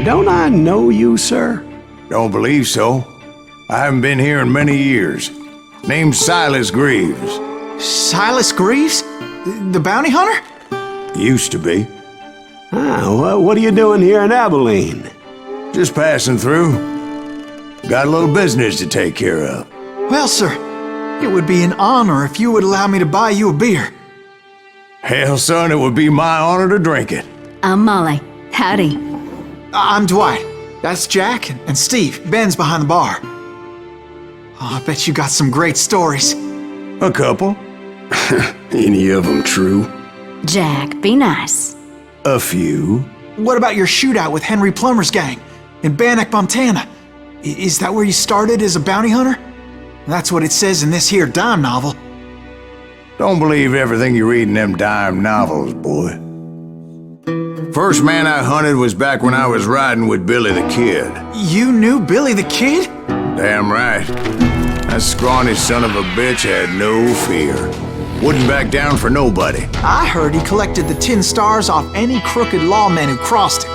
Don't I know you, sir? Don't believe so. I haven't been here in many years. Name's Silas Greaves. Silas Greaves? The bounty hunter? Used to be. Well, what are you doing here in Abilene? Just passing through. Got a little business to take care of. Well, sir, it would be an honor if you would allow me to buy you a beer. Hell, son, it would be my honor to drink it. I'm Molly. Howdy. I'm Dwight. That's Jack and Steve. Ben's behind the bar. Oh, I bet you got some great stories. A couple. Any of them true? Jack, be nice. A few. What about your shootout with Henry Plummer's gang in Bannock, Montana? Is that where you started as a bounty hunter? That's what it says in this here dime novel. Don't believe everything you read in them dime novels, boy. First man I hunted was back when I was riding with Billy the Kid. You knew Billy the Kid? Damn right. That scrawny son of a bitch had no fear. Wouldn't back down for nobody. I heard he collected the 10 stars off any crooked lawman who crossed him.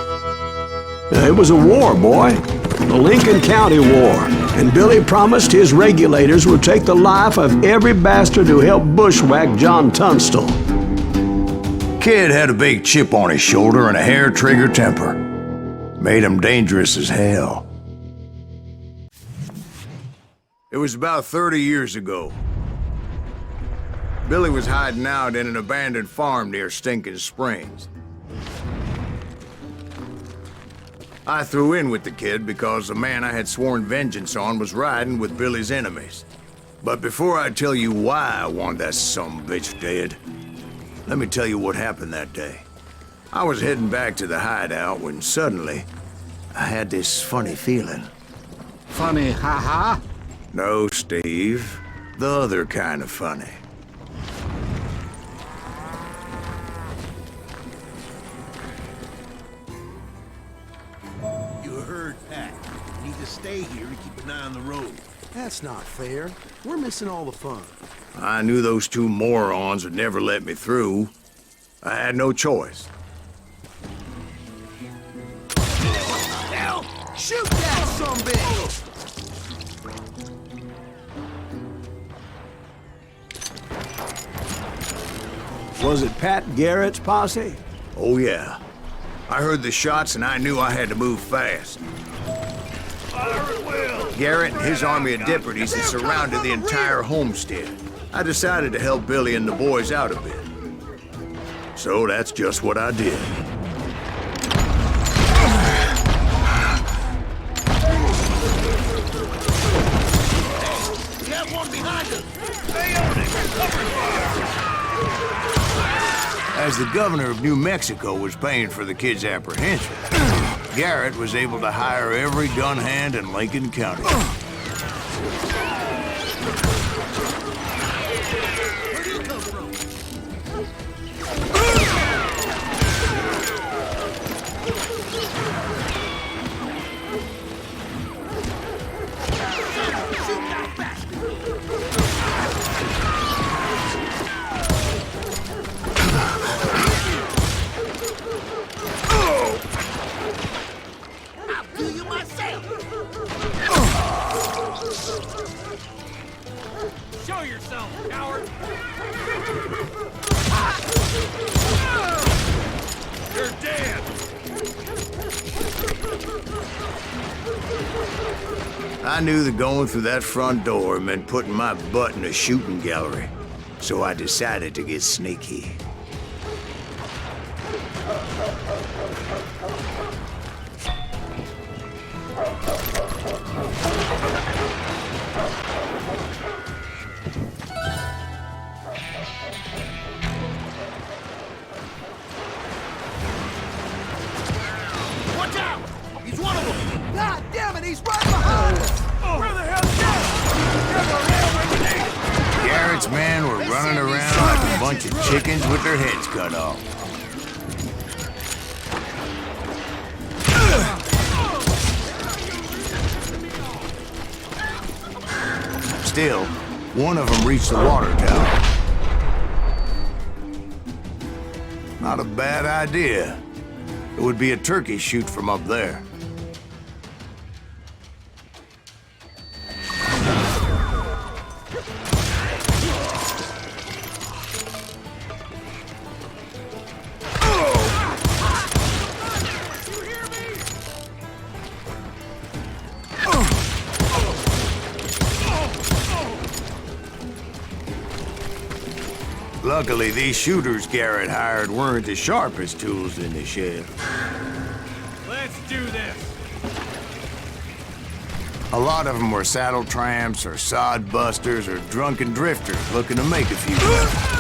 It was a war, boy. The Lincoln County War. And Billy promised his regulators would take the life of every bastard who helped bushwhack John Tunstall. Kid had a big chip on his shoulder and a hair-trigger temper. Made him dangerous as hell. It was about 30 years ago. Billy was hiding out in an abandoned farm near Stinking Springs. I threw in with the kid because the man I had sworn vengeance on was riding with Billy's enemies. But before I tell you why I want that sumbitch dead, let me tell you what happened that day. I was heading back to the hideout when suddenly I had this funny feeling. Funny, ha-ha? No, Steve. The other kind of funny. You heard Pat. You need to stay here to keep an eye on the road. That's not fair. We're missing all the fun. I knew those two morons would never let me through. I had no choice. Hell, shoot that sumbitch! Was it Pat Garrett's posse? Oh yeah. I heard the shots and I knew I had to move fast. Garrett and his army of deputies had surrounded the entire homestead. I decided to help Billy and the boys out a bit. So that's just what I did. We have one behind us! Stay on it! Cover fire! As the governor of New Mexico was paying for the kid's apprehension, Garrett was able to hire every gun hand in Lincoln County. Where do you come from? Shoot that bastard! I'll do you myself! Show yourself, coward! You're dead! I knew that going through that front door meant putting my butt in a shooting gallery, so I decided to get sneaky. Watch out! He's one of them! God damn it, he's right behind us! Where the hell's Garrett? Garrett's men were running around like a bunch of chickens with their heads cut off. Still, one of them reached the water tower. Not a bad idea. It would be a turkey shoot from up there. Luckily, these shooters Garrett hired weren't the sharpest tools in the shed. Let's do this. A lot of them were saddle tramps or sod busters or drunken drifters looking to make a few bucks.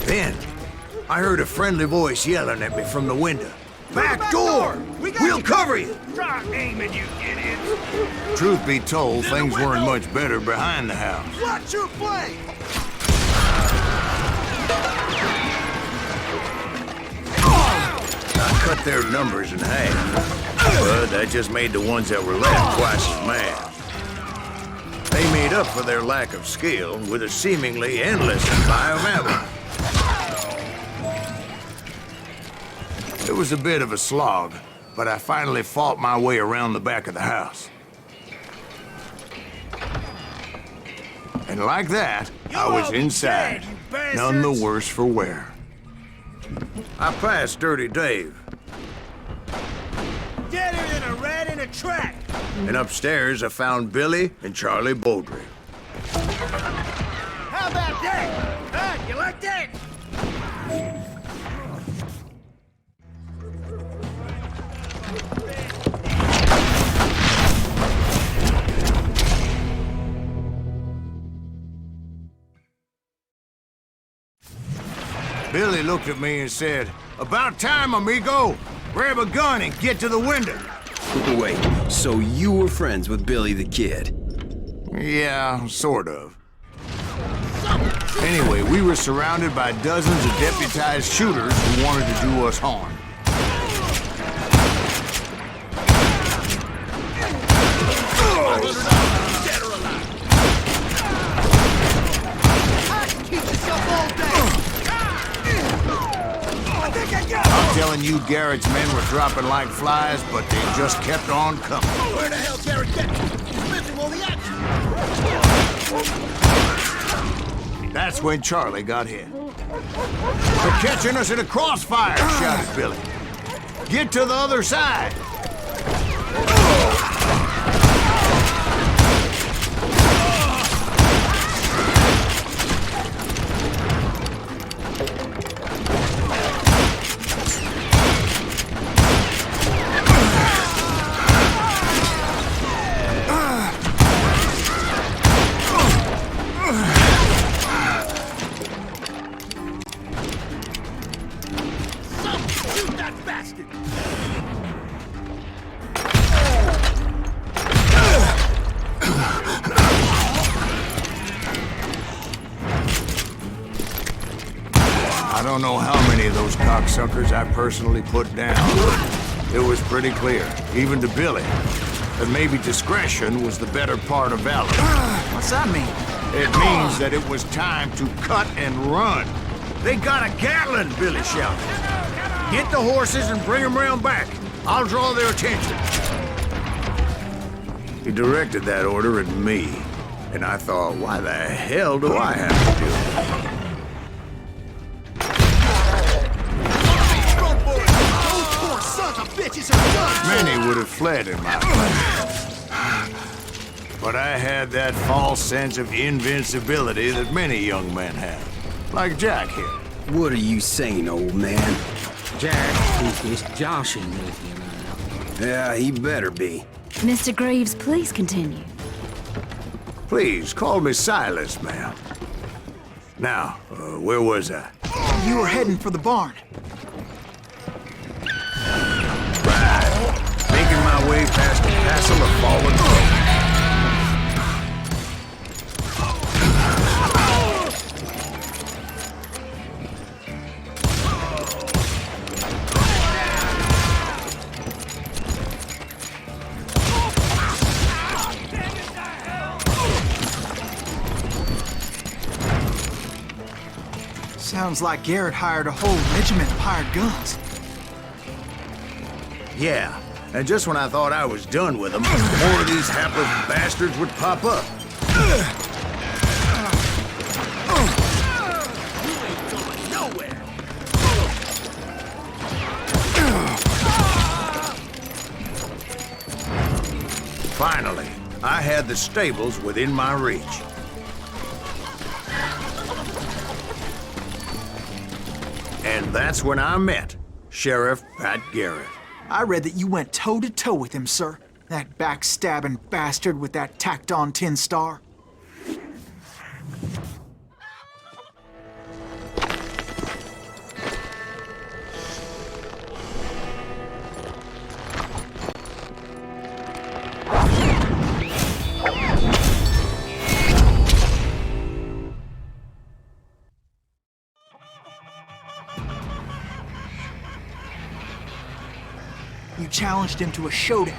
Then, I heard a friendly voice yelling at me from the window. Back door! We'll cover you! Stop aiming, you idiots! Truth be told, things weren't much better behind the house. Watch your flank! I cut their numbers in half, but that just made the ones that were left twice as mad. They made up for their lack of skill with a seemingly endless supply of ammo. It was a bit of a slog, but I finally fought my way around the back of the house. And like that, I was inside, none the worse for wear. I passed Dirty Dave. Deader than a rat in a trap! And upstairs, I found Billy and Charlie Beaudry. How about that? Huh? You like that? Billy looked at me and said, "About time, amigo! Grab a gun and get to the window." Wait, so you were friends with Billy the Kid? Yeah, sort of. Anyway, we were surrounded by dozens of deputized shooters who wanted to do us harm. I'm telling you, Garrett's men were dropping like flies, but they just kept on coming. Where the hell Garrett get? He's missing all the action. That's when Charlie got hit. "They're catching us in a crossfire," shouted Billy. "Get to the other side." Shoot that bastard! I don't know how many of those cocksuckers I personally put down, but it was pretty clear, even to Billy, that maybe discretion was the better part of valor. What's that mean? It means that it was time to cut and run. "They got a Gatling," Billy shouted. "Get the horses and bring them round back. I'll draw their attention." He directed that order at me, and I thought, why the hell do I have to do it? Run for it! Those poor sons of bitches are done! Many would have fled in my place. But I had that false sense of invincibility that many young men have. Like Jack here. What are you saying, old man? Jack is joshing with you now. Yeah, he better be. Mr. Greaves, please continue. Please, call me Silas, ma'am. Now, where was I? You were heading for the barn. Right. Making my way past a passel of fallen folk. Sounds like Garrett hired a whole regiment of hired guns. Yeah, and just when I thought I was done with them, more of these hapless bastards would pop up. Nowhere. Finally, I had the stables within my reach. And that's when I met Sheriff Pat Garrett. I read that you went toe-to-toe with him, sir. That backstabbing bastard with that tacked-on tin star. You challenged him to a showdown.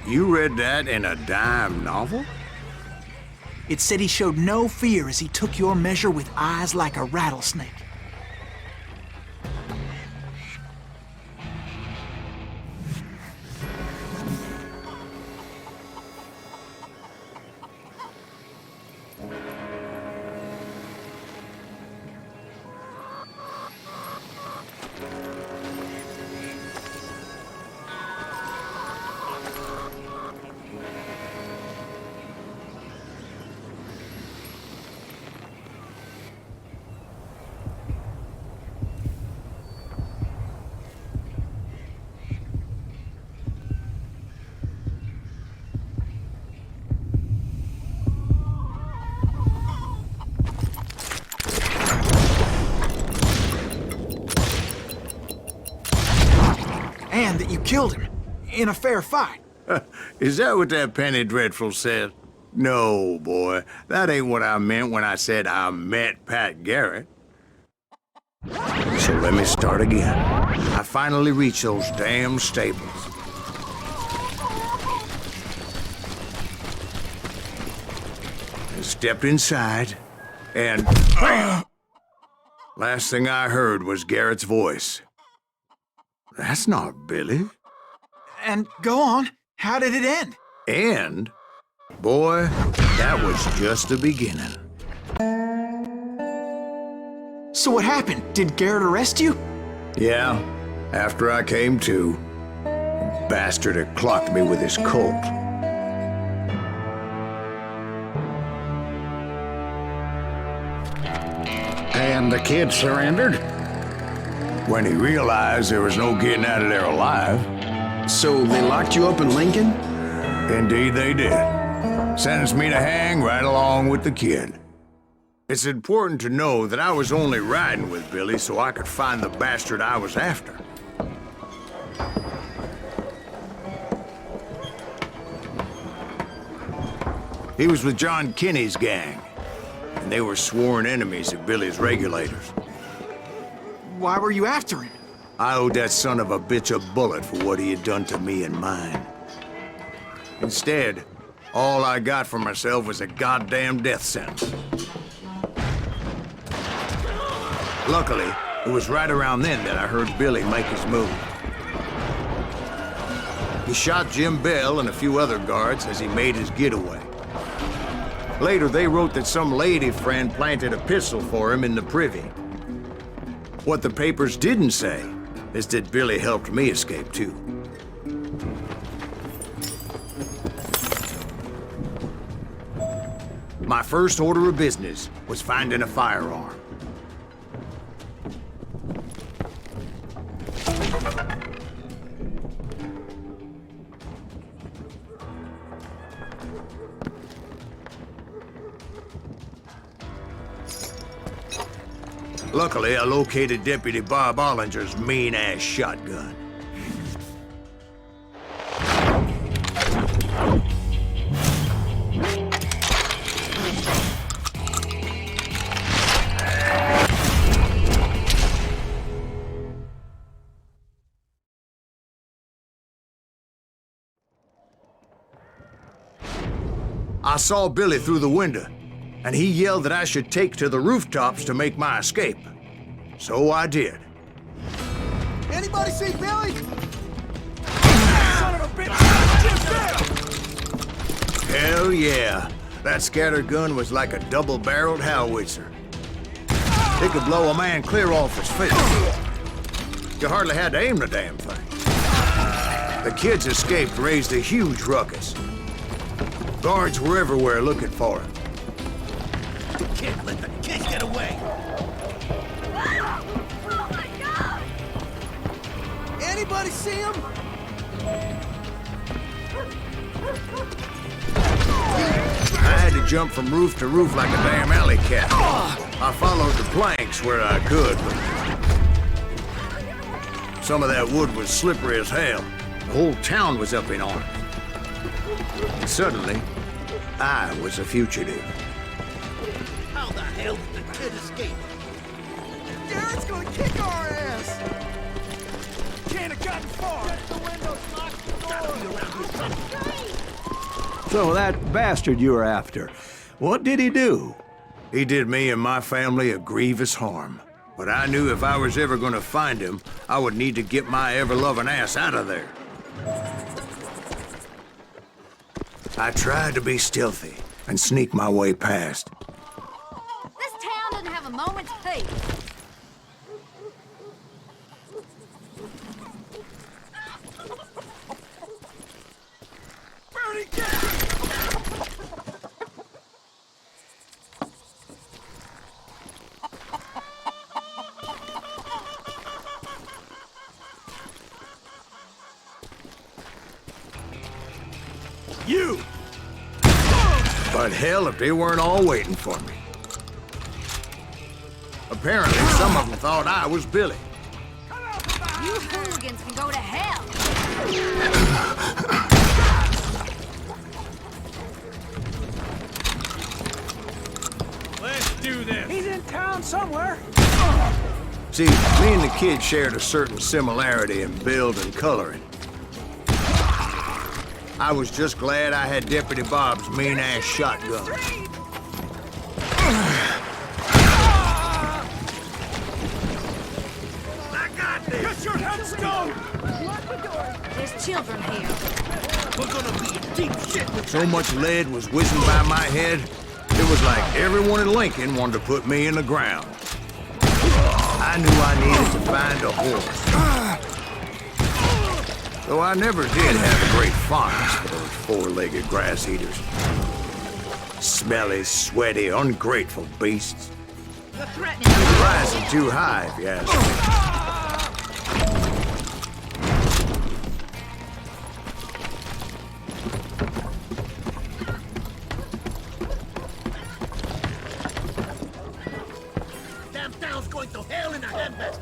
You read that in a dime novel? It said he showed no fear as he took your measure with eyes like a rattlesnake. And that you killed him in a fair fight. Is that what that penny dreadful said? No, boy. That ain't what I meant when I said I met Pat Garrett. So let me start again. I finally reached those damn stables. I stepped inside, and last thing I heard was Garrett's voice. That's not Billy. And go on, how did it end? And, boy, that was just the beginning. So what happened? Did Garrett arrest you? Yeah, after I came to, the bastard had clocked me with his Colt. And the kid surrendered? When he realized there was no getting out of there alive. So they locked you up in Lincoln? Indeed they did. Sentenced me to hang right along with the kid. It's important to know that I was only riding with Billy so I could find the bastard I was after. He was with John Kinney's gang, and they were sworn enemies of Billy's regulators. Why were you after him? I owed that son of a bitch a bullet for what he had done to me and mine. Instead, all I got for myself was a goddamn death sentence. Luckily, it was right around then that I heard Billy make his move. He shot Jim Bell and a few other guards as he made his getaway. Later, they wrote that some lady friend planted a pistol for him in the privy. What the papers didn't say is that Billy helped me escape, too. My first order of business was finding a firearm. Luckily, I located Deputy Bob Ollinger's mean-ass shotgun. I saw Billy through the window, and he yelled that I should take to the rooftops to make my escape. So I did. Anybody see Billy? Hell yeah. That scatter gun was like a double-barreled howitzer. It could blow a man clear off his feet. You hardly had to aim the damn thing. The kids escaped, raised a huge ruckus. Guards were everywhere looking for him. Can't let the kids get away. Anybody see him? I had to jump from roof to roof like a damn alley cat. I followed the planks where I could, but some of that wood was slippery as hell. The whole town was up in arms. And suddenly, I was a fugitive. How the hell did the kid escape? Garrett's gonna kick our ass! Can't have gotten far! Get the windows, lock the door! So that bastard you were after, what did he do? He did me and my family a grievous harm. But I knew if I was ever gonna find him, I would need to get my ever-loving ass out of there. I tried to be stealthy and sneak my way past. This town doesn't have a moment's peace. Bernie, get him! You! But hell, if they weren't all waiting for me. Apparently, some of them thought I was Billy. You hooligans can go to hell. Let's do this. He's in town somewhere. See, me and the kid shared a certain similarity in build and coloring. I was just glad I had Deputy Bob's mean-ass shotgun. I got this. Get your headstone. There's children here. We're gonna be in deep shit with So much lead was whizzing by my head, it was like everyone in Lincoln wanted to put me in the ground. I knew I needed to find a horse. Though I never did have a great fondness for those four-legged grass eaters. Smelly, sweaty, ungrateful beasts. You're threatening me. Rising too high, if you ask me. damn town's going to hell in a handbasket.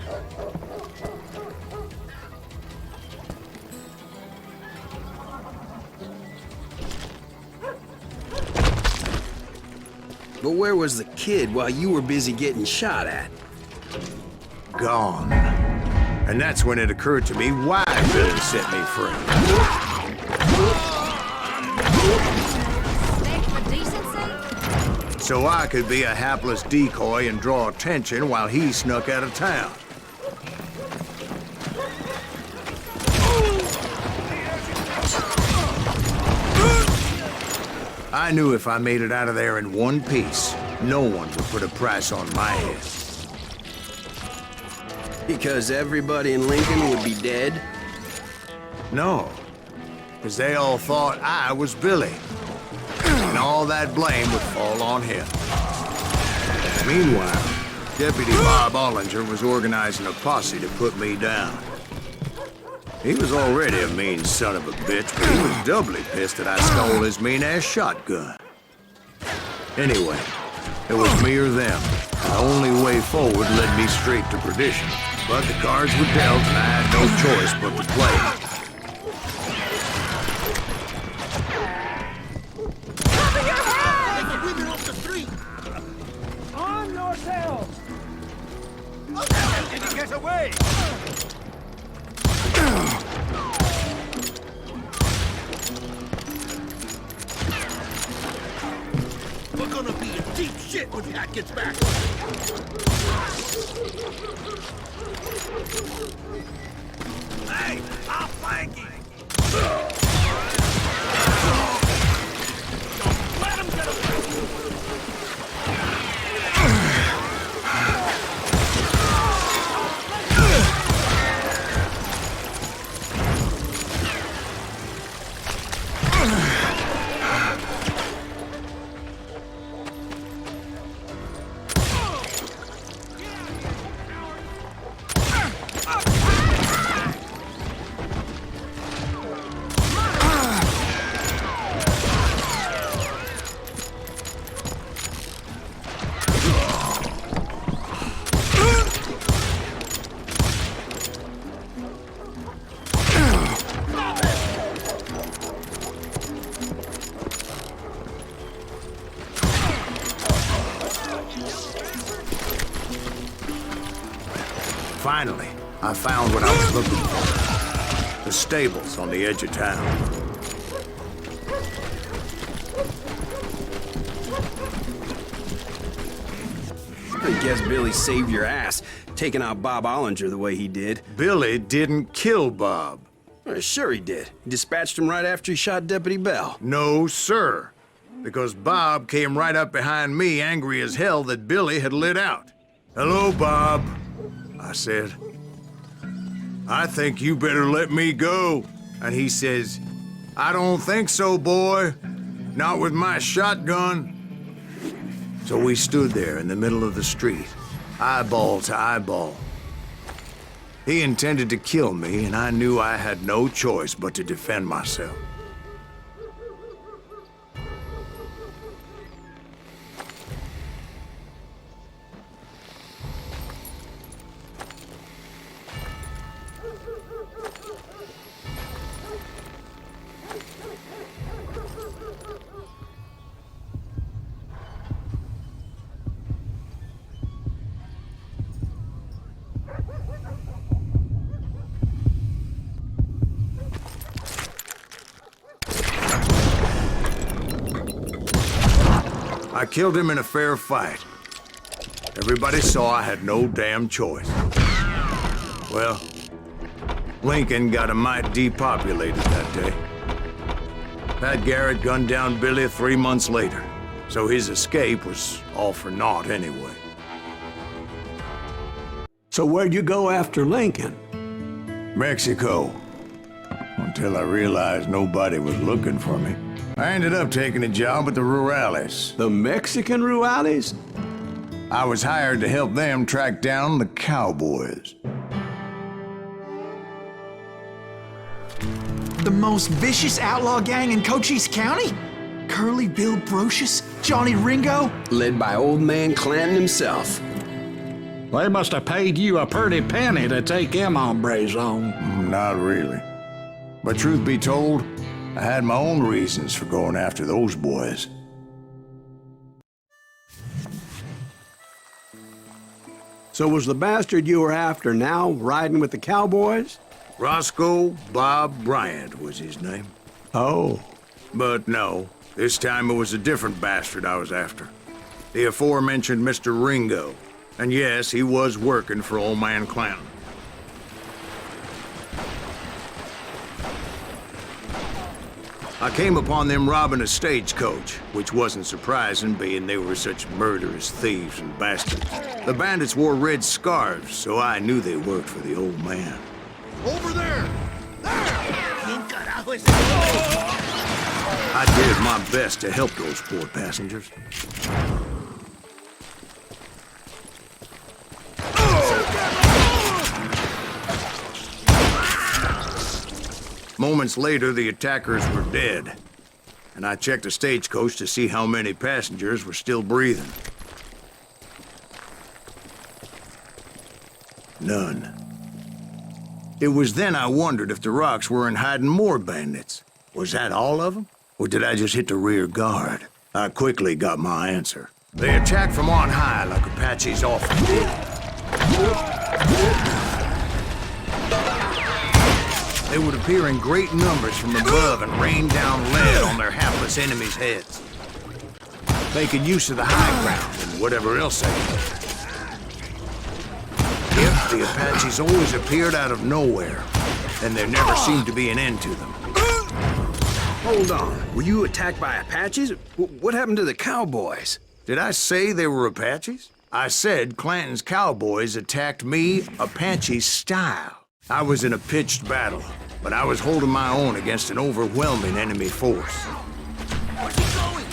But where was the kid while you were busy getting shot at? Gone. And that's when it occurred to me why Billy set me free. Beg for decency? So I could be a hapless decoy and draw attention while he snuck out of town. I knew if I made it out of there in one piece, no one would put a price on my head. Because everybody in Lincoln would be dead? No, because they all thought I was Billy. And all that blame would fall on him. Meanwhile, Deputy Bob Ollinger was organizing a posse to put me down. He was already a mean son of a bitch, but he was doubly pissed that I stole his mean-ass shotgun. Anyway, it was me or them. The only way forward led me straight to perdition. But the cards were dealt, and I had no choice but to play. Take the women off the street. On yourselves. How the hell did he get away? We're gonna be in deep shit when Pat gets back. Hey, I'll flank him. Finally, I found what I was looking for. The stables on the edge of town. I guess Billy saved your ass, taking out Bob Ollinger the way he did. Billy didn't kill Bob. Well, sure he did. He dispatched him right after he shot Deputy Bell. No, sir. Because Bob came right up behind me, angry as hell that Billy had lit out. "Hello, Bob," I said. "I think you better let me go." And he says, "I don't think so, boy. Not with my shotgun." So we stood there in the middle of the street, eyeball to eyeball. He intended to kill me, and I knew I had no choice but to defend myself. I killed him in a fair fight. Everybody saw I had no damn choice. Well, Lincoln got a mite depopulated that day. Pat Garrett gunned down Billy 3 months later, so his escape was all for naught anyway. So where'd you go after Lincoln? Mexico. Until I realized nobody was looking for me. I ended up taking a job at the Rurales. The Mexican Rurales? I was hired to help them track down the cowboys. The most vicious outlaw gang in Cochise County? Curly Bill Brocious? Johnny Ringo? Led by old man Clanton himself. They must have paid you a pretty penny to take them hombres on. Not really. But truth be told, I had my own reasons for going after those boys. So was the bastard you were after now riding with the cowboys? Roscoe Bob Bryant was his name. Oh. But no, this time it was a different bastard I was after. The aforementioned Mr. Ringo. And yes, he was working for old man Clanton. I came upon them robbing a stagecoach, which wasn't surprising, being they were such murderous thieves and bastards. The bandits wore red scarves, so I knew they worked for the old man. Over there! I did my best to help those poor passengers. Moments later, the attackers were dead, and I checked the stagecoach to see how many passengers were still breathing. None. It was then I wondered if the rocks weren't hiding more bandits. Was that all of them? Or did I just hit the rear guard? I quickly got my answer. They attacked from on high like Apaches often did. They would appear in great numbers from above and rain down lead on their hapless enemies' heads. Making use of the high ground and whatever else they could. Yet the Apaches always appeared out of nowhere, and there never seemed to be an end to them. Hold on. Were you attacked by Apaches? What happened to the cowboys? Did I say they were Apaches? I said Clanton's cowboys attacked me Apache style. I was in a pitched battle, but I was holding my own against an overwhelming enemy force. Where's he going?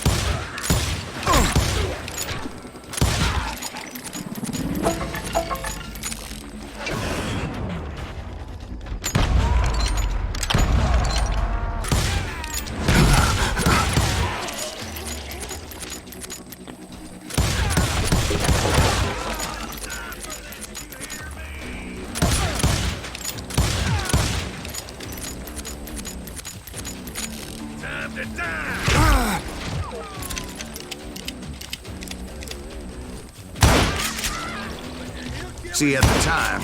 See, at the time,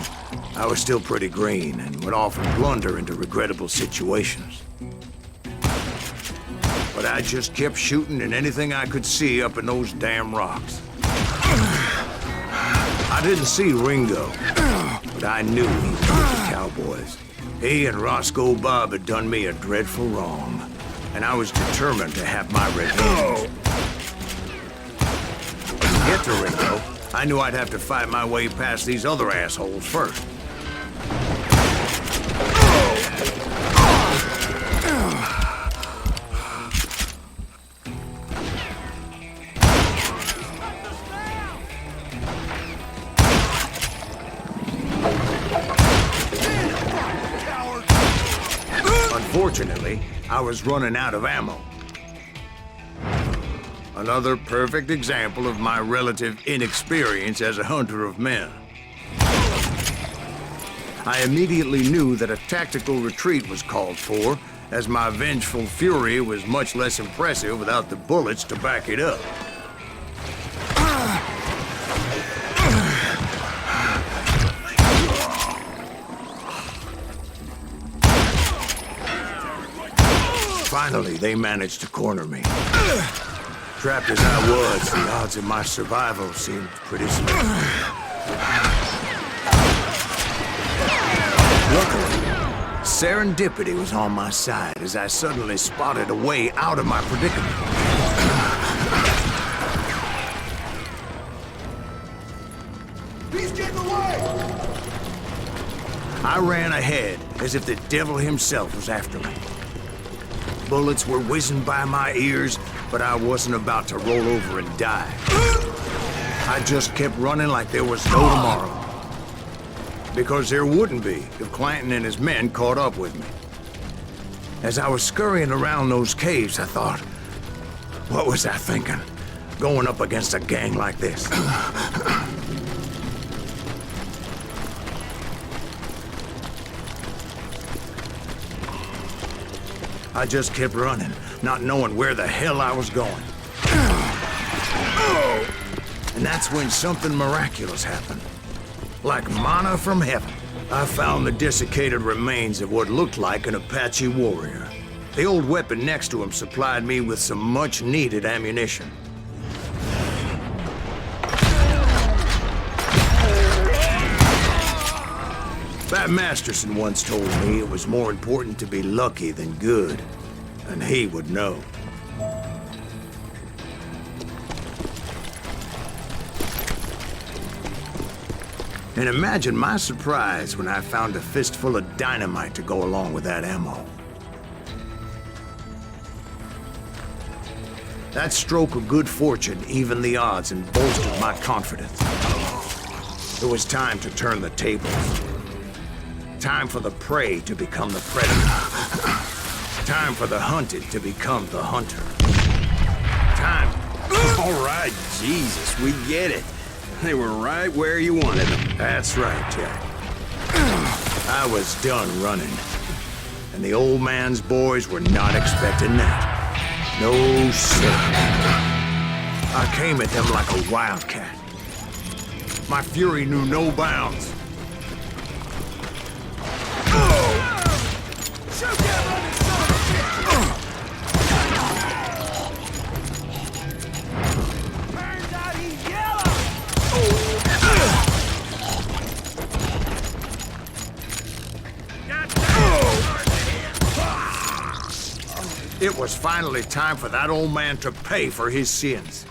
I was still pretty green and would often blunder into regrettable situations. But I just kept shooting at anything I could see up in those damn rocks. I didn't see Ringo, but I knew he was with the cowboys. He and Roscoe Bob had done me a dreadful wrong, and I was determined to have my revenge. But to get to Ringo, I knew I'd have to fight my way past these other assholes first. Unfortunately, I was running out of ammo. Another perfect example of my relative inexperience as a hunter of men. I immediately knew that a tactical retreat was called for, as my vengeful fury was much less impressive without the bullets to back it up. Finally, they managed to corner me. Trapped as I was, the odds of my survival seemed pretty slim. Luckily, serendipity was on my side as I suddenly spotted a way out of my predicament. He's getting away! I ran ahead as if the devil himself was after me. Bullets were whizzing by my ears, but I wasn't about to roll over and die. I just kept running like there was no tomorrow. Because there wouldn't be if Clanton and his men caught up with me. As I was scurrying around those caves, I thought, what was I thinking? Going up against a gang like this? I just kept running, not knowing where the hell I was going. And that's when something miraculous happened. Like manna from heaven. I found the desiccated remains of what looked like an Apache warrior. The old weapon next to him supplied me with some much-needed ammunition. Bat Masterson once told me it was more important to be lucky than good, and he would know. And imagine my surprise when I found a fistful of dynamite to go along with that ammo. That stroke of good fortune evened the odds and bolstered my confidence. It was time to turn the tables. Time for the prey to become the predator. Time for the hunted to become the hunter. Time. All right, Jesus, we get it. They were right where you wanted them. That's right, Jack. I was done running. And the old man's boys were not expecting that. No, sir. I came at them like a wildcat. My fury knew no bounds. Shoot that running son of a bitch! Turns out he's yellow! It was finally time for that old man to pay for his sins.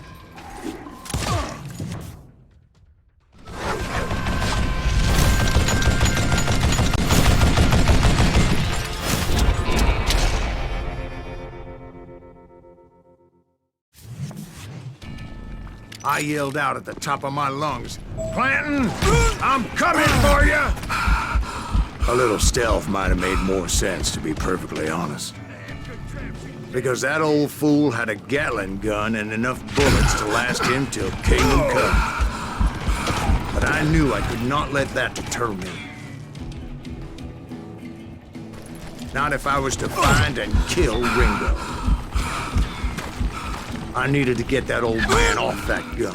I yelled out at the top of my lungs, "Clanton, I'm coming for you!" A little stealth might have made more sense, to be perfectly honest. Because that old fool had a Gatling gun and enough bullets to last him till kingdom come. But I knew I could not let that deter me. Not if I was to find and kill Ringo. I needed to get that old man off that gun.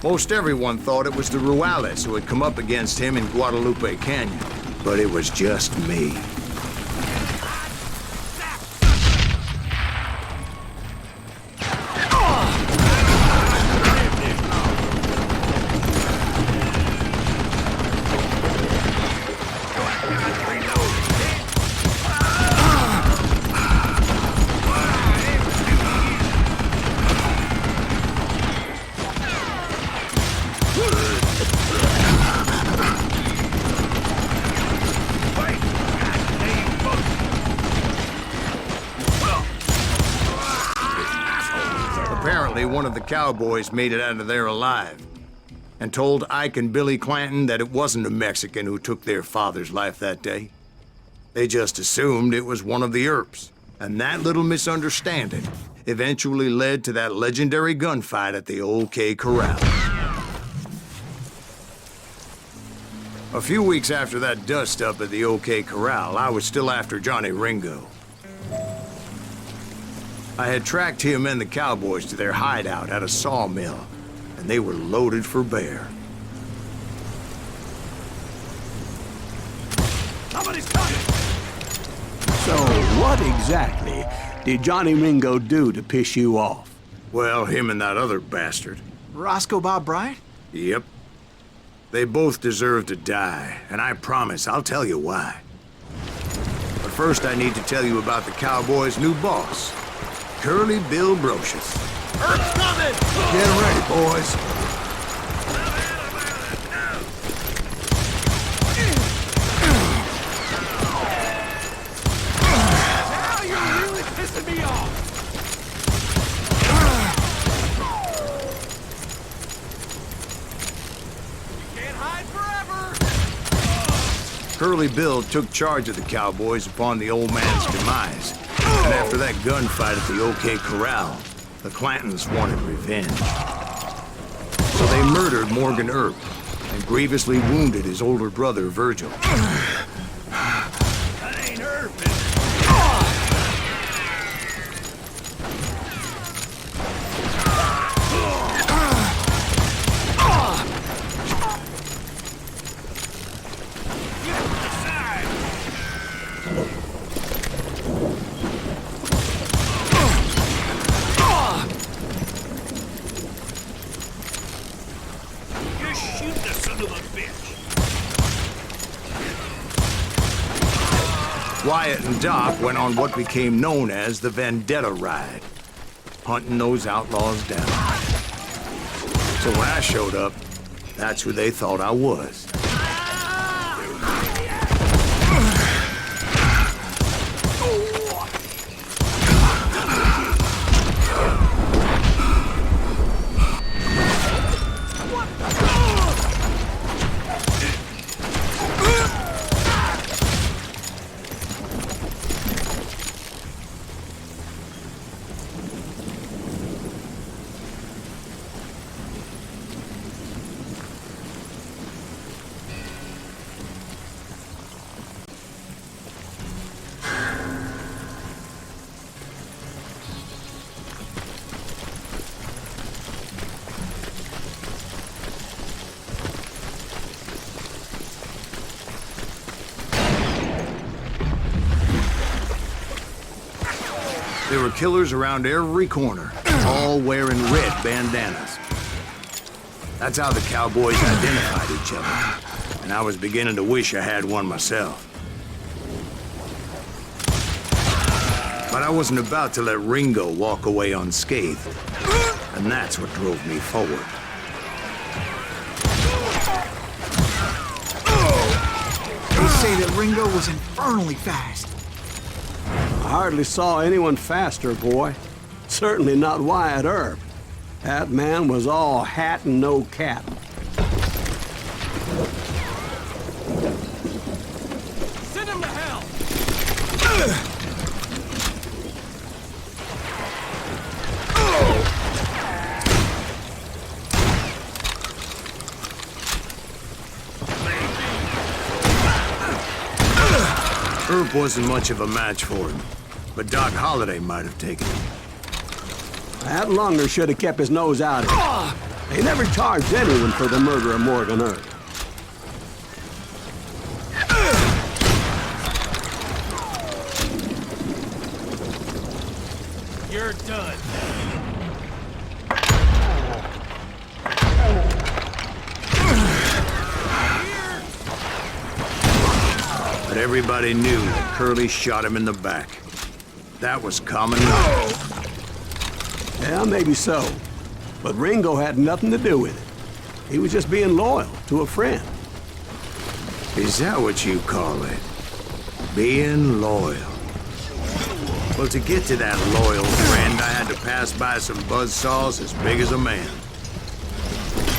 Most everyone thought it was the Ruales who had come up against him in Guadalupe Canyon, but it was just me. Apparently, one of the cowboys made it out of there alive and told Ike and Billy Clanton that it wasn't a Mexican who took their father's life that day. They just assumed it was one of the Earps, and that little misunderstanding eventually led to that legendary gunfight at the OK Corral. A few weeks after that dust-up at the OK Corral, I was still after Johnny Ringo. I had tracked him and the cowboys to their hideout at a sawmill, and they were loaded for bear. Somebody's coming! So what exactly did Johnny Ringo do to piss you off? Well, him and that other bastard. Roscoe Bob Bryant? Yep. They both deserve to die, and I promise I'll tell you why. But first I need to tell you about the cowboys' new boss, Curly Bill Brocious. Earth's coming! Get ready, boys. Now you're really pissing me off! You can't hide forever! Curly Bill took charge of the cowboys upon the old man's demise. And after that gunfight at the OK Corral, the Clantons wanted revenge. So they murdered Morgan Earp and grievously wounded his older brother, Virgil. That ain't Earp, Wyatt and Doc went on what became known as the Vendetta Ride, hunting those outlaws down. So when I showed up, that's who they thought I was. There were killers around every corner, all wearing red bandanas. That's how the cowboys identified each other, and I was beginning to wish I had one myself. But I wasn't about to let Ringo walk away unscathed, and that's what drove me forward. They say that Ringo was infernally fast. I hardly saw anyone faster, boy. Certainly not Wyatt Earp. That man was all hat and no cap. Send him to hell! Earp wasn't much of a match for him, but Doc Holliday might have taken him. That lunger should have kept his nose out of it. They never charged anyone for the murder of Morgan Earl. You're done. But everybody knew that Curly shot him in the back. That was common knowledge. Yeah, maybe so. But Ringo had nothing to do with it. He was just being loyal to a friend. Is that what you call it? Being loyal? Well, to get to that loyal friend, I had to pass by some buzzsaws as big as a man.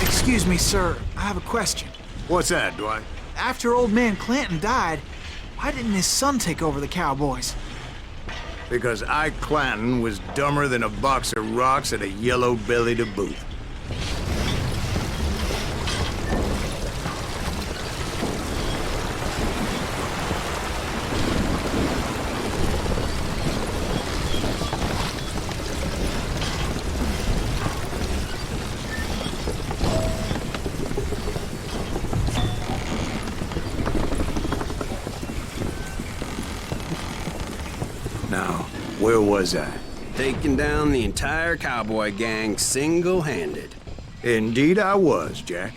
Excuse me, sir. I have a question. What's that, Dwight? After old man Clanton died, why didn't his son take over the Cowboys? Because Ike Clanton was dumber than a box of rocks and a yellow belly to boot. Now, where was I? Taking down the entire cowboy gang single-handed. Indeed I was, Jack.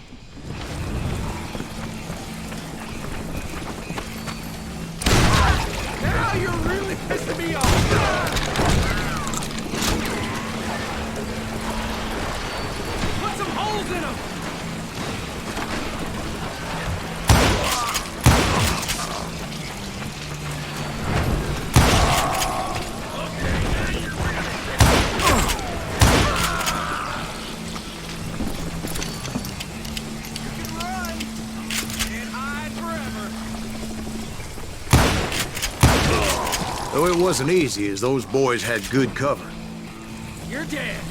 Now you're really pissing me off. Put some holes in them. Though it wasn't easy, as those boys had good cover. You're dead.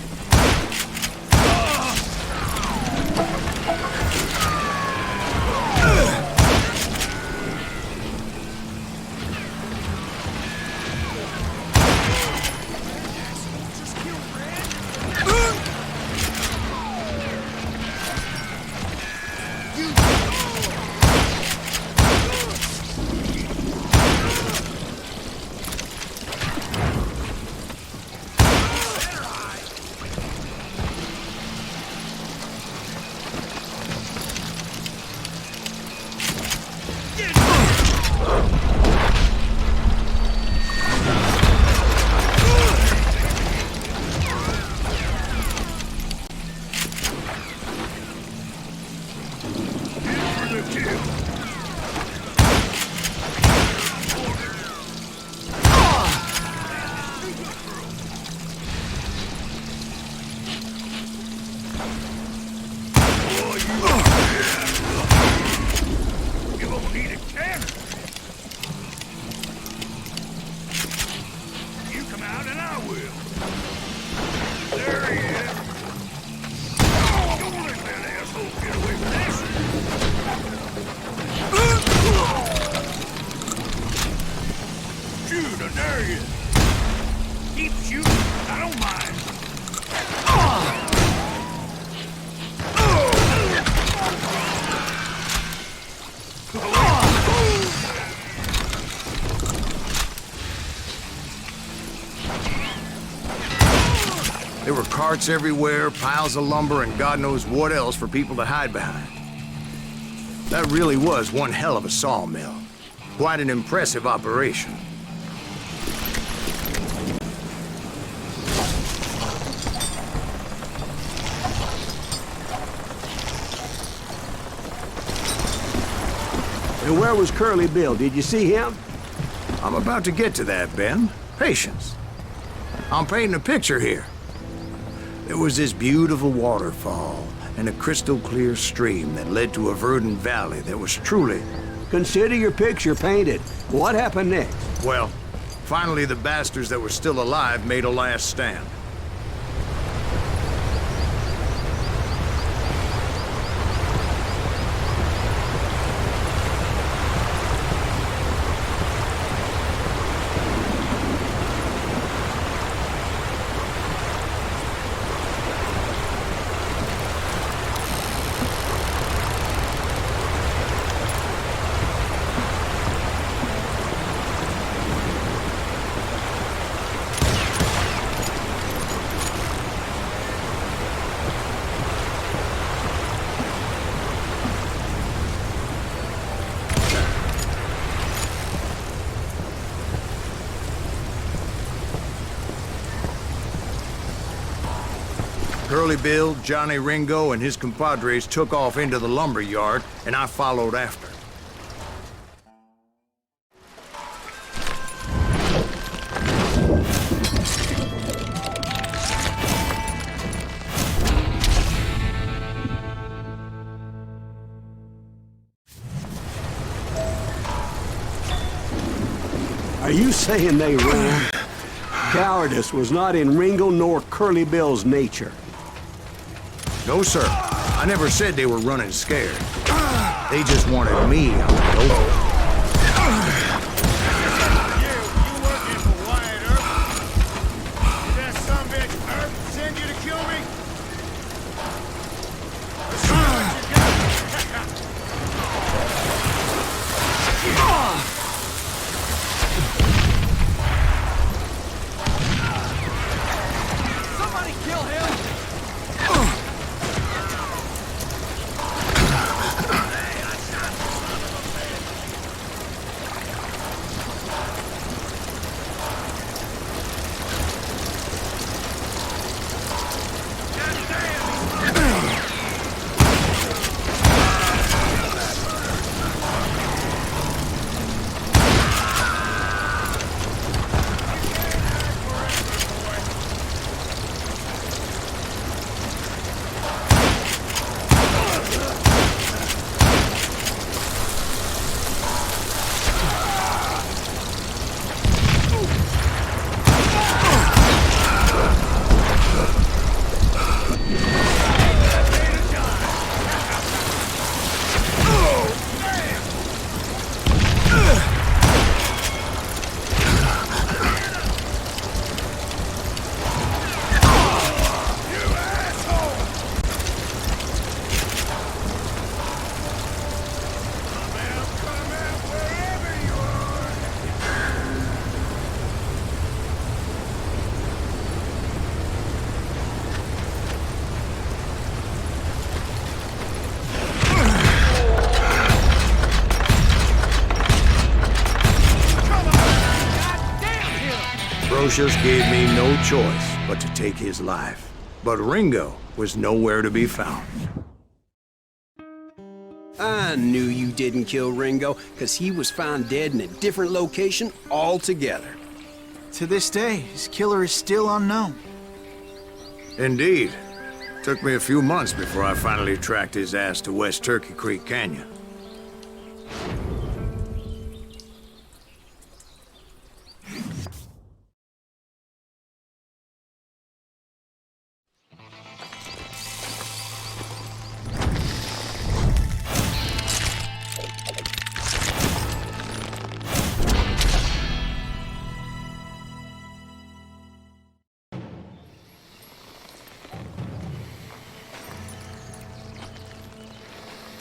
Keep shooting. I don't mind. There were carts everywhere, piles of lumber, and God knows what else for people to hide behind. That really was one hell of a sawmill. Quite an impressive operation. And where was Curly Bill? Did you see him? I'm about to get to that, Ben. Patience. I'm painting a picture here. There was this beautiful waterfall and a crystal clear stream that led to a verdant valley that was truly... Consider your picture painted. What happened next? Well, finally the bastards that were still alive made a last stand. Curly Bill, Johnny Ringo, and his compadres took off into the lumber yard, and I followed after. Are you saying they ran? Cowardice was not in Ringo nor Curly Bill's nature. No, sir. I never said they were running scared. They just wanted me on the open. You working for Wyatt Earp? Did that sumbitch Earp send you to kill me? Let's see what you got. Somebody kill him! Brocious gave me no choice but to take his life. But Ringo was nowhere to be found. I knew you didn't kill Ringo, because he was found dead in a different location altogether. To this day, his killer is still unknown. Indeed. Took me a few months before I finally tracked his ass to West Turkey Creek Canyon.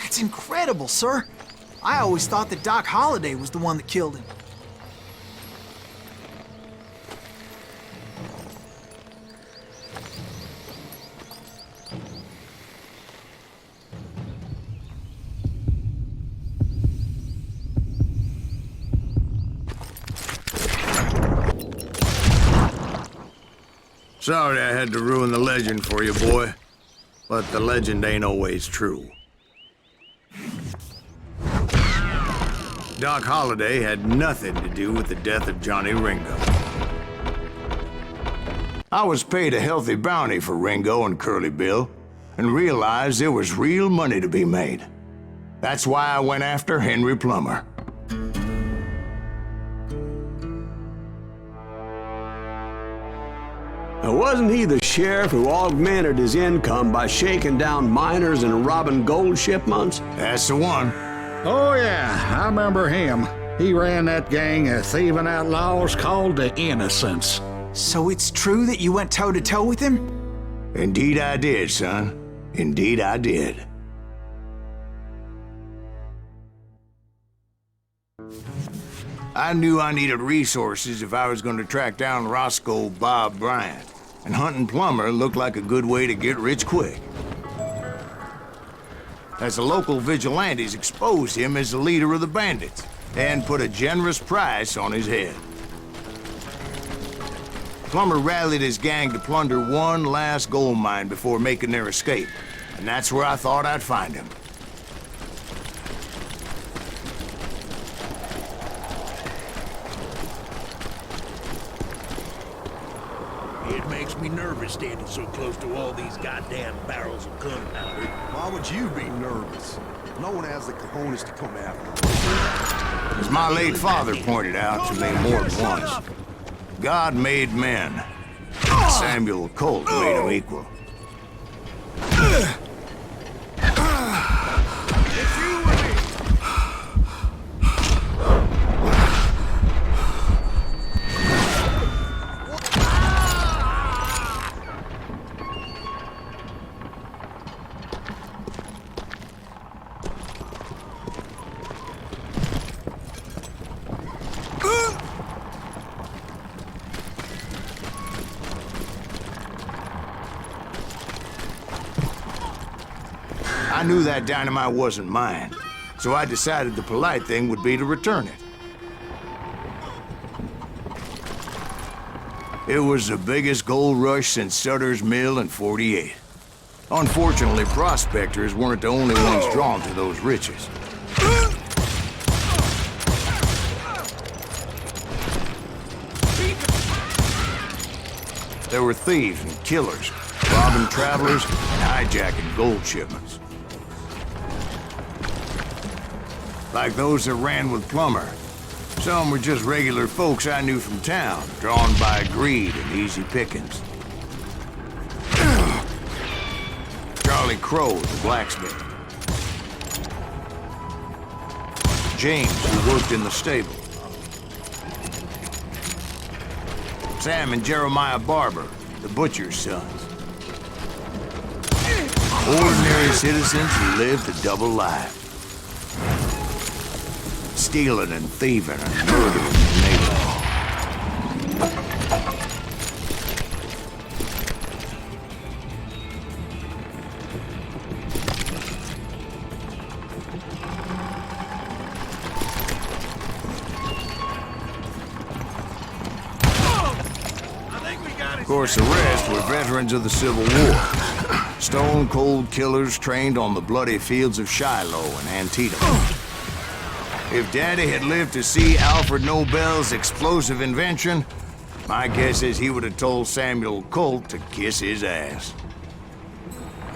That's incredible, sir. I always thought that Doc Holliday was the one that killed him. Sorry I had to ruin the legend for you, boy. But the legend ain't always true. Doc Holliday had nothing to do with the death of Johnny Ringo. I was paid a healthy bounty for Ringo and Curly Bill, and realized there was real money to be made. That's why I went after Henry Plummer. Now, wasn't he the sheriff who augmented his income by shaking down miners and robbing gold shipments? That's the one. Oh, yeah, I remember him. He ran that gang of thieving outlaws called the Innocents. So it's true that you went toe-to-toe with him? Indeed I did, son. Indeed I did. I knew I needed resources if I was going to track down Roscoe Bob Bryant, and hunting Plummer looked like a good way to get rich quick. As the local vigilantes exposed him as the leader of the bandits, and put a generous price on his head. Plummer rallied his gang to plunder one last gold mine before making their escape. And that's where I thought I'd find him. It makes me nervous standing so close to all these goddamn barrels of gunpowder. Why would you be nervous? No one has the cojones to come after us. As my late father pointed out to me more than once, God made men. Samuel Colt made them equal. I knew that dynamite wasn't mine, so I decided the polite thing would be to return it. It was the biggest gold rush since Sutter's Mill in '48. Unfortunately, prospectors weren't the only ones drawn to those riches. There were thieves and killers, robbing travelers and hijacking gold shipments. Like those that ran with Plummer. Some were just regular folks I knew from town, drawn by greed and easy pickings. Charlie Crow, the blacksmith. James, who worked in the stable. Sam and Jeremiah Barber, the butcher's sons. Ordinary citizens who lived a double life. Stealing and thieving and murdering the neighbors. Of course, the rest were veterans of the Civil War. Stone-cold killers trained on the bloody fields of Shiloh and Antietam. If Daddy had lived to see Alfred Nobel's explosive invention, my guess is he would have told Samuel Colt to kiss his ass.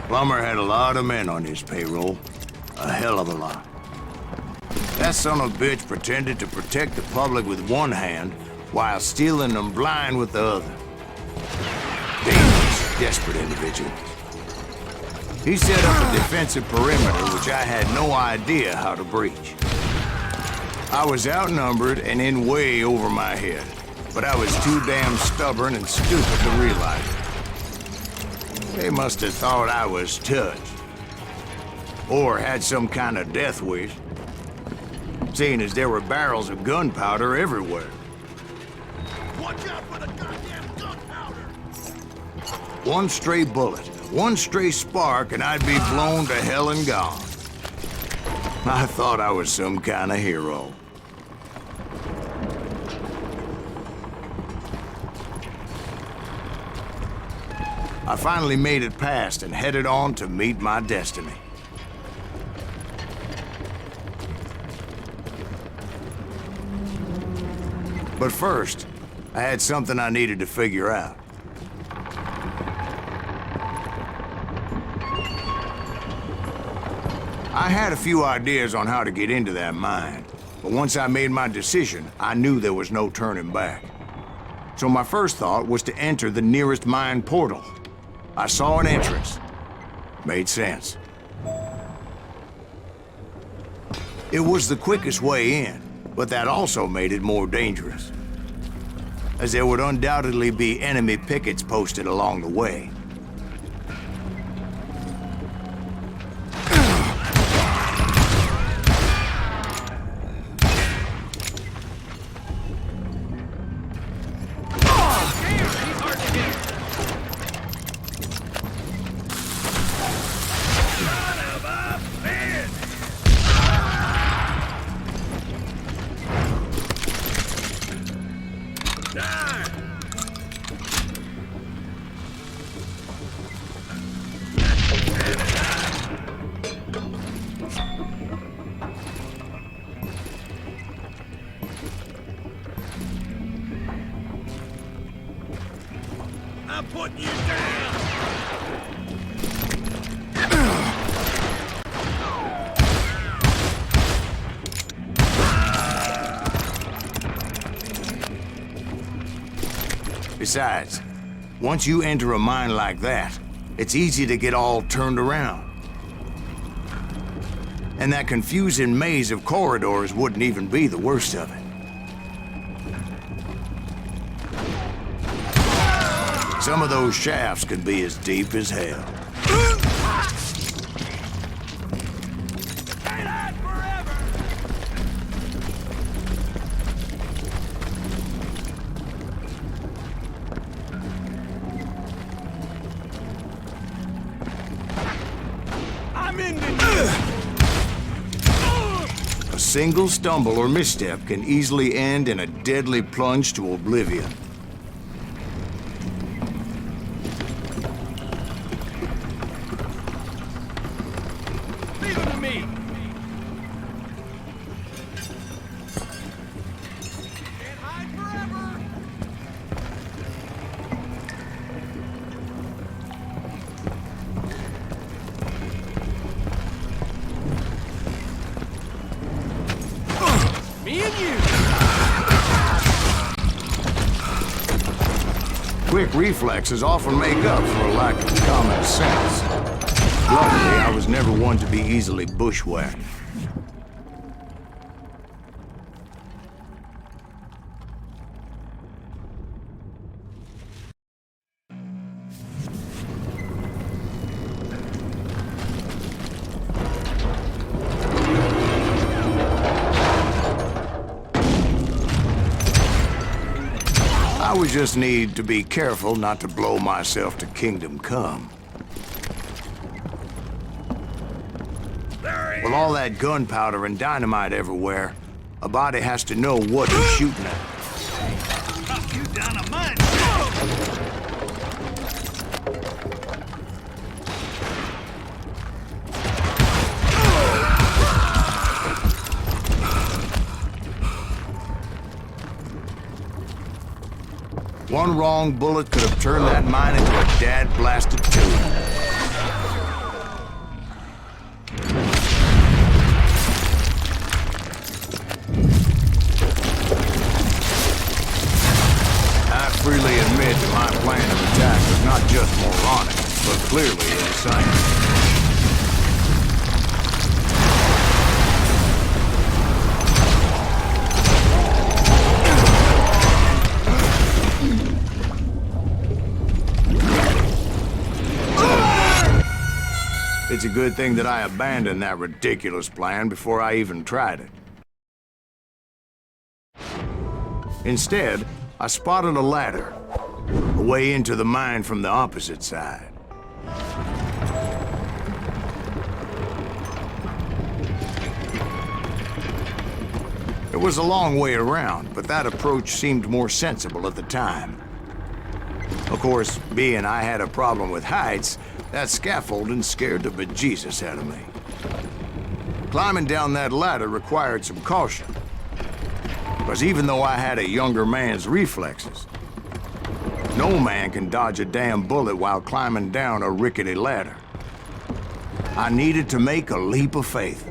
Plummer had a lot of men on his payroll. A hell of a lot. That son of a bitch pretended to protect the public with one hand while stealing them blind with the other. Dangerous, desperate individual. He set up a defensive perimeter which I had no idea how to breach. I was outnumbered and in way over my head, but I was too damn stubborn and stupid to realize it. They must have thought I was touched. Or had some kind of death wish, seeing as there were barrels of gunpowder everywhere. Watch out for the goddamn gunpowder! One stray bullet, one stray spark, and I'd be blown to hell and gone. I thought I was some kind of hero. I finally made it past and headed on to meet my destiny. But first, I had something I needed to figure out. I had a few ideas on how to get into that mine, but once I made my decision, I knew there was no turning back. So my first thought was to enter the nearest mine portal. I saw an entrance. Made sense. It was the quickest way in, but that also made it more dangerous, as there would undoubtedly be enemy pickets posted along the way. putting you down! Besides, once you enter a mine like that, it's easy to get all turned around. And that confusing maze of corridors wouldn't even be the worst of it. Some of those shafts could be as deep as hell. A single stumble or misstep can easily end in a deadly plunge to oblivion. Leave it to me. Can't hide forever. Me and you. Quick reflexes often make up for a lack of common sense. Luckily, I was never one to be easily bushwhacked. I would just need to be careful not to blow myself to Kingdom Come. With all that gunpowder and dynamite everywhere, a body has to know what he's shooting at. Knock you down a mine! One wrong bullet could have turned that mine into a dad-blasted tomb. I freely admit that my plan of attack was not just moronic, but clearly insane. It's a good thing that I abandoned that ridiculous plan before I even tried it. Instead, I spotted a ladder, a way into the mine from the opposite side. It was a long way around, but that approach seemed more sensible at the time. Of course, being I had a problem with heights, that scaffolding scared the bejesus out of me. Climbing down that ladder required some caution, because even though I had a younger man's reflexes, no man can dodge a damn bullet while climbing down a rickety ladder. I needed to make a leap of faith,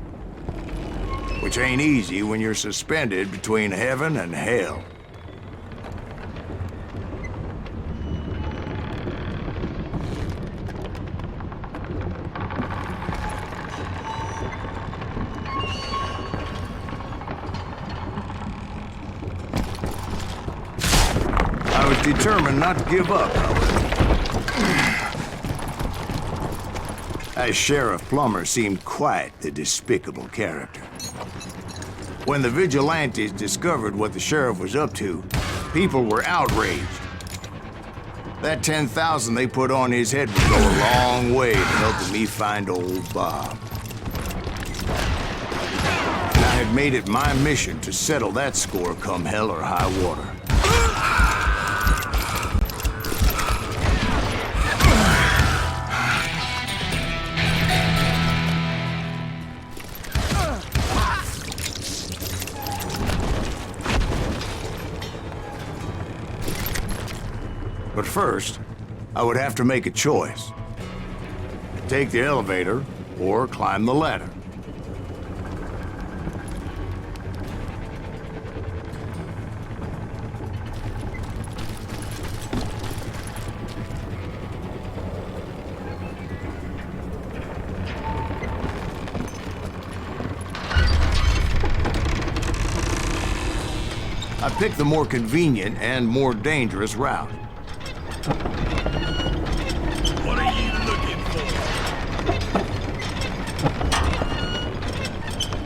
which ain't easy when you're suspended between heaven and hell. I was determined not to give up, however. As Sheriff Plummer seemed quite the despicable character. When the vigilantes discovered what the sheriff was up to, people were outraged. That 10,000 they put on his head would go a long way to helping me find old Bob. And I had made it my mission to settle that score come hell or high water. But first, I would have to make a choice. Take the elevator or climb the ladder. I picked the more convenient and more dangerous route. What are you looking for?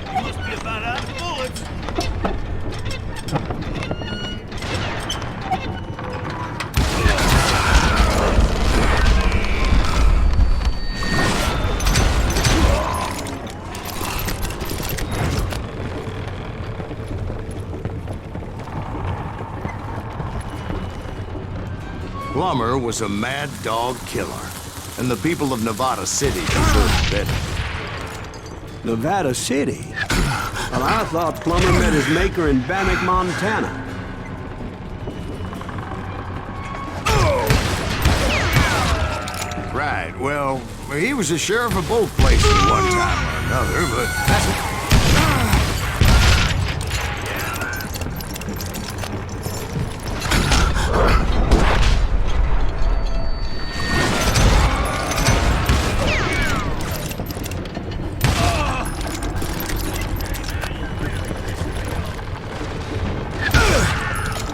You must be about out of bullets. Plummer was a mad dog killer, and the people of Nevada City deserved better. Nevada City? Well, I thought Plummer met his maker in Bannock, Montana. Right, well, he was the sheriff of both places one time or another, but that's...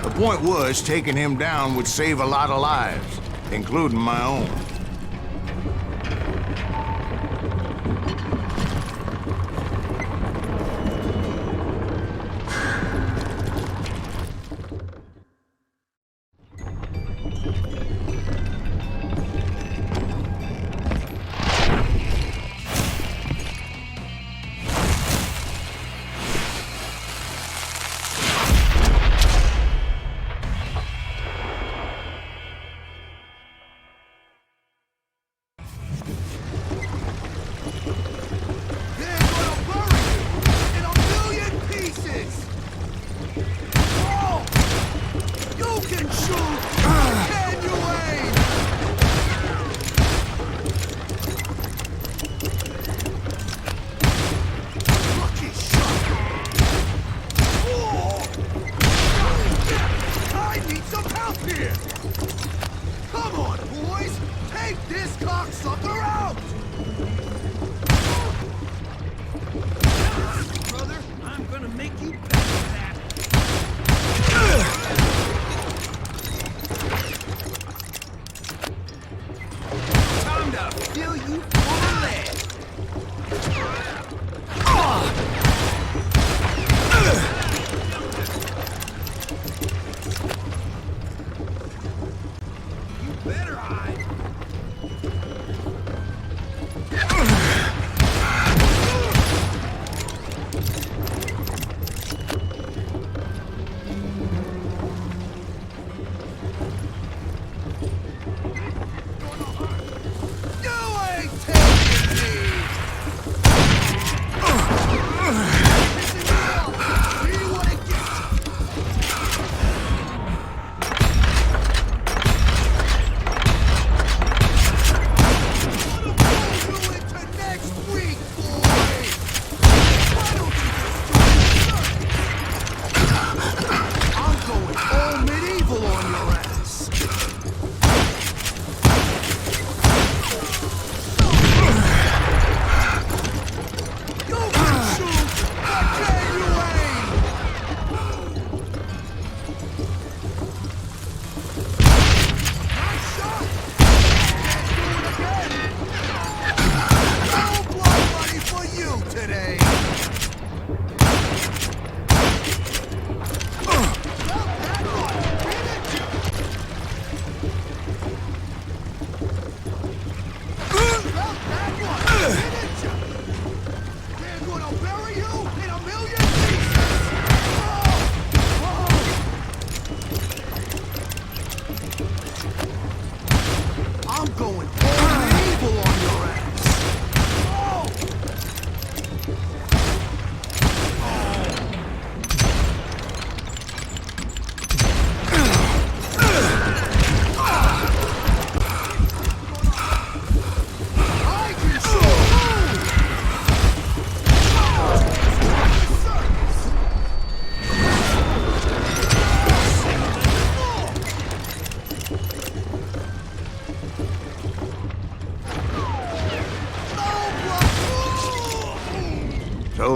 The point was, taking him down would save a lot of lives, including my own.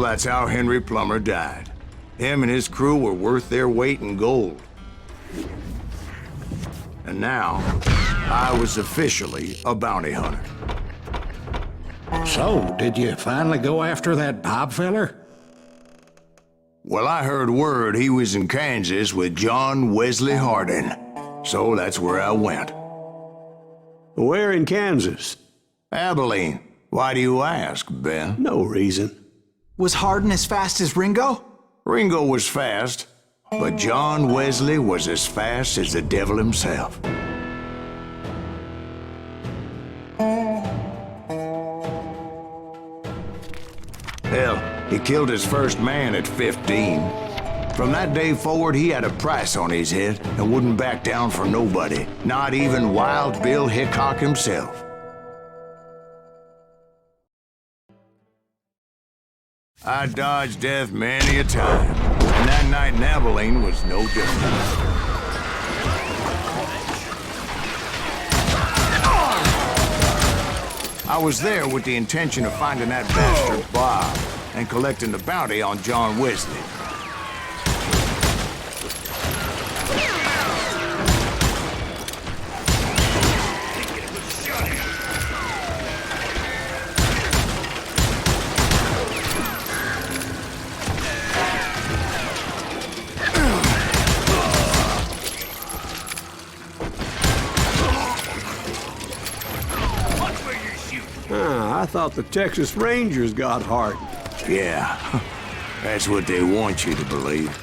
that's how Henry Plummer died. Him and his crew were worth their weight in gold. And now, I was officially a bounty hunter. So, did you finally go after that Bob feller? Well, I heard word he was in Kansas with John Wesley Hardin. So that's where I went. Where in Kansas? Abilene. Why do you ask, Ben? No reason. Was Hardin as fast as Ringo? Ringo was fast, but John Wesley was as fast as the devil himself. Hell, he killed his first man at 15. From that day forward, he had a price on his head and wouldn't back down for nobody, not even Wild Bill Hickok himself. I dodged death many a time, and that night in Abilene was no different. I was there with the intention of finding that bastard Bob and collecting the bounty on John Wesley. I thought the Texas Rangers got Hardin. Yeah, that's what they want you to believe.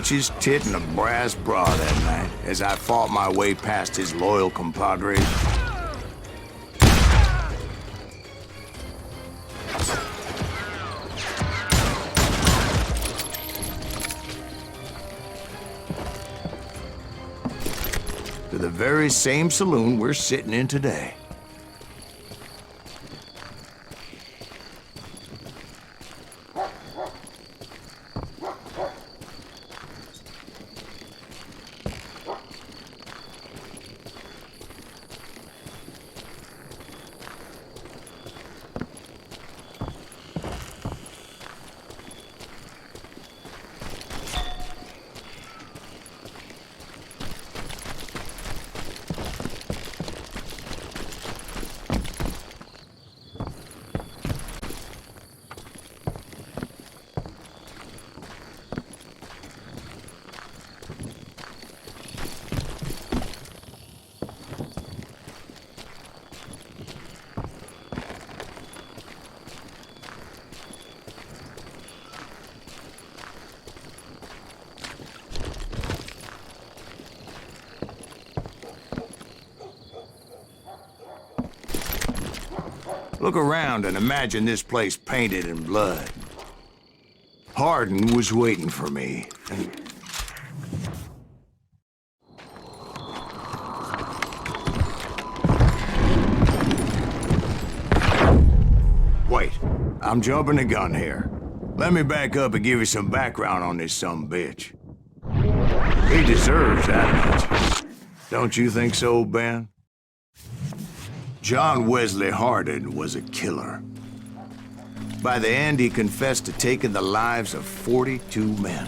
Witch's tit and a brass bra that night as I fought my way past his loyal compadres. To the very same saloon we're sitting in today. Look around and imagine this place painted in blood. Hardin was waiting for me, and... Wait, I'm jumping the gun here. Let me back up and give you some background on this sumbitch. He deserves that much. Don't you think so, Ben? John Wesley Hardin was a killer. By the end, he confessed to taking the lives of 42 men.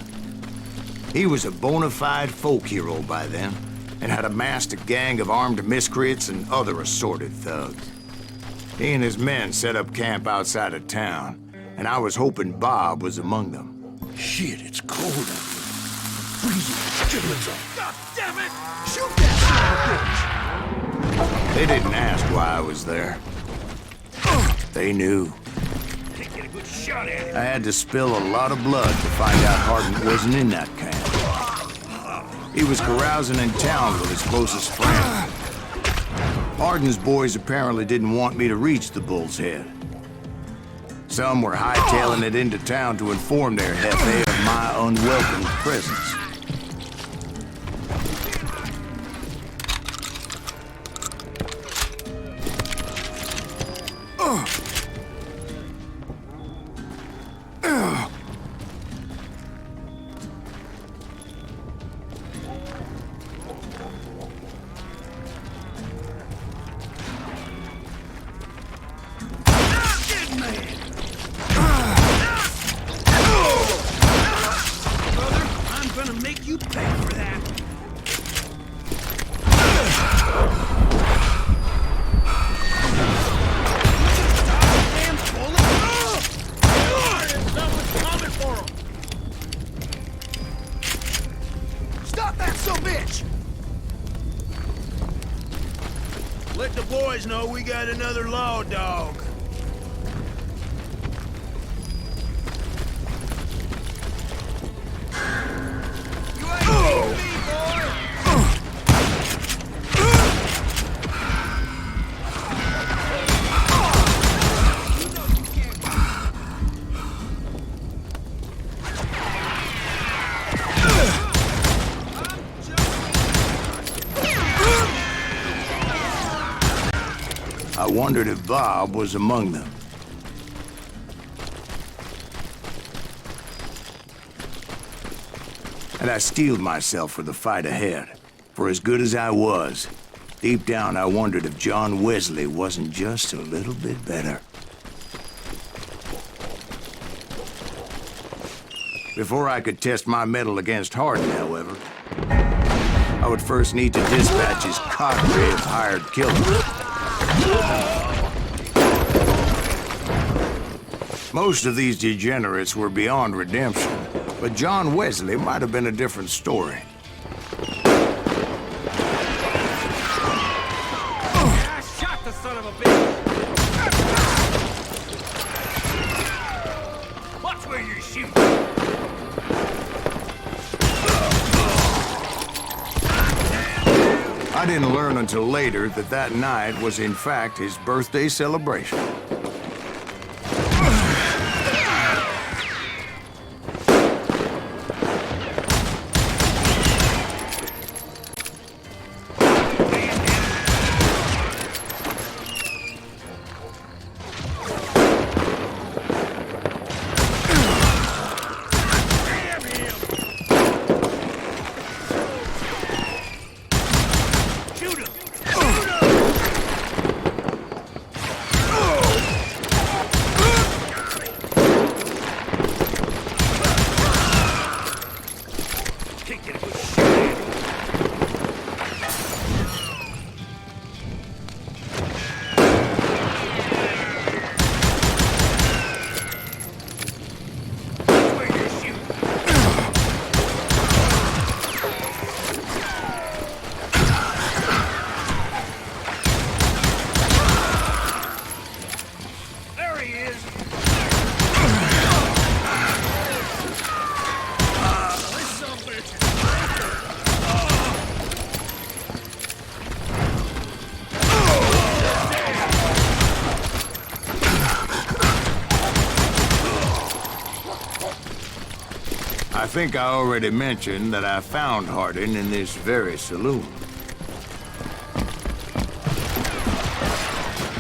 He was a bona fide folk hero by then, and had amassed a gang of armed miscreants and other assorted thugs. He and his men set up camp outside of town, and I was hoping Bob was among them. Shit, it's cold out here. Freezing chitlins off. God damn it! Shoot that son They didn't ask why I was there. They knew. Can't get a good Shot at him. I had to spill a lot of blood to find out Hardin wasn't in that camp. He was carousing in town with his closest friend. Hardin's boys apparently didn't want me to reach the Bull's Head. Some were hightailing it into town to inform their Jefe of my unwelcome presence. Make you pay for that. Damn bullet! Someone's coming for him. Stop that son of a bitch! Let the boys know we got another law dog. I wondered if Bob was among them. And I steeled myself for the fight ahead. For as good as I was, deep down I wondered if John Wesley wasn't just a little bit better. Before I could test my mettle against Hardin, however, I would first need to dispatch his cadre of hired killers. Most of these degenerates were beyond redemption, but John Wesley might have been a different story. I shot the son of a bitch! Watch where you're shooting. I didn't learn until later that that night was in fact his birthday celebration. I think I already mentioned that I found Hardin in this very saloon.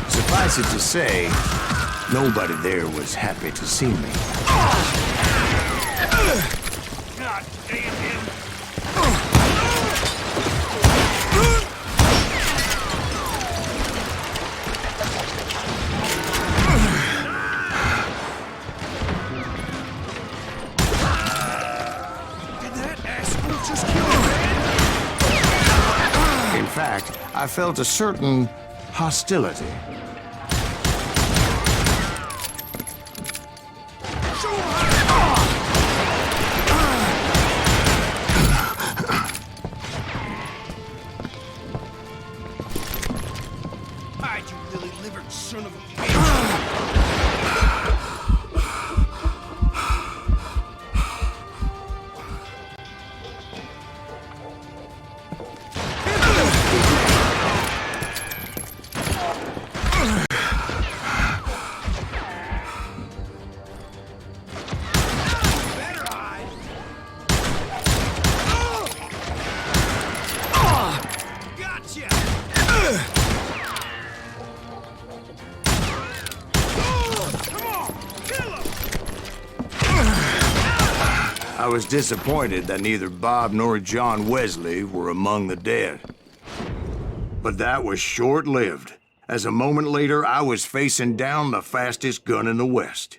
Suffice it to say, nobody there was happy to see me. God damn him. In fact, I felt a certain hostility. Hide, you lily-livered son of a bitch. I was disappointed that neither Bob nor John Wesley were among the dead. But that was short-lived, as a moment later I was facing down the fastest gun in the West.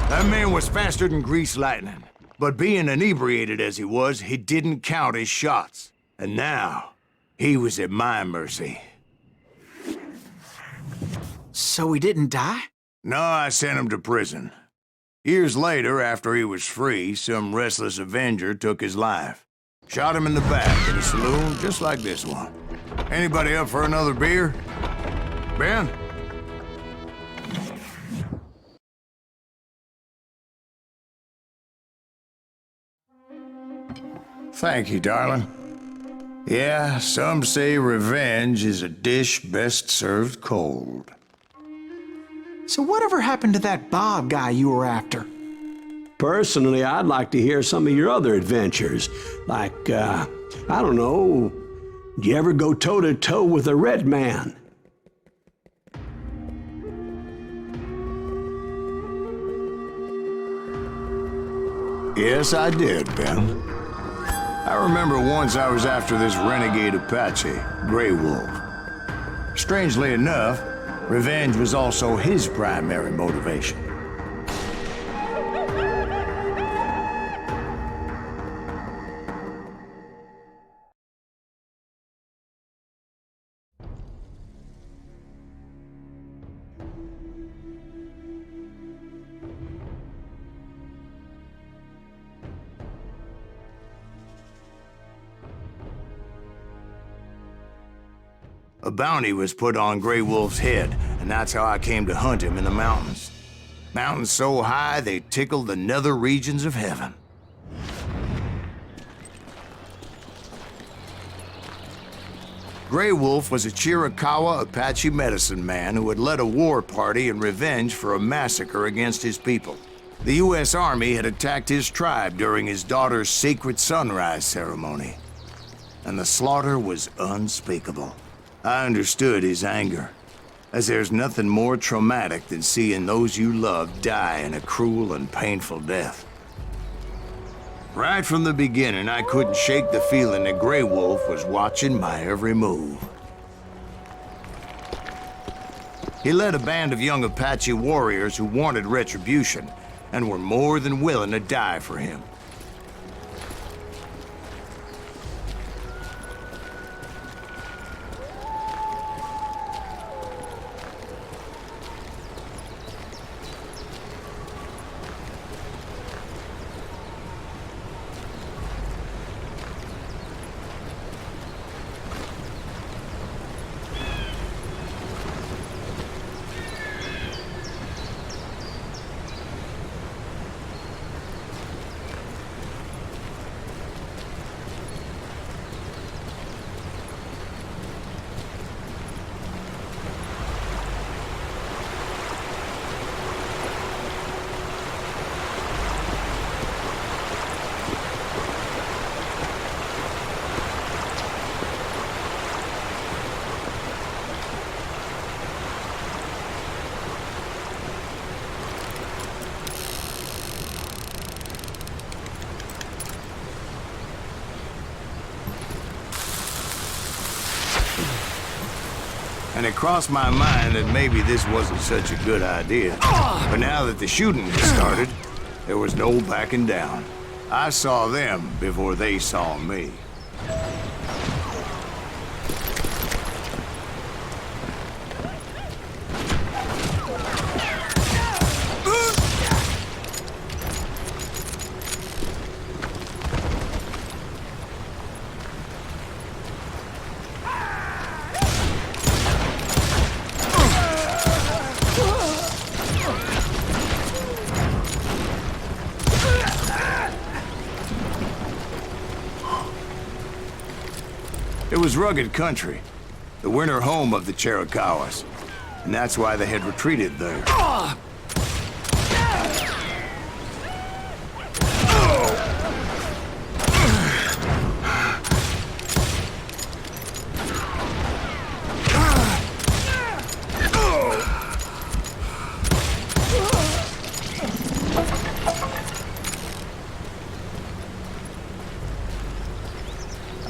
That man was faster than greased lightning. But being inebriated as he was, he didn't count his shots. And now, he was at my mercy. So he didn't die? No, I sent him to prison. Years later, after he was free, some restless Avenger took his life. Shot him in the back in a saloon just like this one. Anybody up for another beer? Ben? Thank you, darling. Yeah, some say revenge is a dish best served cold. So whatever happened to that Bob guy you were after? Personally, I'd like to hear some of your other adventures. Like, I don't know, did you ever go toe-to-toe with a red man? Yes, I did, Ben. I remember once I was after this renegade Apache, Grey Wolf. Strangely enough, revenge was also his primary motivation. A bounty was put on Grey Wolf's head, and that's how I came to hunt him in the mountains. Mountains so high they tickled the nether regions of heaven. Grey Wolf was a Chiricahua Apache medicine man who had led a war party in revenge for a massacre against his people. The U.S. Army had attacked his tribe during his daughter's sacred sunrise ceremony, and the slaughter was unspeakable. I understood his anger, as there's nothing more traumatic than seeing those you love die in a cruel and painful death. Right from the beginning, I couldn't shake the feeling that Grey Wolf was watching my every move. He led a band of young Apache warriors who wanted retribution and were more than willing to die for him. And it crossed my mind that maybe this wasn't such a good idea. But now that the shooting had started, there was no backing down. I saw them before they saw me. rugged country, the winter home of the Chiricahuas, and that's why they had retreated there.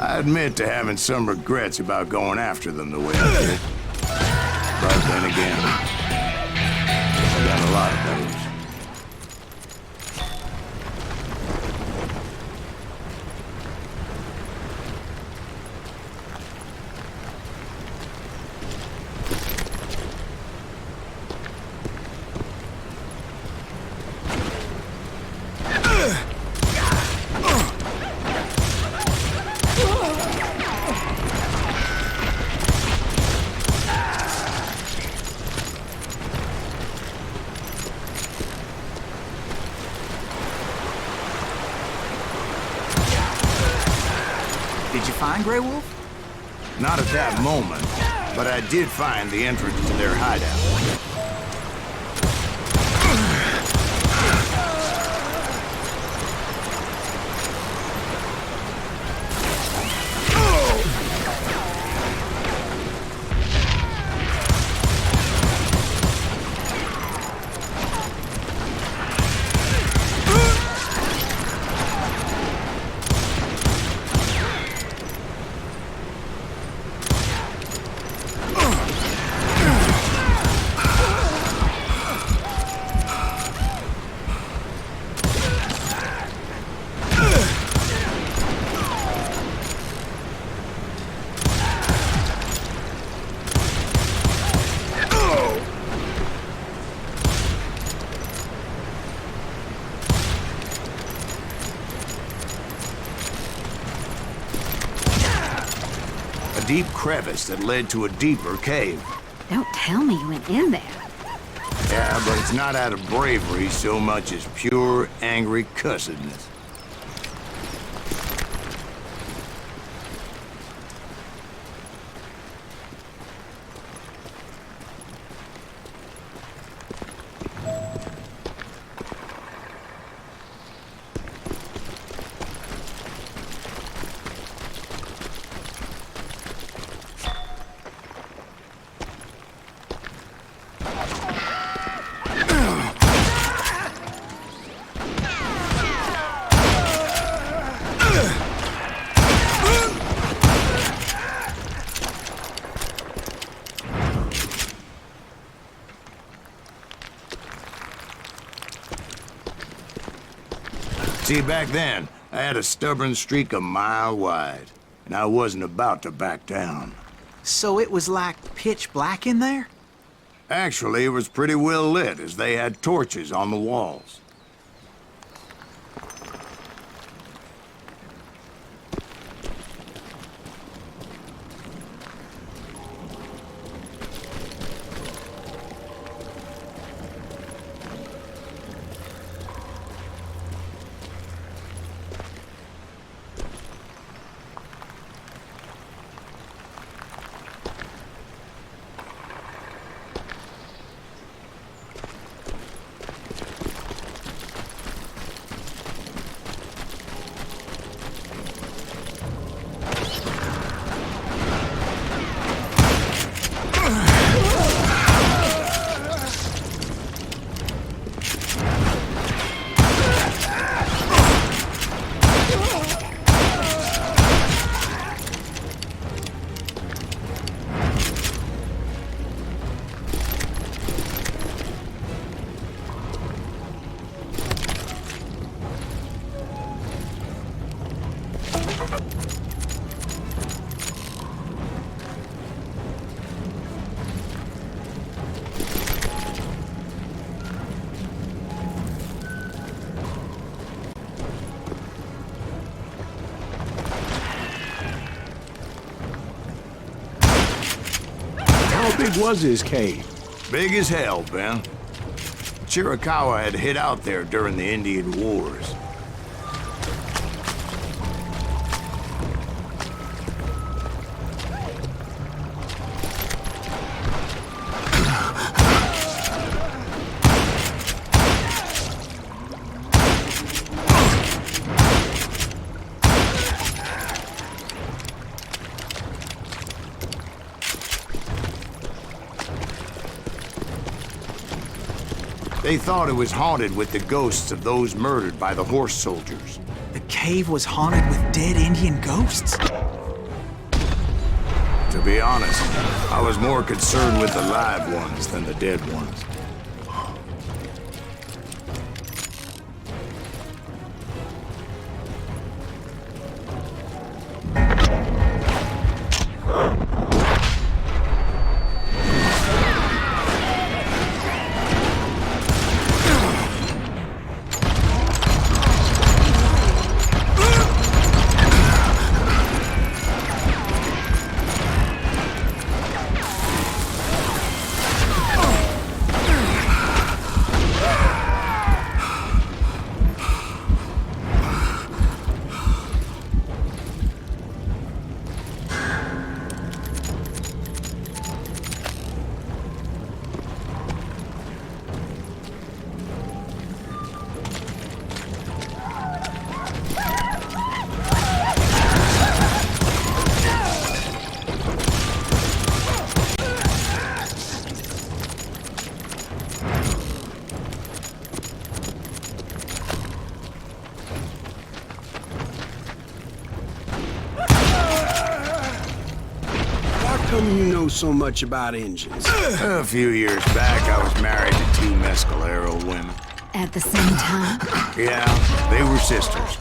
I admit to having some regrets about going after them the way I did. But then again, I've done a lot of those. Did you find Grey Wolf? Not at that moment, but I did find the entrance to their hideout. Deep crevice that led to a deeper cave. Don't tell me you went in there. Yeah, but it's not out of bravery so much as pure, angry cussedness. See, back then, I had a stubborn streak a mile wide, and I wasn't about to back down. So it was like pitch black in there? Actually, it was pretty well lit, as they had torches on the walls. How big was this cave? Big as hell, Ben. Chiricahua had hid out there during the Indian Wars. They thought it was haunted with the ghosts of those murdered by the horse soldiers. The cave was haunted with dead Indian ghosts? To be honest, I was more concerned with the live ones than the dead ones. How come you know so much about engines? A few years back, I was married to 2 Mescalero women. At the same time? Yeah, they were sisters.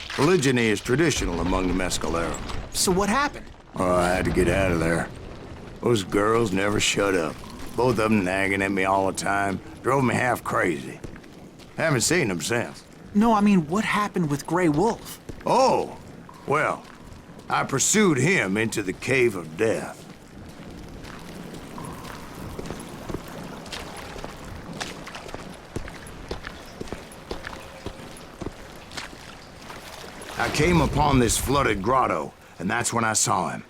Polygyny is traditional among the Mescalero. So what happened? Oh, I had to get out of there. Those girls never shut up. Both of them nagging at me all the time. Drove me half crazy. Haven't seen them since. No, I mean, what happened with Grey Wolf? Oh, well, I pursued him into the Cave of Death. I came upon this flooded grotto, and that's when I saw him.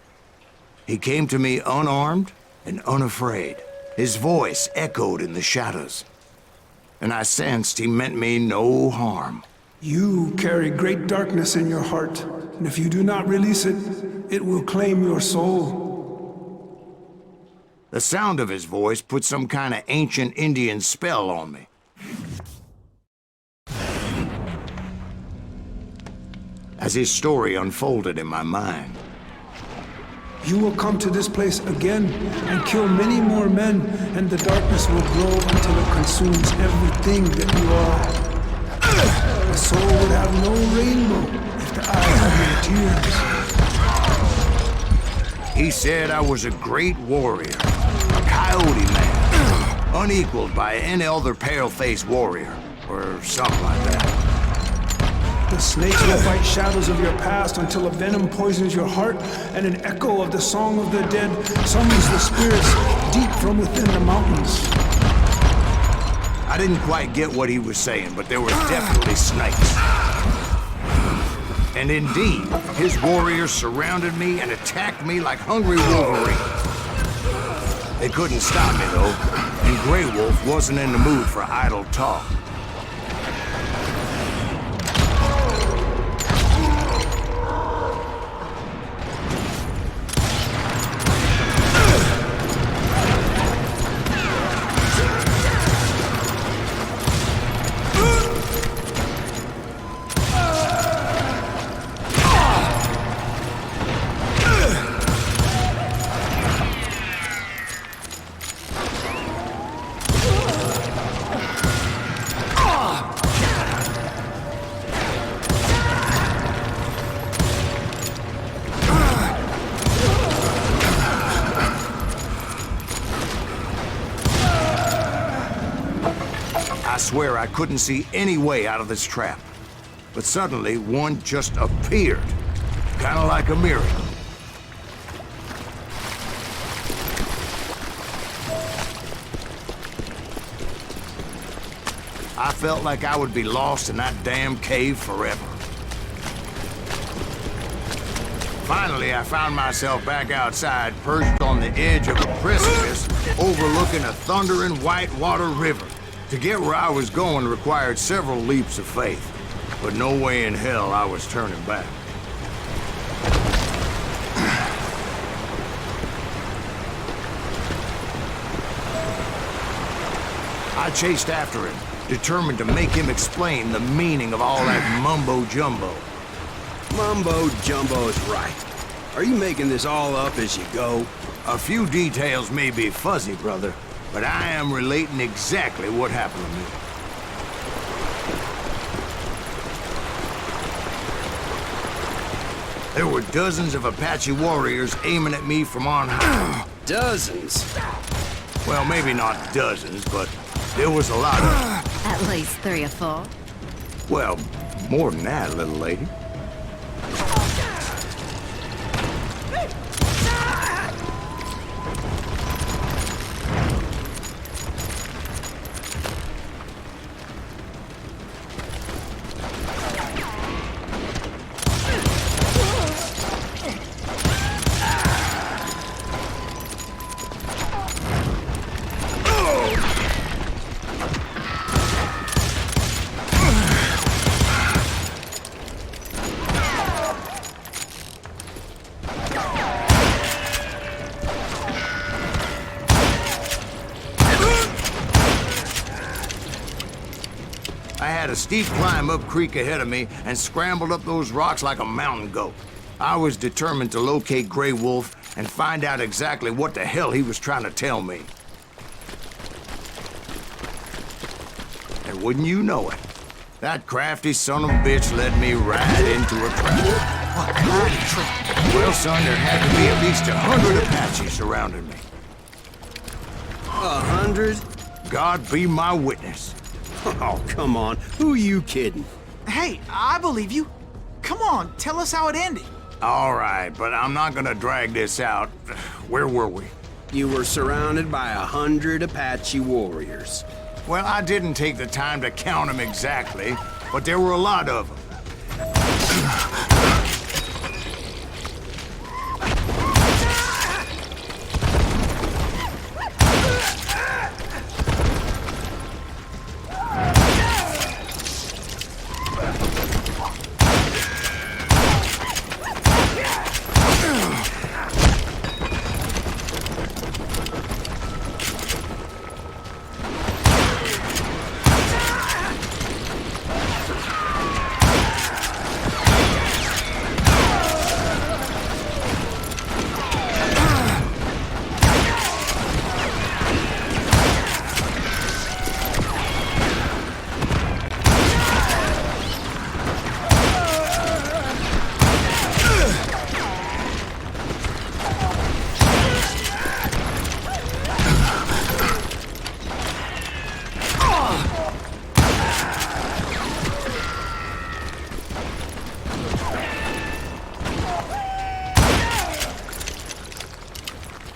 He came to me unarmed and unafraid. His voice echoed in the shadows, and I sensed he meant me no harm. You carry great darkness in your heart, and if you do not release it, it will claim your soul. The sound of his voice put some kind of ancient Indian spell on me. As his story unfolded in my mind, You will come to this place again and kill many more men, and the darkness will grow until it consumes everything that you are. The soul would have no rainbow if the eye had no tears. he said I was a great warrior, a coyote man, unequaled by any other pale-faced warrior, or something like that. The snakes will fight shadows of your past until a venom poisons your heart, and an echo of the song of the dead summons the spirits deep from within the mountains. I didn't quite get what he was saying, but there were definitely snakes. And indeed, his warriors surrounded me and attacked me like hungry wolverines. They couldn't stop me, though, and Grey Wolf wasn't in the mood for idle talk. I swear I couldn't see any way out of this trap. But suddenly, one just appeared. Kind of like a miracle. I felt like I would be lost in that damn cave forever. Finally, I found myself back outside, perched on the edge of a precipice, overlooking a thundering white-water river. To get where I was going required several leaps of faith, but no way in hell I was turning back. I chased after him, determined to make him explain the meaning of all that mumbo-jumbo. Mumbo-jumbo's right. Are you making this all up as you go? A few details may be fuzzy, brother, but I am relating exactly what happened to me. There were dozens of Apache warriors aiming at me from on high. Dozens? Well, maybe not dozens, but there was a lot of them. At least 3 or 4. Well, more than that, little lady. I had a steep climb up creek ahead of me and scrambled up those rocks like a mountain goat. I was determined to locate Grey Wolf and find out exactly what the hell he was trying to tell me. And wouldn't you know it, that crafty son of a bitch led me right into a trap. What kind of trap? Well, son, there had to be at least 100 Apaches surrounding me. 100? God be my witness. Oh, come on. Who you kidding? Hey, I believe you. Come on, tell us how it ended. All right, but I'm not gonna drag this out. Where were we? You were surrounded by 100 Apache warriors. Well, I didn't take the time to count them exactly, but there were a lot of them.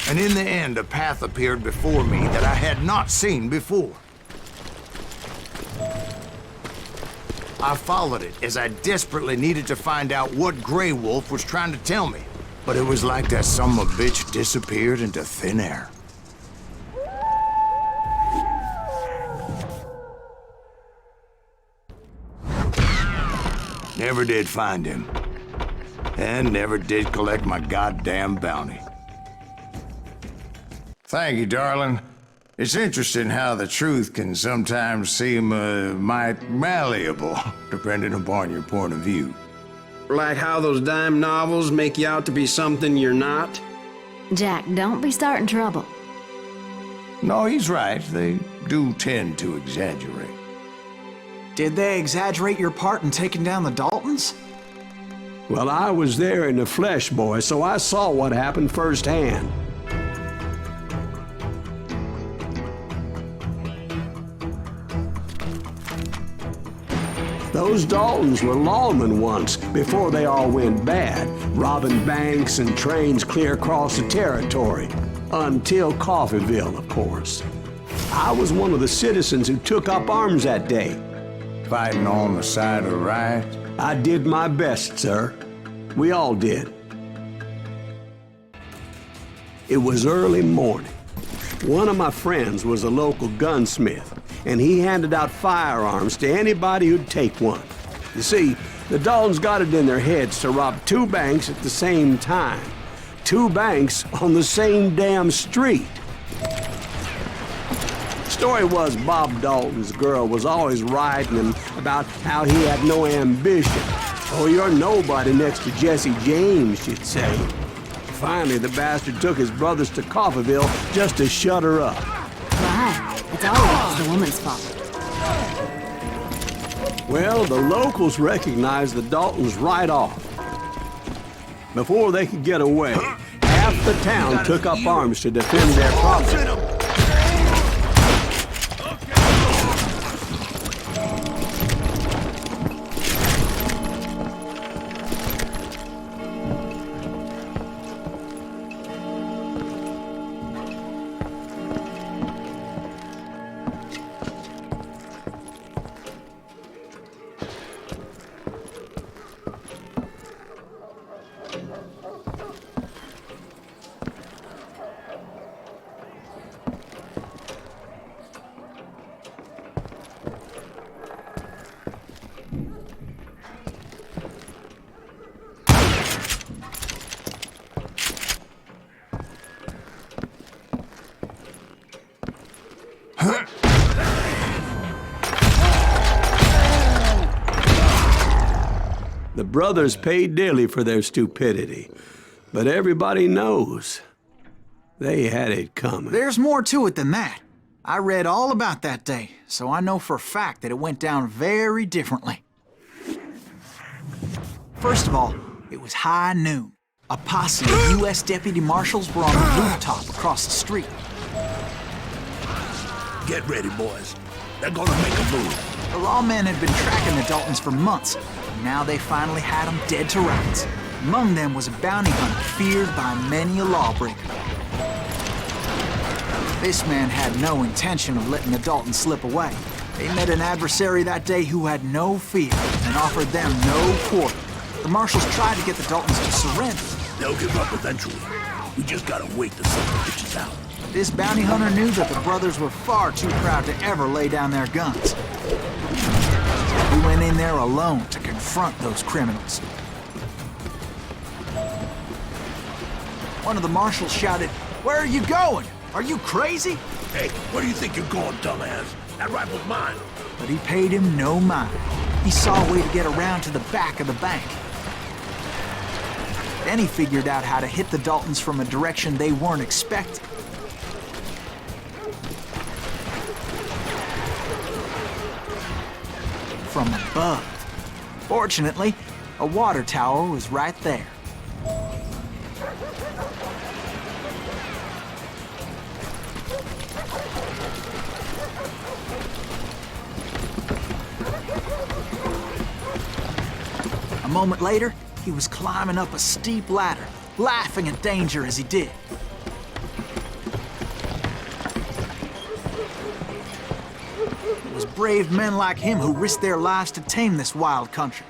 And in the end, a path appeared before me that I had not seen before. I followed it as I desperately needed to find out what Grey Wolf was trying to tell me. But it was like that son of a bitch disappeared into thin air. Never did find him. And never did collect my goddamn bounty. Thank you, darling. It's interesting how the truth can sometimes seem, might malleable, depending upon your point of view. Like how those dime novels make you out to be something you're not? Jack, don't be starting trouble. No, he's right. They do tend to exaggerate. Did they exaggerate your part in taking down the Daltons? Well, I was there in the flesh, boy, so I saw what happened firsthand. Those Daltons were lawmen once, before they all went bad, robbing banks and trains clear across the territory. Until Coffeeville, of course. I was one of the citizens who took up arms that day. Fighting on the side of the right? I did my best, sir. We all did. It was early morning. One of my friends was a local gunsmith, and he handed out firearms to anybody who'd take one. You see, the Daltons got it in their heads to rob 2 banks at the same time. 2 banks on the same damn street. story was Bob Dalton's girl was always writing him about how he had no ambition. Oh, you're nobody next to Jesse James, she'd say. Finally, the bastard took his brothers to Coffeyville just to shut her up. Why? It's always the woman's fault. Well, the locals recognized the Daltons right off. Before they could get away, half the town took up arms to defend their property. The brothers paid dearly for their stupidity, but everybody knows they had it coming. There's more to it than that. I read all about that day, so I know for a fact that it went down very differently. First of all, it was high noon. A posse of U.S. deputy marshals were on the rooftop across the street. Get ready, boys. They're gonna make a move. The lawmen had been tracking the Daltons for months, and now they finally had them dead to rights. Among them was a bounty hunter feared by many a lawbreaker. This man had no intention of letting the Daltons slip away. They met an adversary that day who had no fear and offered them no quarter. The marshals tried to get the Daltons to surrender. They'll give up eventually. We just gotta wait to sort the bitches out. This bounty hunter knew that the brothers were far too proud to ever lay down their guns. He went in there alone to confront those criminals. One of the marshals shouted, "Where are you going? Are you crazy?" Hey, where do you think you're going, dumbass? That rifle's mine. But he paid him no mind. He saw a way to get around to the back of the bank. Then he figured out how to hit the Daltons from a direction they weren't expecting. From above. Fortunately, a water tower was right there. A moment later, he was climbing up a steep ladder, laughing at danger as he did. It was brave men like him who risked their lives to tame this wild country.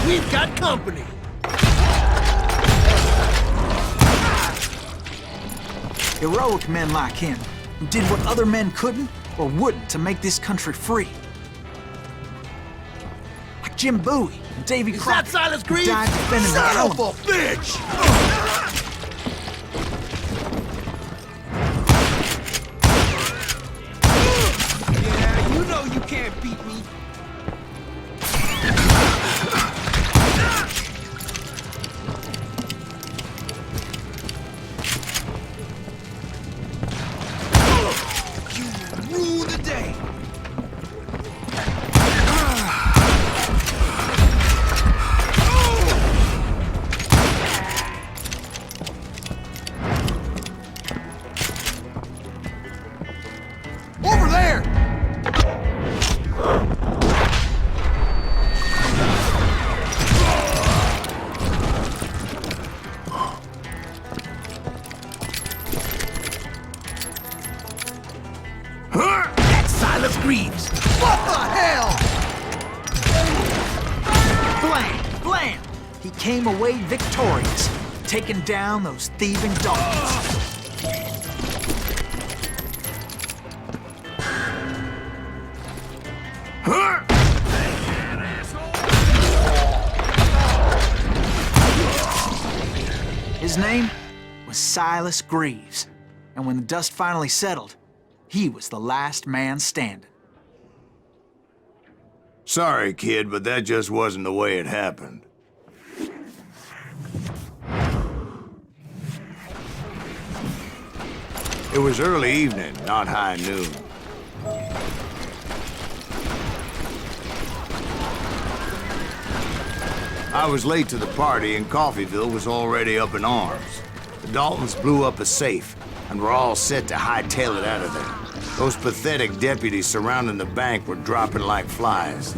We've got company. Heroic men like him, who did what other men couldn't or wouldn't to make this country free. Like Jim Bowie and Davy Crockett, Is that Silas who Greaves? died defending the Son of element. a bitch! Yeah, you know you can't beat me. You rule the day. came away victorious, taking down those thieving Daltons. His name was Silas Greaves, and when the dust finally settled, he was the last man standing. Sorry, kid, but that just wasn't the way it happened. It was early evening, not high noon. I was late to the party, and Coffeyville was already up in arms. The Daltons blew up a safe, and were all set to hightail it out of there. Those pathetic deputies surrounding the bank were dropping like flies.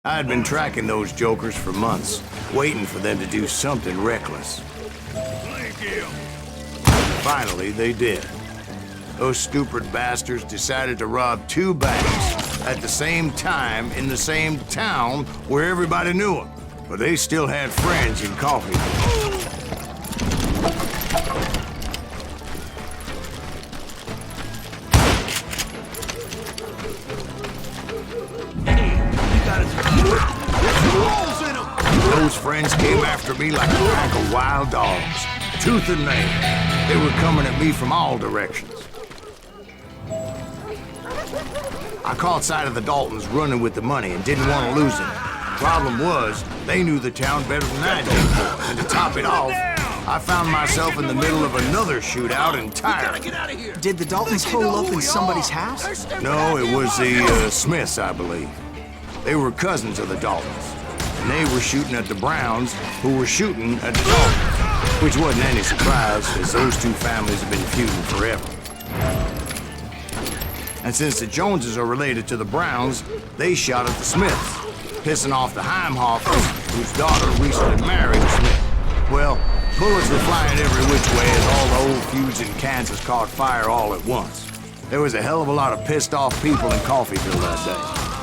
I had been tracking those jokers for months, waiting for them to do something reckless. Finally, they did. Those stupid bastards decided to rob 2 banks at the same time in the same town where everybody knew them. But they still had friends in Coffee. Those friends came after me like a pack of wild dogs, tooth and nail. They were coming at me from all directions. I caught sight of the Daltons running with the money and didn't want to lose it. Problem was, they knew the town better than I did. And to top it off, I found myself in the middle of another shootout entirely. Did the Daltons hole up in somebody's house? No, it was the Smiths, I believe. They were cousins of the Daltons. And they were shooting at the Browns, who were shooting at the Daltons. Which wasn't any surprise, as those 2 families have been feuding forever. And since the Joneses are related to the Browns, they shot at the Smiths, pissing off the Heimhoffers, whose daughter recently married a Smith. Well, bullets were flying every which way as all the old feuds in Kansas caught fire all at once. There was a hell of a lot of pissed off people in Coffeyville that day.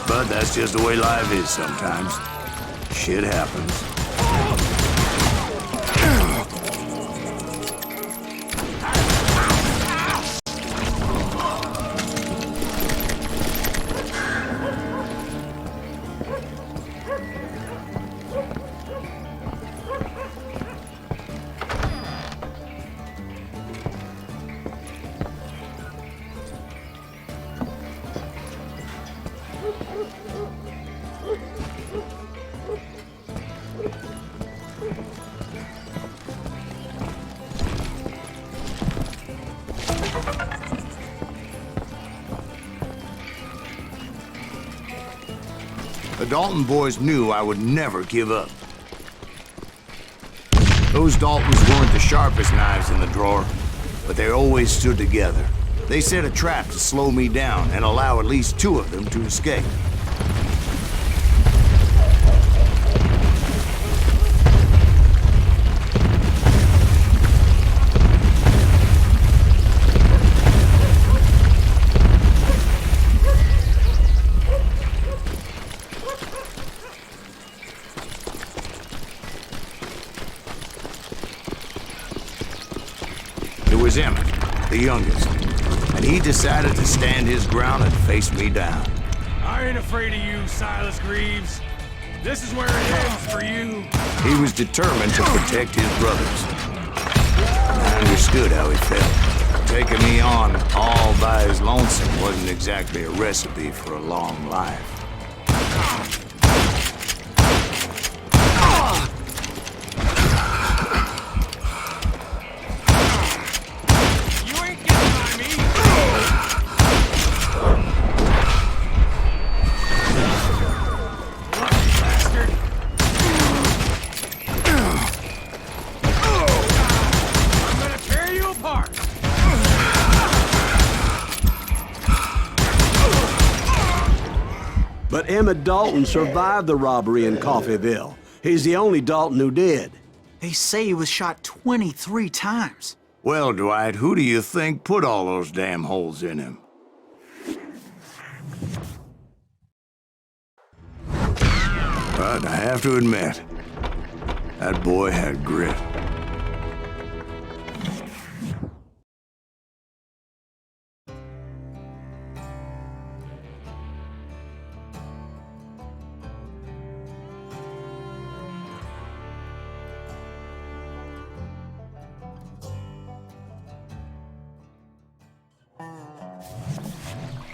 But that's just the way life is sometimes. Shit happens. The Dalton boys knew I would never give up. Those Daltons weren't the sharpest knives in the drawer, but they always stood together. They set a trap to slow me down and allow at least 2 of them to escape. It was Emmett, the youngest, and he decided to stand his ground and face me down. I ain't afraid of you, Silas Greaves. This is where it ends for you. He was determined to protect his brothers. And I understood how he felt. Taking me on all by his lonesome wasn't exactly a recipe for a long life. But Emmett Dalton survived the robbery in Coffeyville. He's the only Dalton who did. They say he was shot 23 times. Well, Dwight, who do you think put all those damn holes in him? But I have to admit, that boy had grit.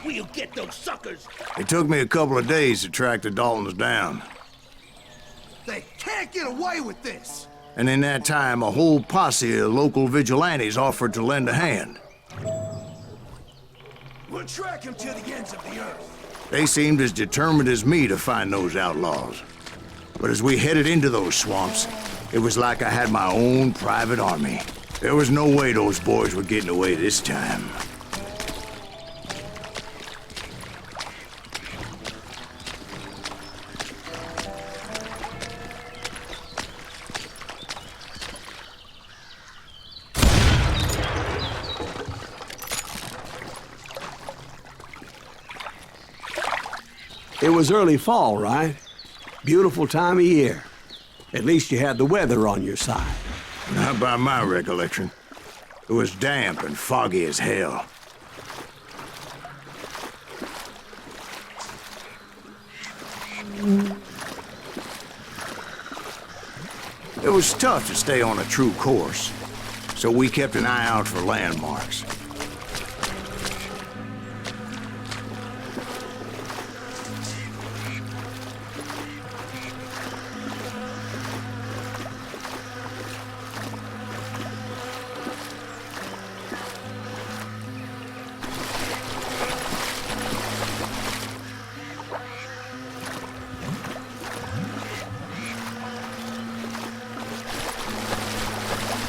We'll get those suckers! It took me a couple of days to track the Daltons down. They can't get away with this! And in that time, a whole posse of local vigilantes offered to lend a hand. We'll track him to the ends of the earth. They seemed as determined as me to find those outlaws. But as we headed into those swamps, it was like I had my own private army. There was no way those boys were getting away this time. It was early fall, right? Beautiful time of year. At least you had the weather on your side. Not by my recollection. It was damp and foggy as hell. It was tough to stay on a true course, so we kept an eye out for landmarks.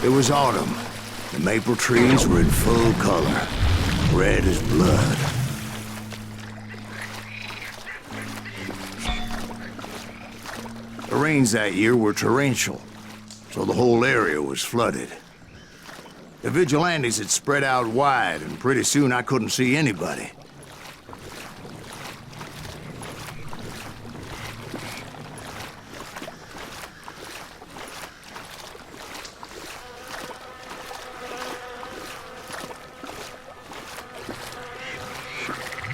It was autumn. The maple trees were in full color, red as blood. The rains that year were torrential, so the whole area was flooded. The vigilantes had spread out wide, and pretty soon I couldn't see anybody.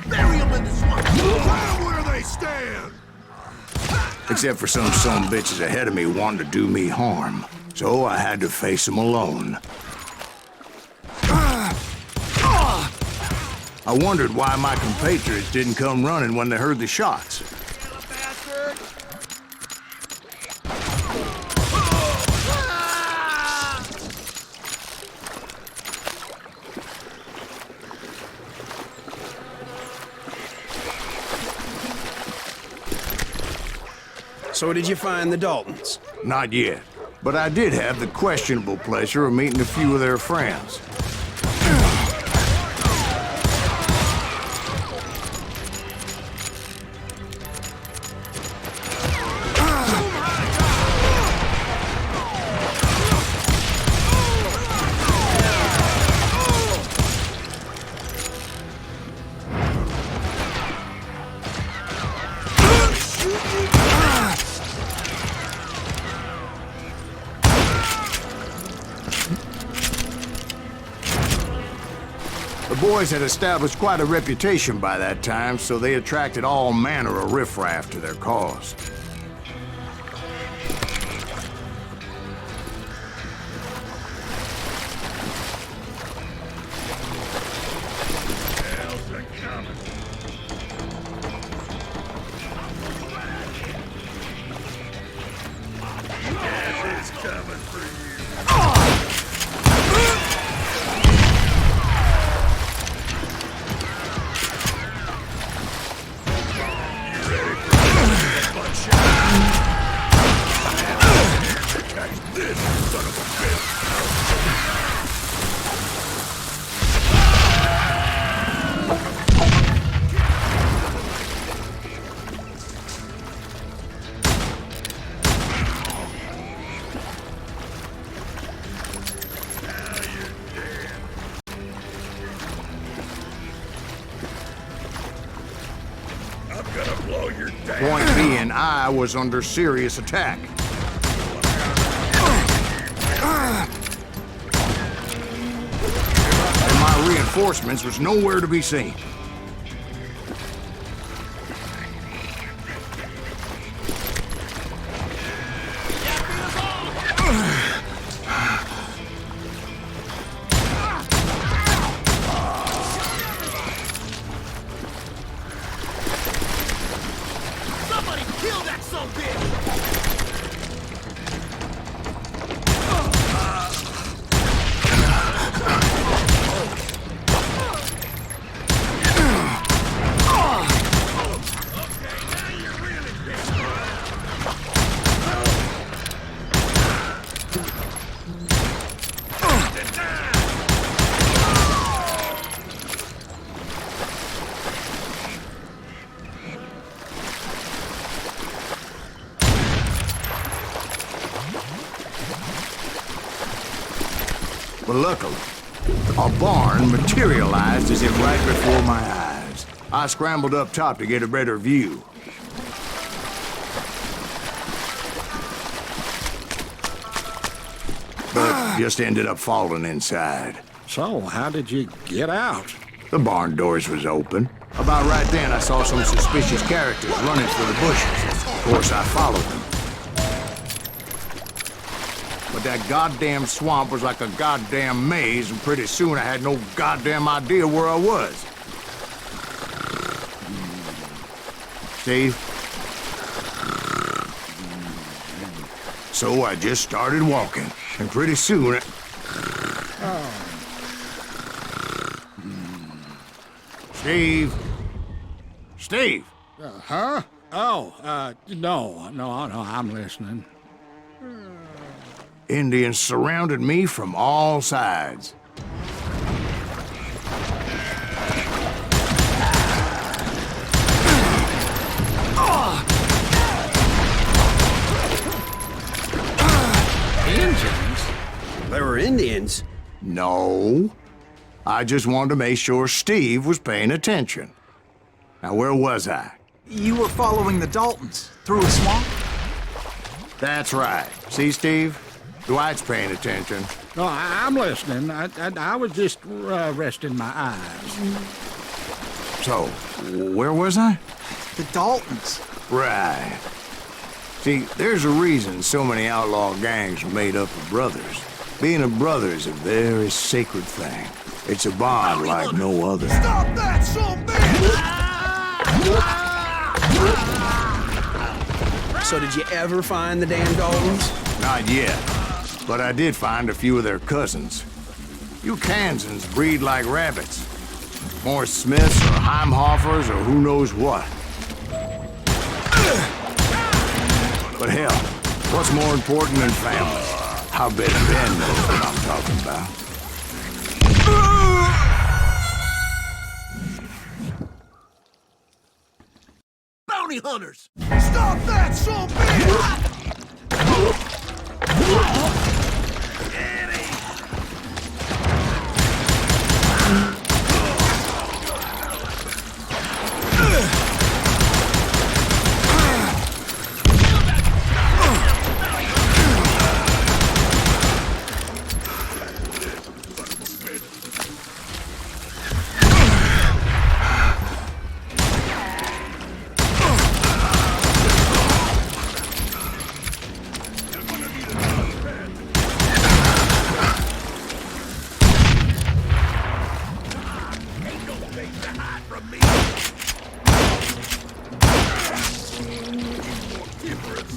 Bury them in the swamp! Right where they stand! Except for some bitches ahead of me wanting to do me harm. So I had to face them alone. I wondered why my compatriots didn't come running when they heard the shots. So did you find the Daltons? Not yet, but I did have the questionable pleasure of meeting a few of their friends. The boys had established quite a reputation by that time, so they attracted all manner of riffraff to their cause. eye was under serious attack. And my reinforcements was nowhere to be seen. Somebody kill that son of a bitch! But luckily, a barn materialized as if right before my eyes. I scrambled up top to get a better view. But just ended up falling inside. So, how did you get out? The barn doors was open. About right then, I saw some suspicious characters running for the bushes. Of course, I followed them. But that goddamn swamp was like a goddamn maze, and pretty soon I had no goddamn idea where I was. Steve? So I just started walking, and pretty soon Steve? Steve? Huh? Oh, no, I'm listening. Indians surrounded me from all sides. Indians? They were Indians? No. I just wanted to make sure Steve was paying attention. Now, where was I? You were following the Daltons through a swamp? That's right. See, Steve? Dwight's paying attention. No, I'm listening. I was just resting my eyes. So, where was I? The Daltons. Right. See, there's a reason so many outlaw gangs are made up of brothers. Being a brother is a very sacred thing. It's a bond like no other. Stop that, son of a bitch! So did you ever find the damn Daltons? Not yet. But I did find a few of their cousins. You Kansans breed like rabbits. More Smiths or Heimhoffers or who knows what. But hell, what's more important than family? I bet Ben knows what I'm talking about. Bounty hunters! Stop that, son of a bitch!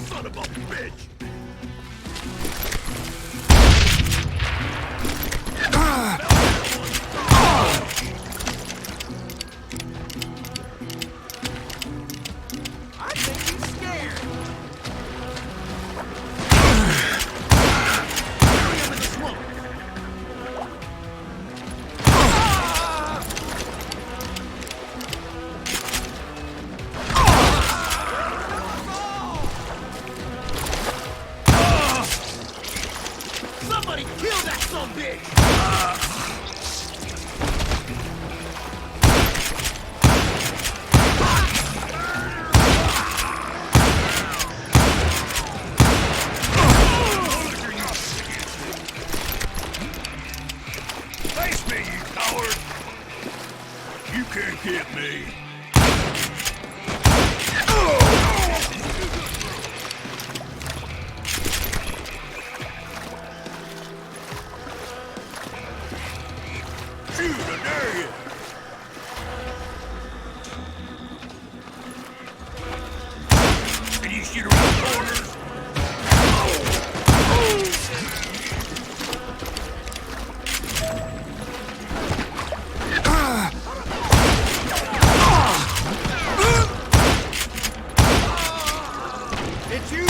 Son of a bitch! I think he's scared. Bury him in the swamp! Somebody kill that son of a bitch! me. Shoot, I dare you. Can you shoot around corners? It's you!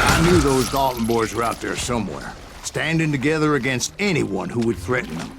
I knew those Dalton boys were out there somewhere, standing together against anyone who would threaten them.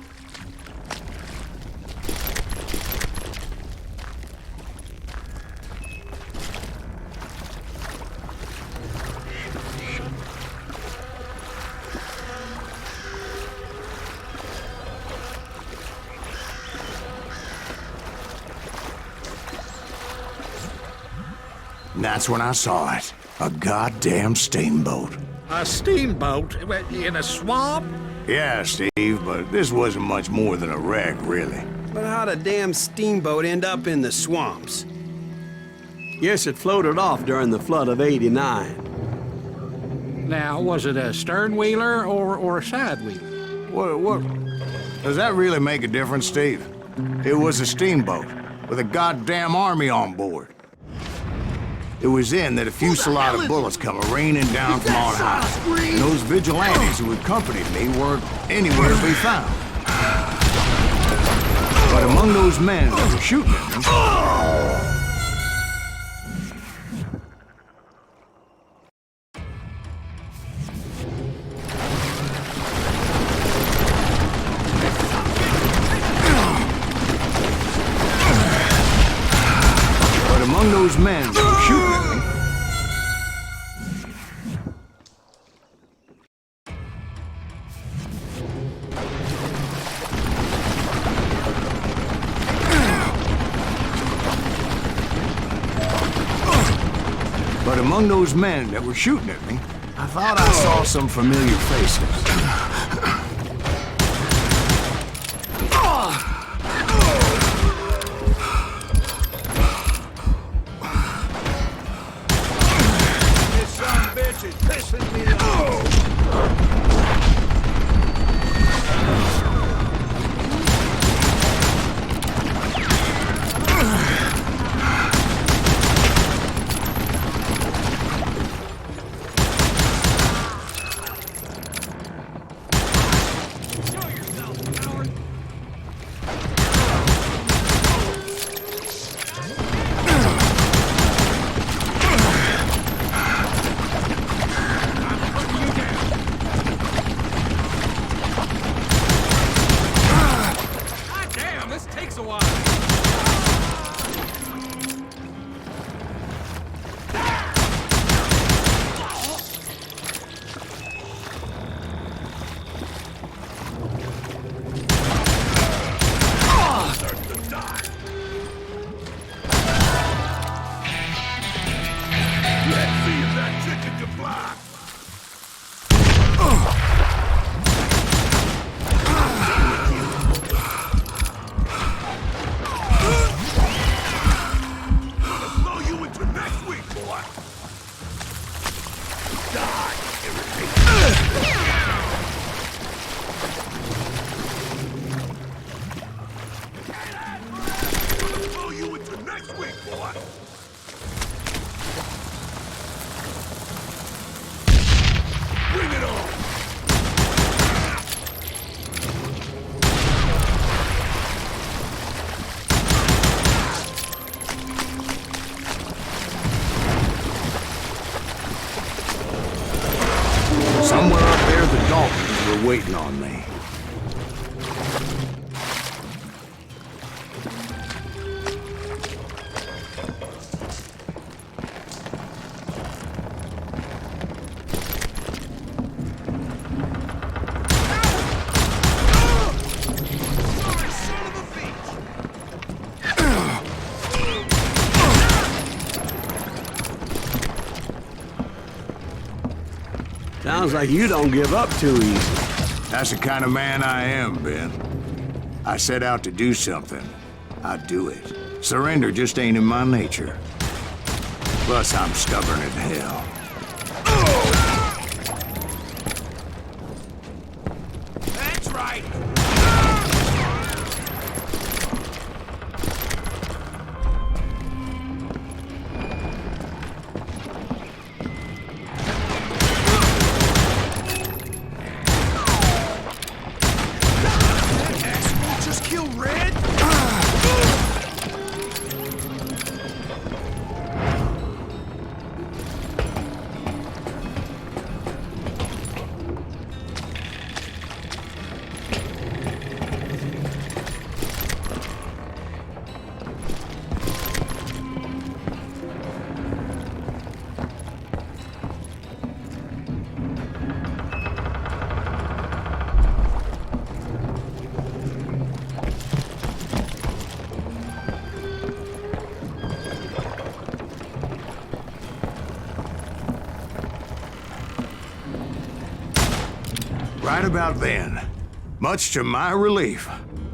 And that's when I saw it. A goddamn steamboat. A steamboat in a swamp? Yeah, Steve, but this wasn't much more than a wreck, really. But how'd a damn steamboat end up in the swamps? Yes, it floated off during the flood of '89. Now, was it a stern-wheeler or a side-wheeler? What? Does that really make a difference, Steve? It was a steamboat with a goddamn army on board. It was then that a fusillade of bullets come raining down from on high. And those vigilantes who accompanied me weren't anywhere to be found. But among those men that were shooting at me... But among those men that were shooting at me... But among those men that were shooting at me, I thought I saw some familiar faces. This son of a bitch is pissing me off. Daltons were waiting on me. Sounds like you don't give up too easy. That's the kind of man I am, Ben. I set out to do something. I do it. Surrender just ain't in my nature. Plus, I'm stubborn as hell. That's right. Just kill Red? Right about then, much to my relief,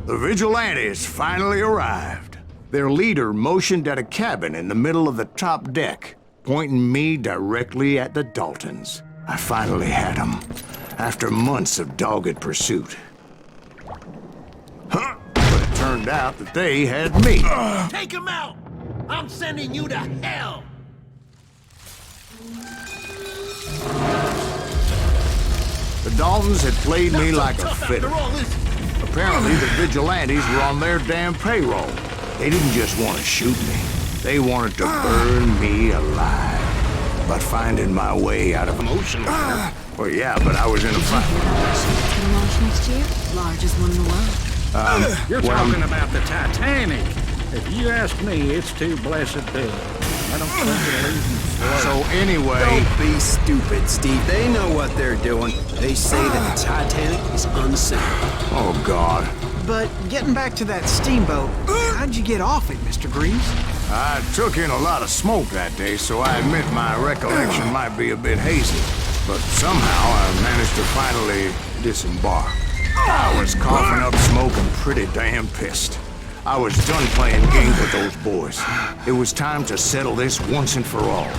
the vigilantes finally arrived. Their leader motioned at a cabin in the middle of the top deck, pointing me directly at the Daltons. I finally had them, after months of dogged pursuit. Huh? But it turned out that they had me. Take him out! I'm sending you to hell! The Daltons had played me like a Tough fiddle. after all this. Apparently, the vigilantes were on their damn payroll. They didn't just want to shoot me. They wanted to burn me alive. But finding my way out of emotion. Well, yeah, but I was in a fight. Launch next year? Largest one in the world. You're talking about the Titanic. If you ask me, it's too blessed big. I don't think it'll even float. So anyway... Don't be stupid, Steve. They know what they're doing. They say that the Titanic is unsinkable. Oh, God. But getting back to that steamboat, how'd you get off it, Mr. Greaves? I took in a lot of smoke that day, so I admit my recollection might be a bit hazy. But somehow I managed to finally disembark. I was coughing up smoke and pretty damn pissed. I was done playing games with those boys. It was time to settle this once and for all.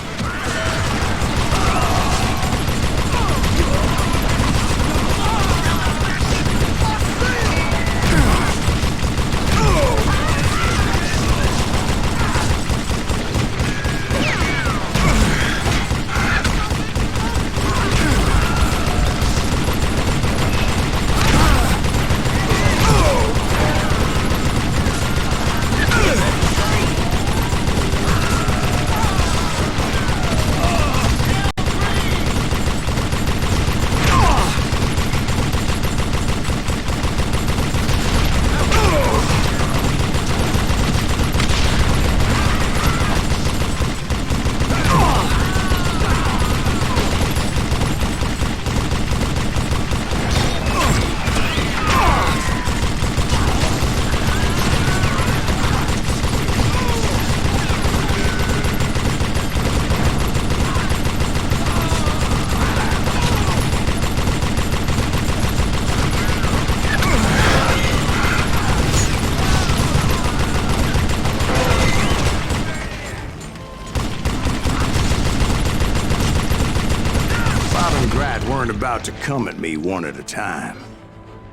Weren't about to come at me one at a time.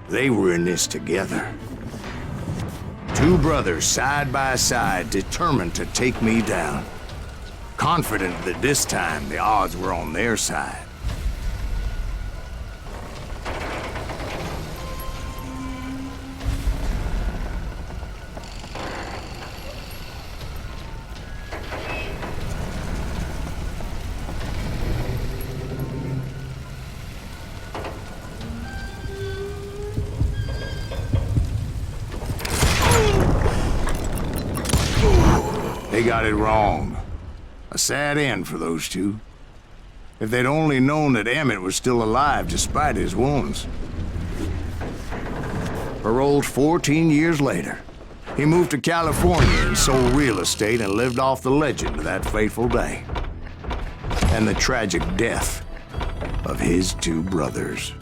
They were in this together. Two brothers side by side, determined to take me down. Confident that this time the odds were on their side. They got it wrong. A sad end for those two. If they'd only known that Emmett was still alive despite his wounds. Paroled 14 years later, he moved to California and sold real estate and lived off the legend of that fateful day. And the tragic death of his two brothers.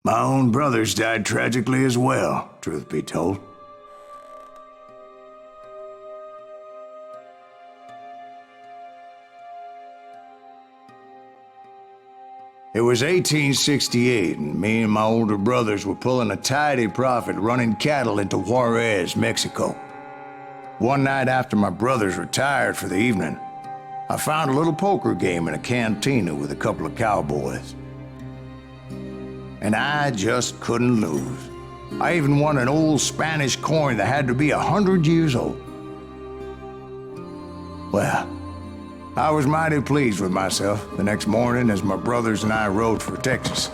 My own brothers died tragically as well, truth be told. It was 1868, and me and my older brothers were pulling a tidy profit running cattle into Juarez, Mexico. One night after my brothers retired for the evening, I found a little poker game in a cantina with a couple of cowboys. And I just couldn't lose. I even won an old Spanish coin that had to be 100 years old. Well, I was mighty pleased with myself the next morning as my brothers and I rode for Texas.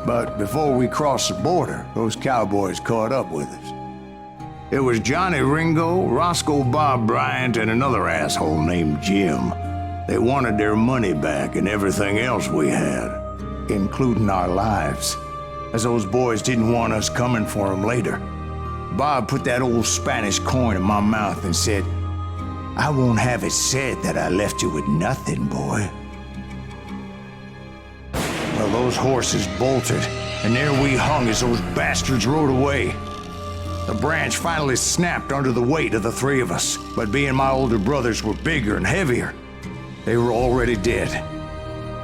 But before we crossed the border, those cowboys caught up with us. It was Johnny Ringo, Roscoe Bob Bryant, and another asshole named Jim. They wanted their money back and everything else we had, including our lives, as those boys didn't want us coming for them later. Bob put that old Spanish coin in my mouth and said, "I won't have it said that I left you with nothing, boy." Well, those horses bolted, and there we hung as those bastards rode away. The branch finally snapped under the weight of the three of us, but being my older brothers were bigger and heavier, they were already dead.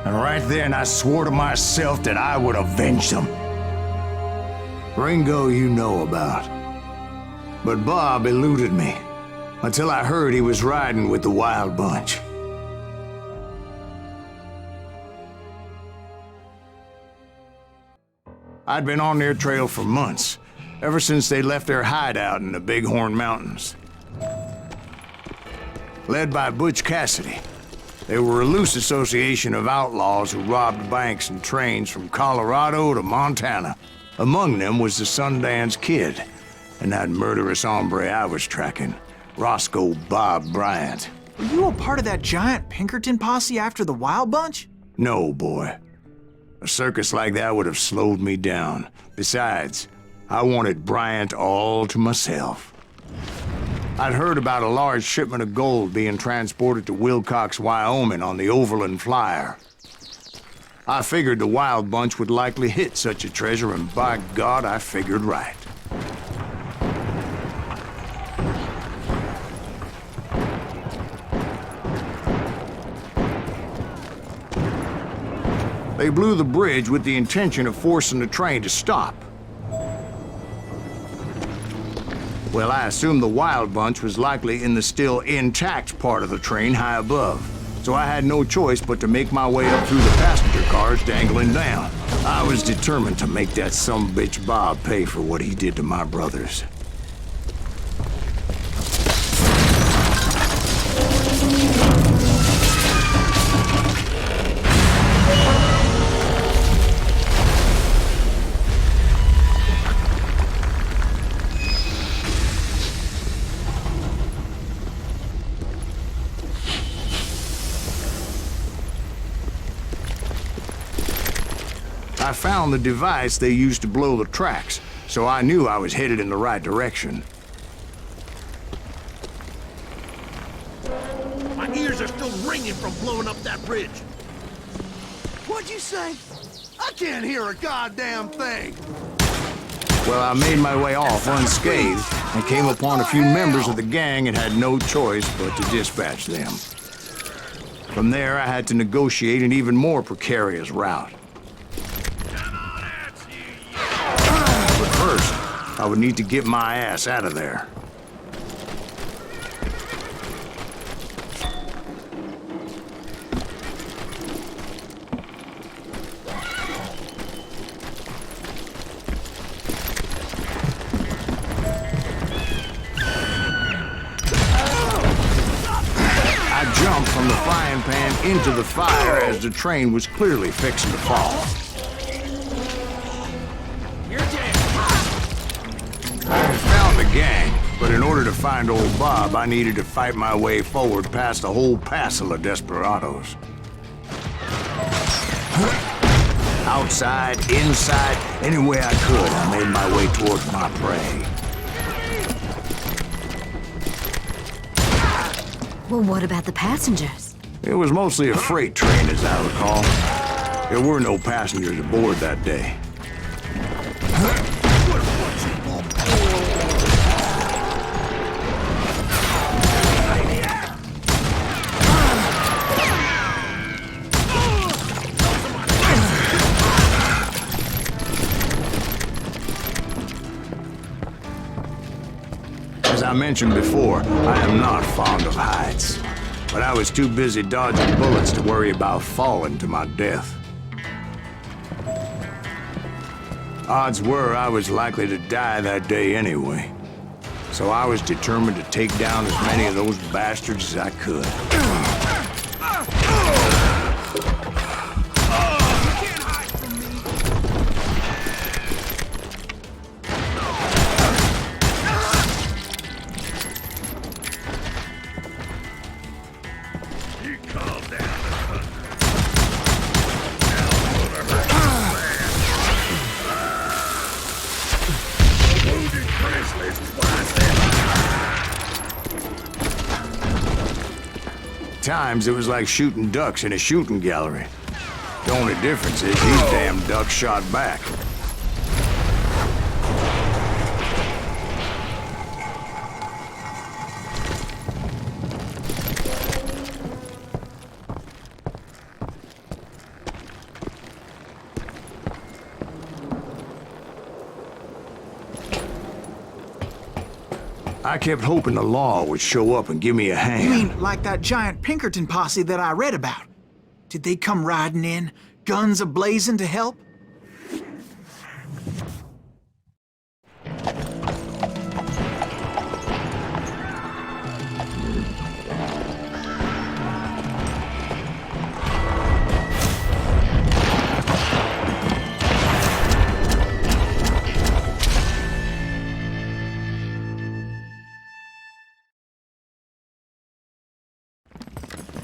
And right then I swore to myself that I would avenge them. Ringo you know about. But Bob eluded me, until I heard he was riding with the Wild Bunch. I'd been on their trail for months, ever since they left their hideout in the Bighorn Mountains. Led by Butch Cassidy, they were a loose association of outlaws who robbed banks and trains from Colorado to Montana. Among them was the Sundance Kid, and that murderous hombre I was tracking, Roscoe Bob Bryant. Were you a part of that giant Pinkerton posse after the Wild Bunch? No, boy. A circus like that would have slowed me down. Besides, I wanted Bryant all to myself. I'd heard about a large shipment of gold being transported to Wilcox, Wyoming on the Overland Flyer. I figured the Wild Bunch would likely hit such a treasure, and by God, I figured right. They blew the bridge with the intention of forcing the train to stop. Well, I assumed the Wild Bunch was likely in the still intact part of the train high above, so I had no choice but to make my way up through the passenger cars dangling down. I was determined to make that sumbitch Bob pay for what he did to my brothers. I found the device they used to blow the tracks, so I knew I was headed in the right direction. My ears are still ringing from blowing up that bridge. What'd you say? I can't hear a goddamn thing. Well, I made my way off unscathed and came upon a few members of the gang and had no choice but to dispatch them. From there, I had to negotiate an even more precarious route. But first, I would need to get my ass out of there. I jumped from the frying pan into the fire as the train was clearly fixing to fall. You're dead. I found the gang, but in order to find old Bob, I needed to fight my way forward past a whole passel of desperados. Outside, inside, any way I could, I made my way towards my prey. Well, what about the passengers? It was mostly a freight train, as I recall. There were no passengers aboard that day. As I mentioned before, I am not fond of heights. But I was too busy dodging bullets to worry about falling to my death. Odds were I was likely to die that day anyway. So I was determined to take down as many of those bastards as I could. Times it was like shooting ducks in a shooting gallery. The only difference is these damn ducks shot back. I kept hoping the law would show up and give me a hand. You mean like that giant Pinkerton posse that I read about? Did they come riding in, guns a-blazing to help?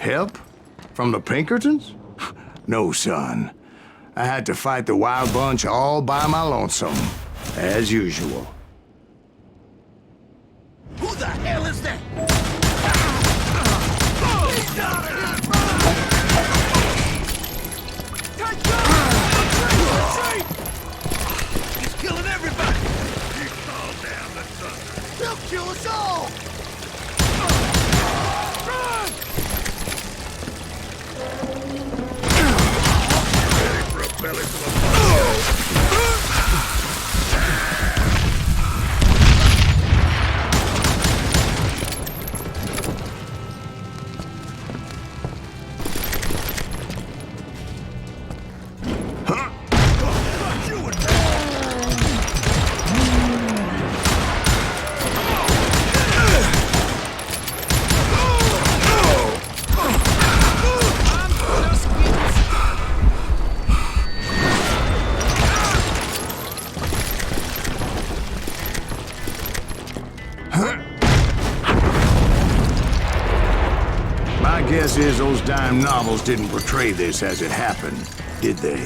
Help? From the Pinkertons? No, son. I had to fight the wild bunch all by my lonesome, as usual. Who the hell is that? He's killing everybody! He called down the thunder. They'll kill us all! Run! Ready for a belly full of guess is those dime novels didn't portray this as it happened, did they?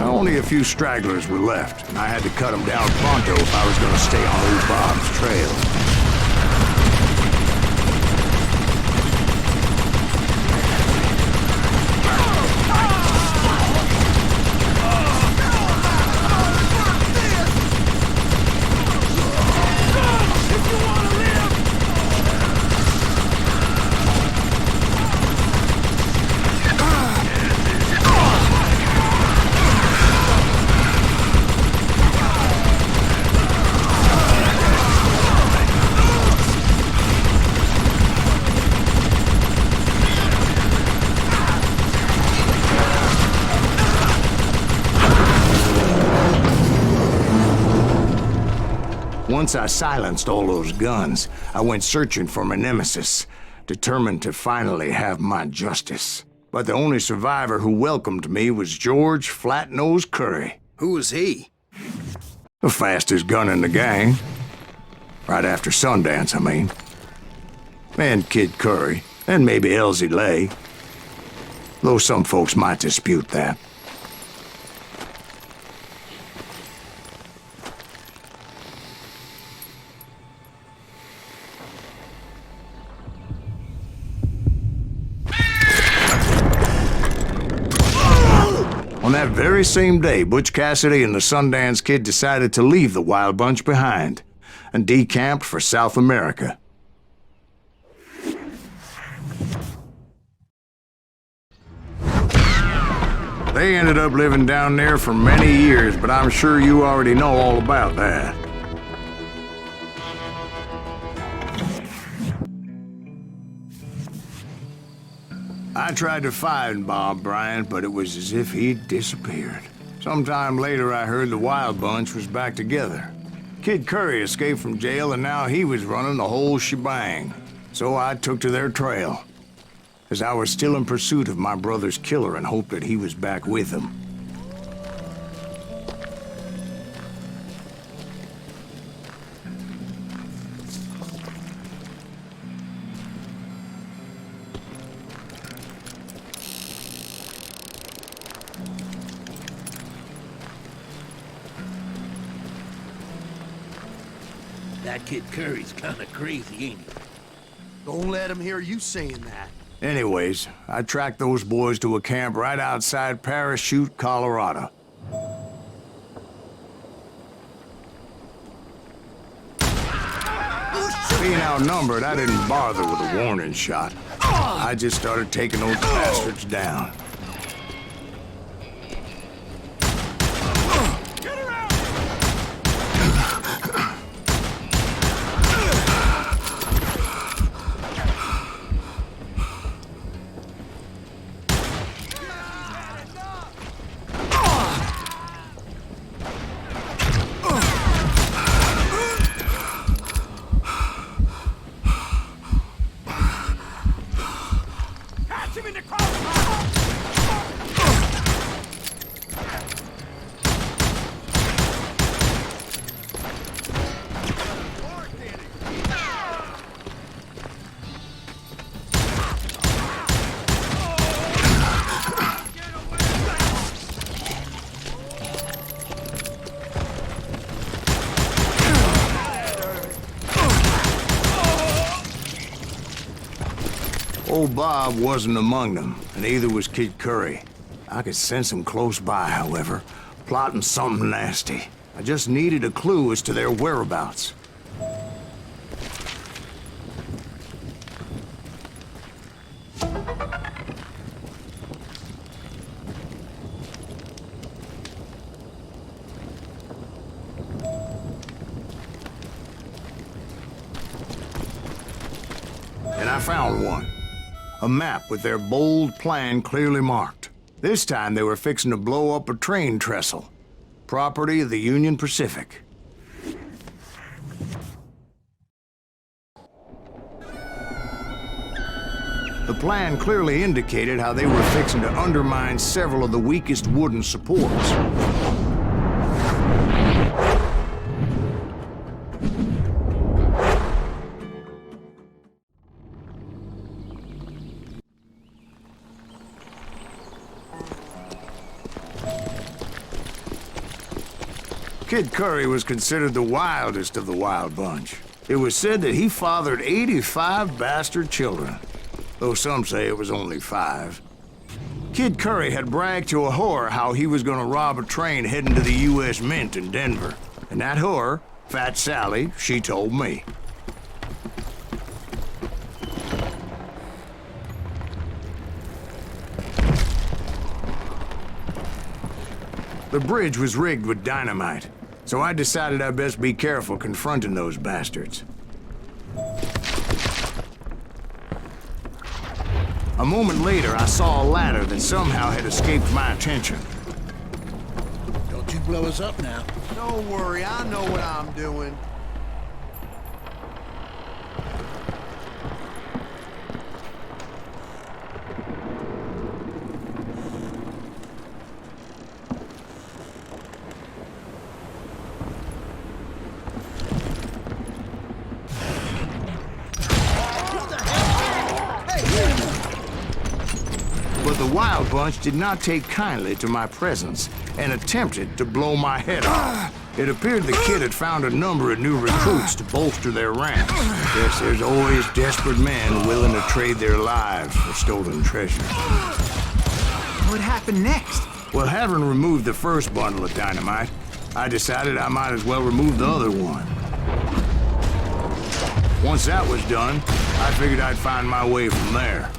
Only a few stragglers were left, and I had to cut them down pronto if I was going to stay on old Bob's trail. Once I silenced all those guns, I went searching for my nemesis, determined to finally have my justice. But the only survivor who welcomed me was George Flat-Nosed Curry. Who was he? The fastest gun in the gang. Right after Sundance, I mean. And Kid Curry, and maybe Elsie Lay. Though some folks might dispute that. On that very same day, Butch Cassidy and the Sundance Kid decided to leave the Wild Bunch behind and decamped for South America. They ended up living down there for many years, but I'm sure you already know all about that. I tried to find Bob Bryant, but it was as if he'd disappeared. Sometime later, I heard the Wild Bunch was back together. Kid Curry escaped from jail, and now he was running the whole shebang. So I took to their trail, as I was still in pursuit of my brother's killer and hoped that he was back with him. That Kid Curry's kinda crazy, ain't he? Don't let him hear you saying that. Anyways, I tracked those boys to a camp right outside Parachute, Colorado. Being outnumbered, I didn't bother with a warning shot. I just started taking those bastards down. Old Bob wasn't among them, and neither was Kid Curry. I could sense him close by, however, plotting something nasty. I just needed a clue as to their whereabouts. And I found one. A map with their bold plan clearly marked. This time they were fixing to blow up a train trestle. Property of the Union Pacific. The plan clearly indicated how they were fixing to undermine several of the weakest wooden supports. Kid Curry was considered the wildest of the Wild Bunch. It was said that he fathered 85 bastard children, though some say it was only 5. Kid Curry had bragged to a whore how he was gonna rob a train heading to the U.S. Mint in Denver. And that whore, Fat Sally, she told me. The bridge was rigged with dynamite, so I decided I'd best be careful confronting those bastards. A moment later, I saw a ladder that somehow had escaped my attention. Don't you blow us up now. Don't worry, I know what I'm doing. Wild Bunch did not take kindly to my presence and attempted to blow my head off. It appeared the kid had found a number of new recruits to bolster their ranks. Guess there's always desperate men willing to trade their lives for stolen treasure. What happened next? Well, having removed the first bundle of dynamite, I decided I might as well remove the other one. Once that was done, I figured I'd find my way from there.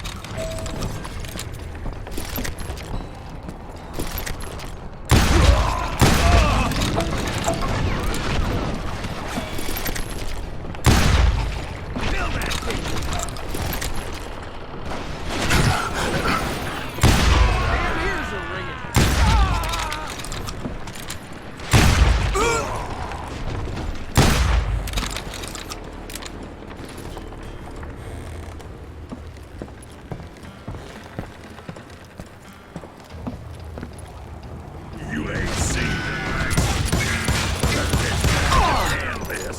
You ain't seen it. Handle this.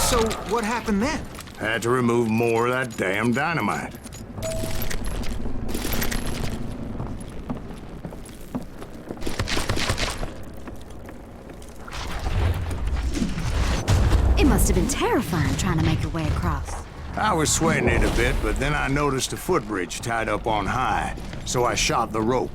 So, what happened then? Had to remove more of that damn dynamite. It must have been terrifying trying to make your way across. I was sweating it a bit, but then I noticed a footbridge tied up on high, so I shot the rope.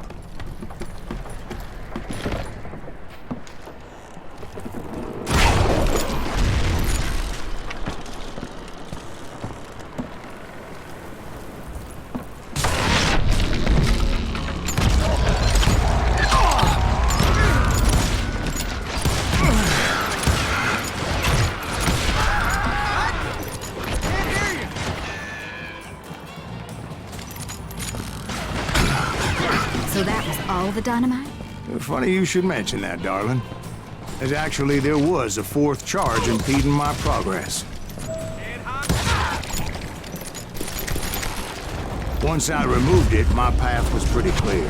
So that was all the dynamite? Funny you should mention that, darling. As actually, there was a fourth charge impeding my progress. Once I removed it, my path was pretty clear.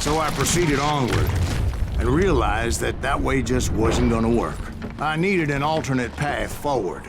So I proceeded onward and realized that that way just wasn't gonna work. I needed an alternate path forward.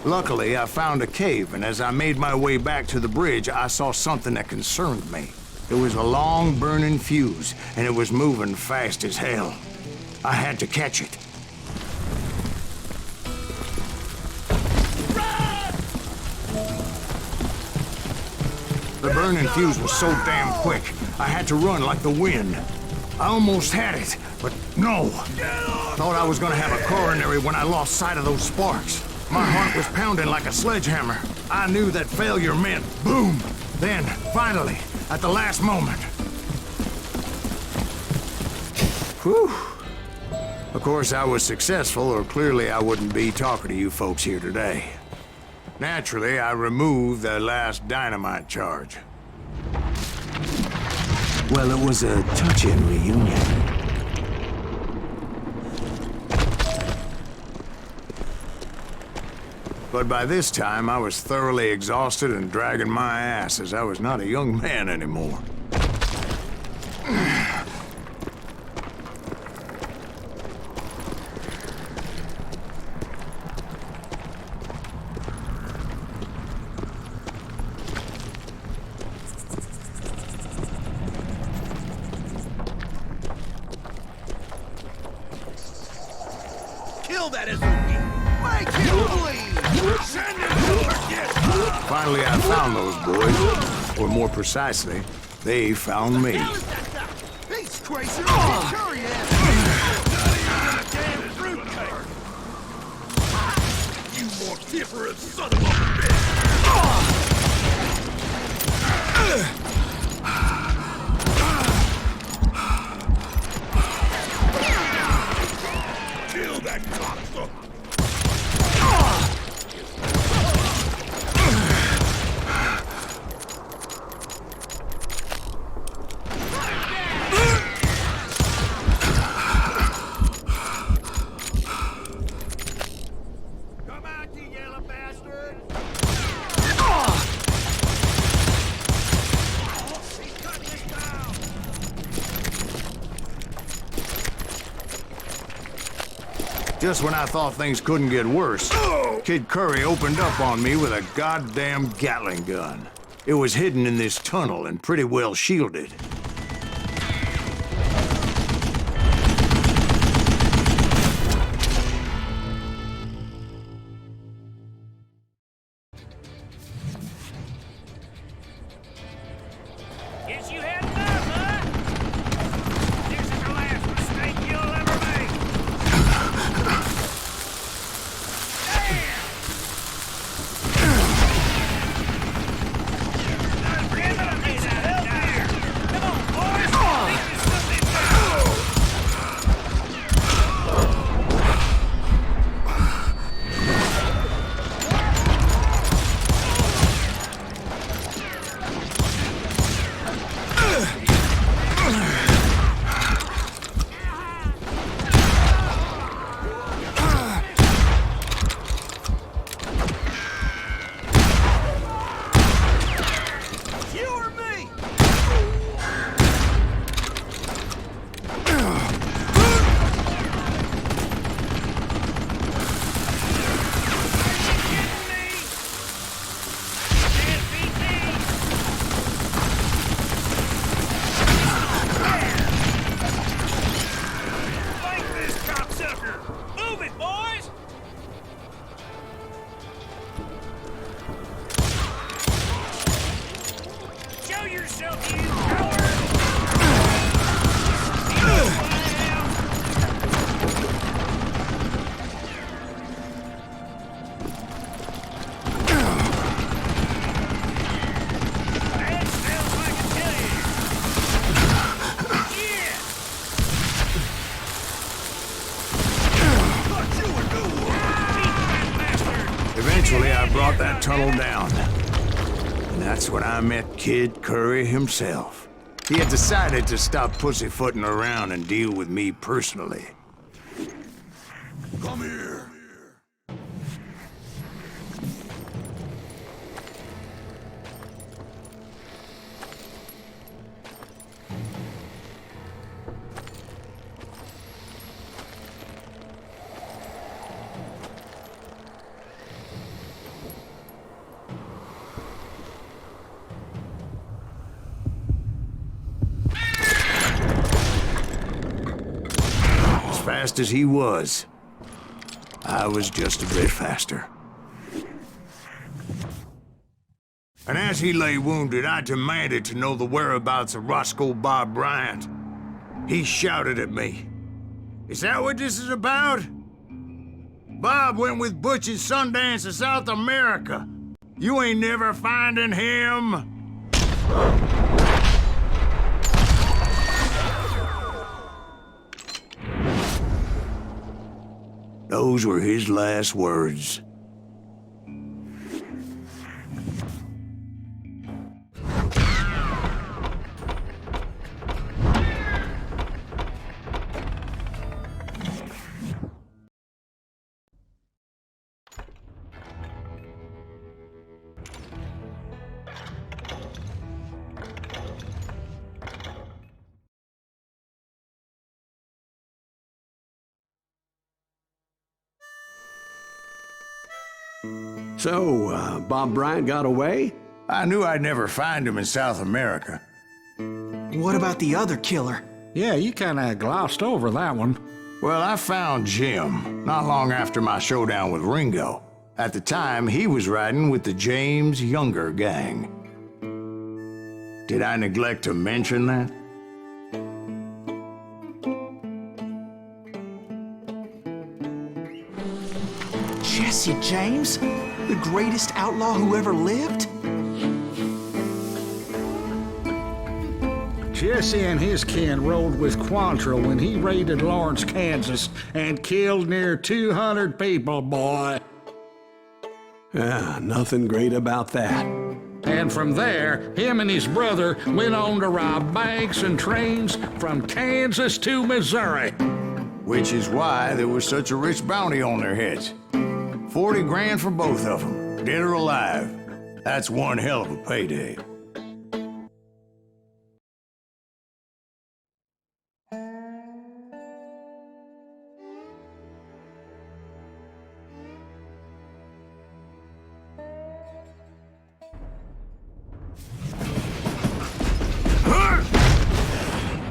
Luckily, I found a cave, and as I made my way back to the bridge, I saw something that concerned me. It was a long, burning fuse, and it was moving fast as hell. I had to catch it. The burning fuse was so damn quick, I had to run like the wind. I almost had it, but no. Thought I was gonna have a coronary when I lost sight of those sparks. My heart was pounding like a sledgehammer. I knew that failure meant boom. Then, finally, at the last moment. Whew. Of course, I was successful, or clearly I wouldn't be talking to you folks here today. Naturally, I removed the last dynamite charge. Well, it was a touching reunion. But by this time, I was thoroughly exhausted and dragging my ass, as I was not a young man anymore. Kill that SOB! Make him bleed! Send him to our guest! Finally, I found those boys. Or more precisely, they found me. He's crazy! Curry Damn fruitcake! You mortiferous son of a bitch! Kill that cocksucker! Come out, you yellow bastard! He's cutting this down! Just when I thought things couldn't get worse, Kid Curry opened up on me with a goddamn Gatling gun. It was hidden in this tunnel and pretty well shielded. Guess you had enough, huh? This is the last mistake you'll ever make. Come on, boys! Make this something better. You or me? Fight this cocksucker! Move it, boys! Show yourself, you coward! That sounds like a killing. Yeah! Thought you were new one! Beat that bastard! Eventually, I brought that tunnel down. And that's when I met Kid Curry himself. He had decided to stop pussyfooting around and deal with me personally. Come here! fast as he was. I was just a bit faster. And as he lay wounded, I demanded to know the whereabouts of Roscoe Bob Bryant. He shouted at me. "Is that what this is about? Bob went with Butch and Sundance to South America. You ain't never finding him." Those were his last words. So, Bob Bryant got away? I knew I'd never find him in South America. What about the other killer? Yeah, you kinda glossed over that one. Well, I found Jim not long after my showdown with Ringo. At the time, he was riding with the James Younger gang. Did I neglect to mention that? Jesse James? The greatest outlaw who ever lived? Jesse and his kin rode with Quantrill when he raided Lawrence, Kansas, and killed near 200 people, boy. Nothing great about that. And from there, him and his brother went on to rob banks and trains from Kansas to Missouri. Which is why there was such a rich bounty on their heads. 40 grand for both of them, dead or alive. That's one hell of a payday.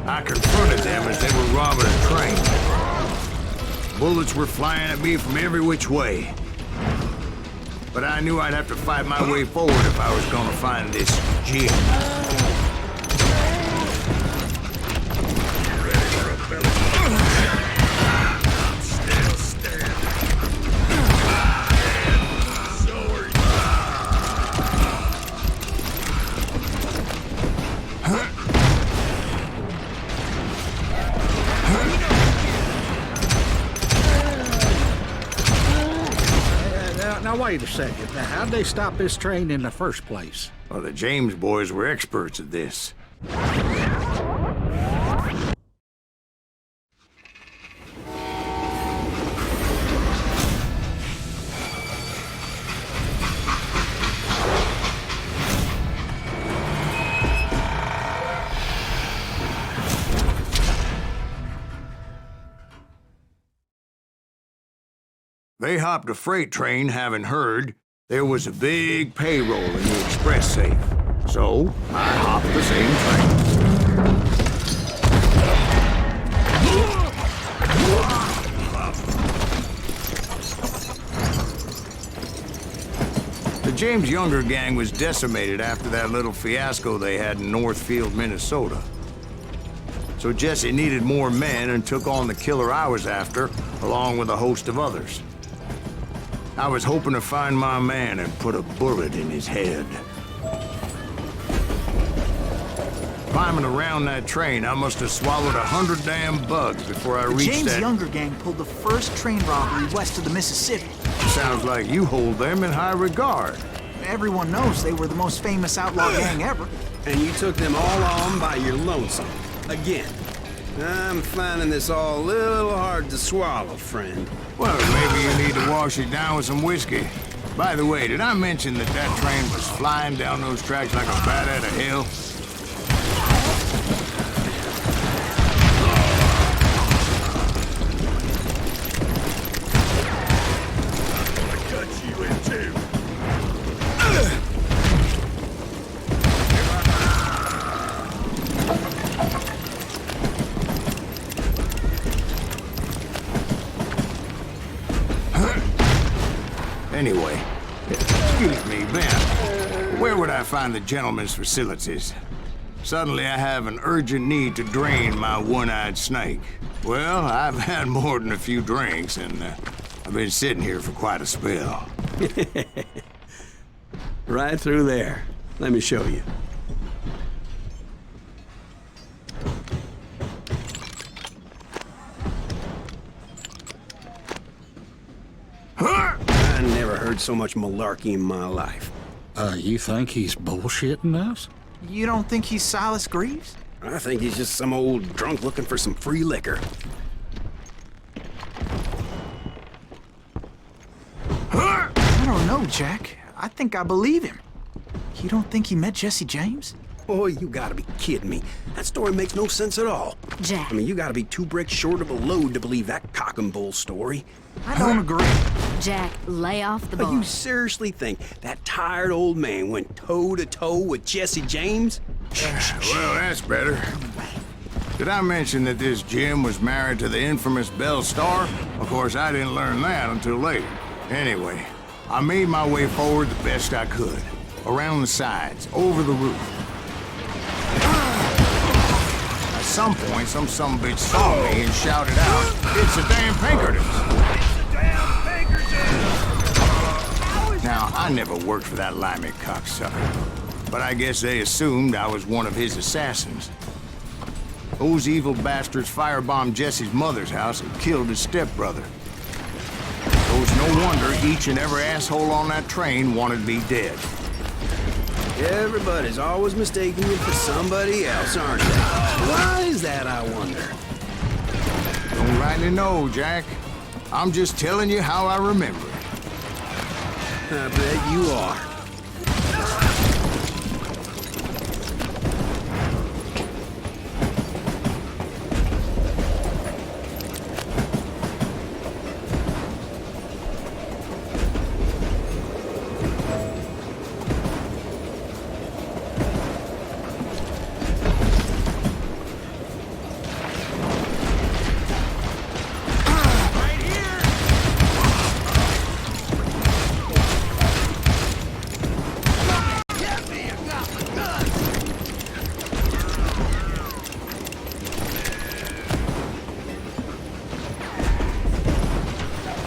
I confronted them as they were robbing a train. Bullets were flying at me from every which way. But I knew I'd have to fight my way forward if I was gonna find this Jim. Now, wait a second. Now, how'd they stop this train in the first place? Well, the James boys were experts at this. They hopped a freight train, having heard there was a big payroll in the express safe. So, I hopped the same train. The James Younger gang was decimated after that little fiasco they had in Northfield, Minnesota. So Jesse needed more men and took on the killer I was after, along with a host of others. I was hoping to find my man and put a bullet in his head. Climbing around that train, I must have swallowed 100 damn bugs before I reached James that... Younger gang pulled the first train robbery west of the Mississippi. Sounds like you hold them in high regard. Everyone knows they were the most famous outlaw gang ever. And you took them all on by your lonesome. Again. I'm finding this all a little hard to swallow, friend. Well, maybe you need to wash it down with some whiskey. By the way, did I mention that that train was flying down those tracks like a bat out of hell? I cut you in two. find the gentleman's facilities. Suddenly, I have an urgent need to drain my one-eyed snake. Well, I've had more than a few drinks, and I've been sitting here for quite a spell. Right through there. Let me show you. I never heard so much malarkey in my life. You think he's bullshitting us? You don't think he's Silas Greaves? I think he's just some old drunk looking for some free liquor. I don't know, Jack. I think I believe him. You don't think he met Jesse James? Oh, you gotta be kidding me. That story makes no sense at all. Jack. I mean, you gotta be 2 bricks short of a load to believe that cock and bull story. I don't agree. Jack, lay off the But bar. you seriously think that tired old man went toe-to-toe with Jesse James? Well, that's better. Did I mention that this Jim was married to the infamous Belle Starr? Of course, I didn't learn that until later. Anyway, I made my way forward the best I could. Around the sides, over the roof. At some point, some sumbitch saw me and shouted out, "It's the damn Pinkertons!" Now, I never worked for that limey cocksucker, but I guess they assumed I was one of his assassins. Those evil bastards firebombed Jesse's mother's house and killed his stepbrother. It was no wonder each and every asshole on that train wanted me dead. Everybody's always mistaking you for somebody else, aren't they? Why is that, I wonder? Don't rightly know, Jack. I'm just telling you how I remember it. I bet you are.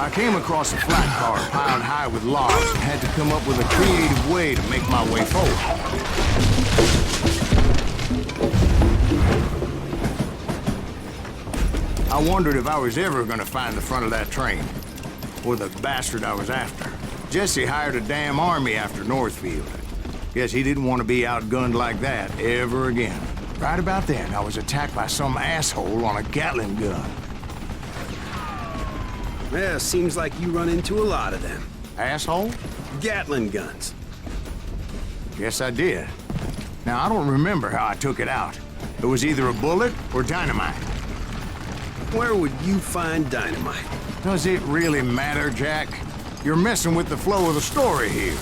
I came across a flat car piled high with logs and had to come up with a creative way to make my way forward. I wondered if I was ever going to find the front of that train, or the bastard I was after. Jesse hired a damn army after Northfield. Guess he didn't want to be outgunned like that ever again. Right about then, I was attacked by some asshole on a Gatling gun. Yeah, seems like you run into a lot of them. Asshole? Gatling guns. Guess I did. Now, I don't remember how I took it out. It was either a bullet or dynamite. Where would you find dynamite? Does it really matter, Jack? You're messing with the flow of the story here.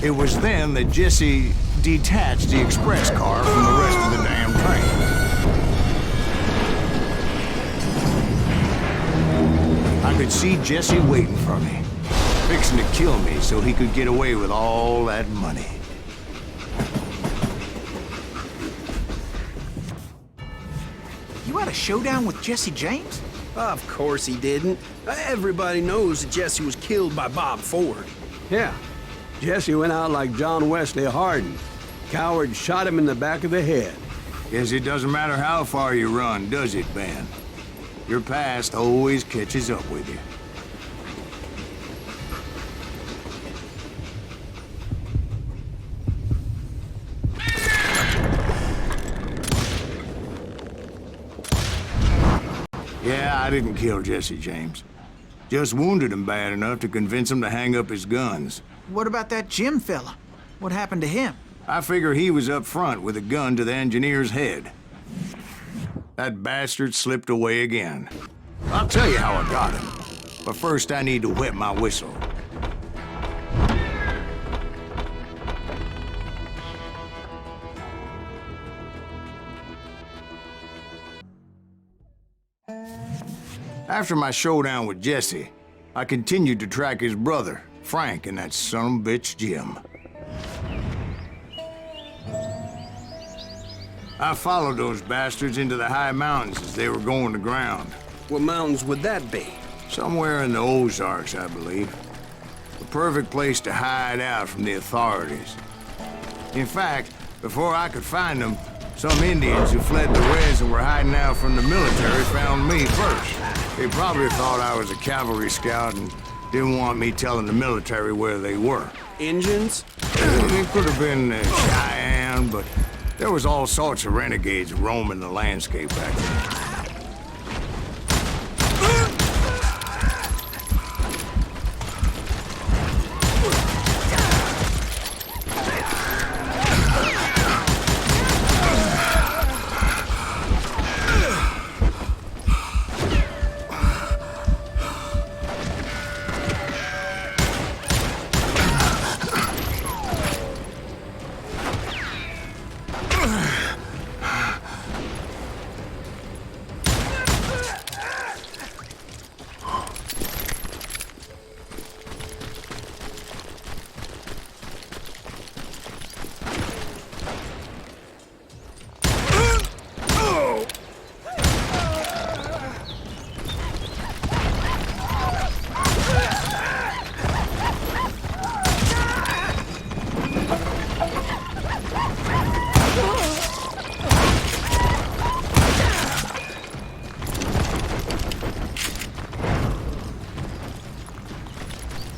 It was then that Jesse detached the express car from the rest of the damn train. I could see Jesse waiting for me, fixing to kill me so he could get away with all that money. You had a showdown with Jesse James? Of course he didn't. Everybody knows that Jesse was killed by Bob Ford. Yeah. Jesse went out like John Wesley Hardin. Coward shot him in the back of the head. Guess it doesn't matter how far you run, does it, Ben? Your past always catches up with you. Yeah, I didn't kill Jesse James. Just wounded him bad enough to convince him to hang up his guns. What about that Jim fella? What happened to him? I figure he was up front with a gun to the engineer's head. That bastard slipped away again. I'll tell you how I got him. But first I need to wet my whistle. After my showdown with Jesse, I continued to track his brother, Frank, and that son of a bitch, Jim. I followed those bastards into the high mountains as they were going to ground. What mountains would that be? Somewhere in the Ozarks, I believe. The perfect place to hide out from the authorities. In fact, before I could find them, some Indians who fled the Reds and were hiding out from the military found me first. They probably thought I was a cavalry scout and didn't want me telling the military where they were. Indians? It could have been Cheyenne, but there was all sorts of renegades roaming the landscape back then.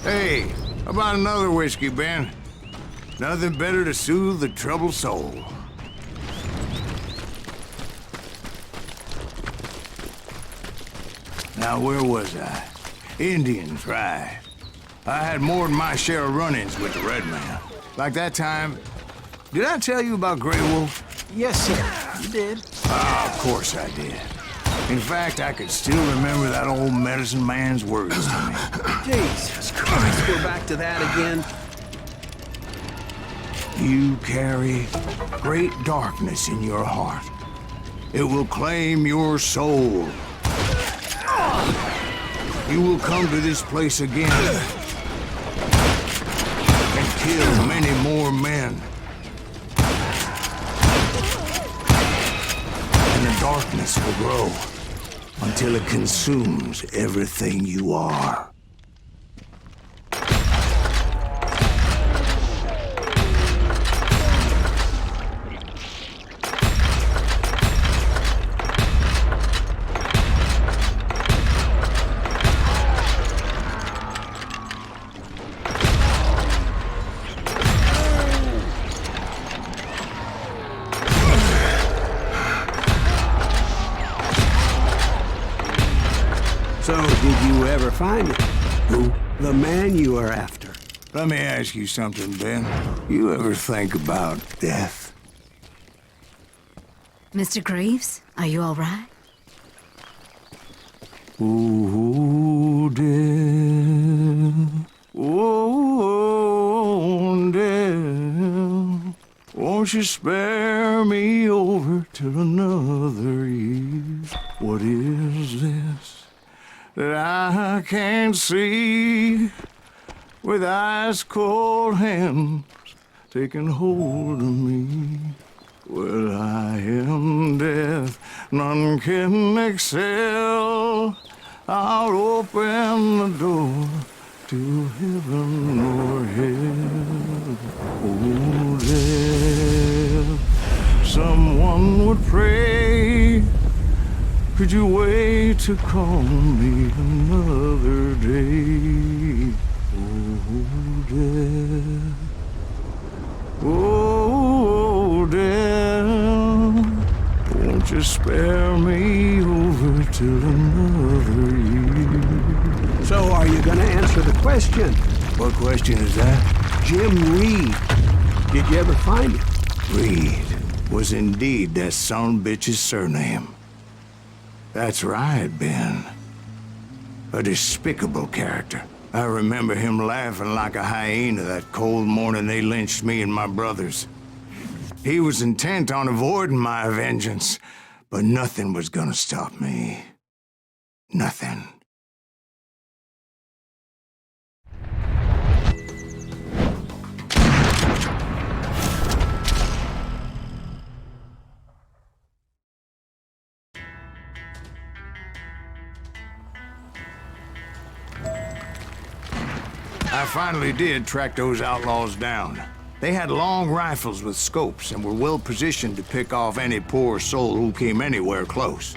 Hey, how about another whiskey, Ben? Nothing better to soothe the troubled soul. Now, where was I? Indians, right. I had more than my share of run-ins with the Red Man. Like that time... Did I tell you about Grey Wolf? Yes, sir. You did. Ah, of course I did. In fact, I could still remember that old medicine man's words to me. Jesus Christ, we're back to that again. You carry great darkness in your heart. It will claim your soul. You will come to this place again and kill many more men. And the darkness will grow until it consumes everything you are. So, did you ever find it? Who? The man you are after. Let me ask you something, Ben. You ever think about death? Mr. Greaves, are you all right? Ooh, death. Oh, death. Won't you spare me over till another eve? What is this that I can't see? With ice cold hands taking hold of me. Well, I am death, none can excel. I'll open the door to heaven or hell. Oh, death, someone would pray. Could you wait to call me another day? Oh, death. Oh, death. Won't you spare me over till another year? So are you gonna answer the question? What question is that? Jim Reed. Did you ever find him? Reed was indeed that son bitch's surname. That's right, Ben. A despicable character. I remember him laughing like a hyena that cold morning they lynched me and my brothers. He was intent on avoiding my vengeance, but nothing was gonna stop me. Nothing. I finally did track those outlaws down. They had long rifles with scopes and were well positioned to pick off any poor soul who came anywhere close.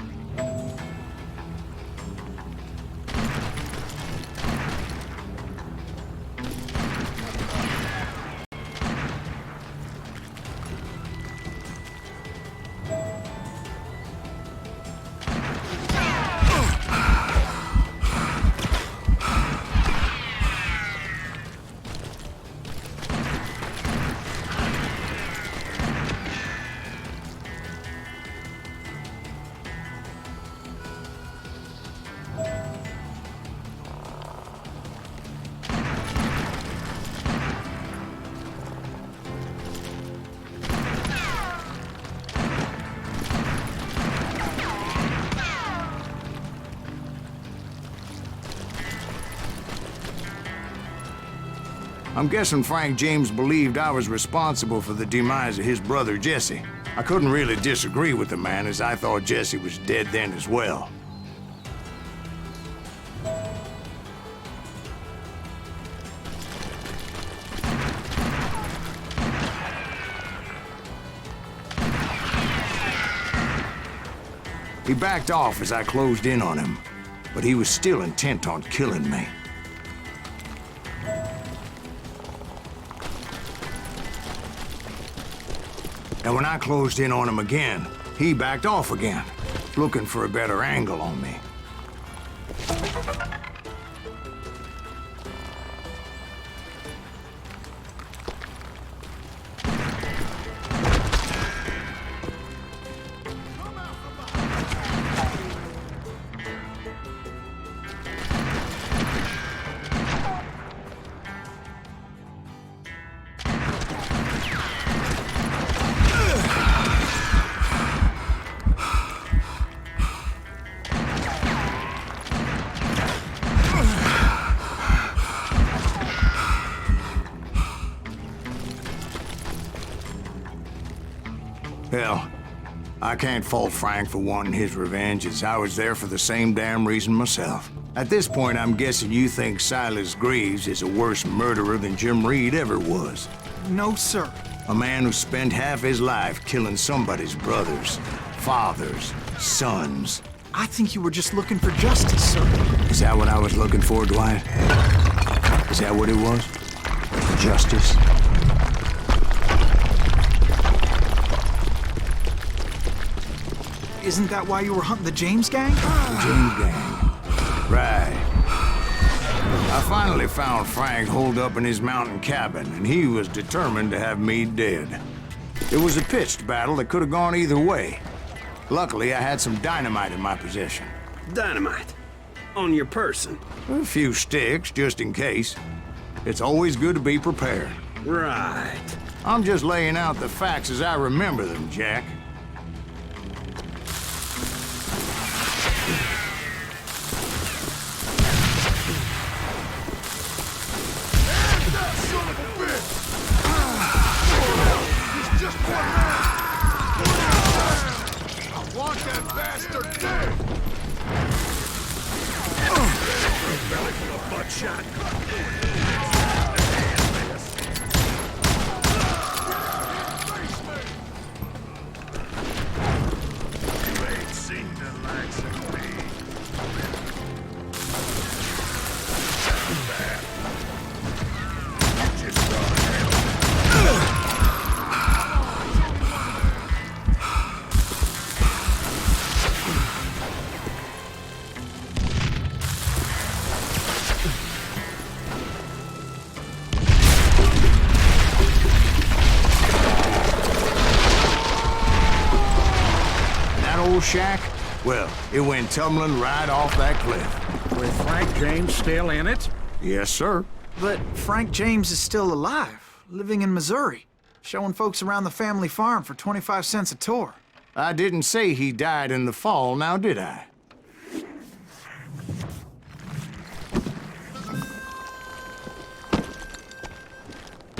I'm guessing Frank James believed I was responsible for the demise of his brother Jesse. I couldn't really disagree with the man, as I thought Jesse was dead then as well. He backed off as I closed in on him, but he was still intent on killing me. And when I closed in on him again, he backed off again, looking for a better angle on me. Hell, I can't fault Frank for wanting his revenge, as I was there for the same damn reason myself. At this point, I'm guessing you think Silas Greaves is a worse murderer than Jim Reed ever was. No, sir. A man who spent half his life killing somebody's brothers, fathers, sons. I think you were just looking for justice, sir. Is that what I was looking for, Dwight? Is that what it was? Justice? Isn't that why you were hunting the James gang? The James gang. Right. I finally found Frank holed up in his mountain cabin, and he was determined to have me dead. It was a pitched battle that could have gone either way. Luckily, I had some dynamite in my possession. Dynamite? On your person? A few sticks, just in case. It's always good to be prepared. Right. I'm just laying out the facts as I remember them, Jack. Shack? Well, it went tumbling right off that cliff. With Frank James still in it? Yes, sir. But Frank James is still alive, living in Missouri, showing folks around the family farm for 25 cents a tour. I didn't say he died in the fall, now did I?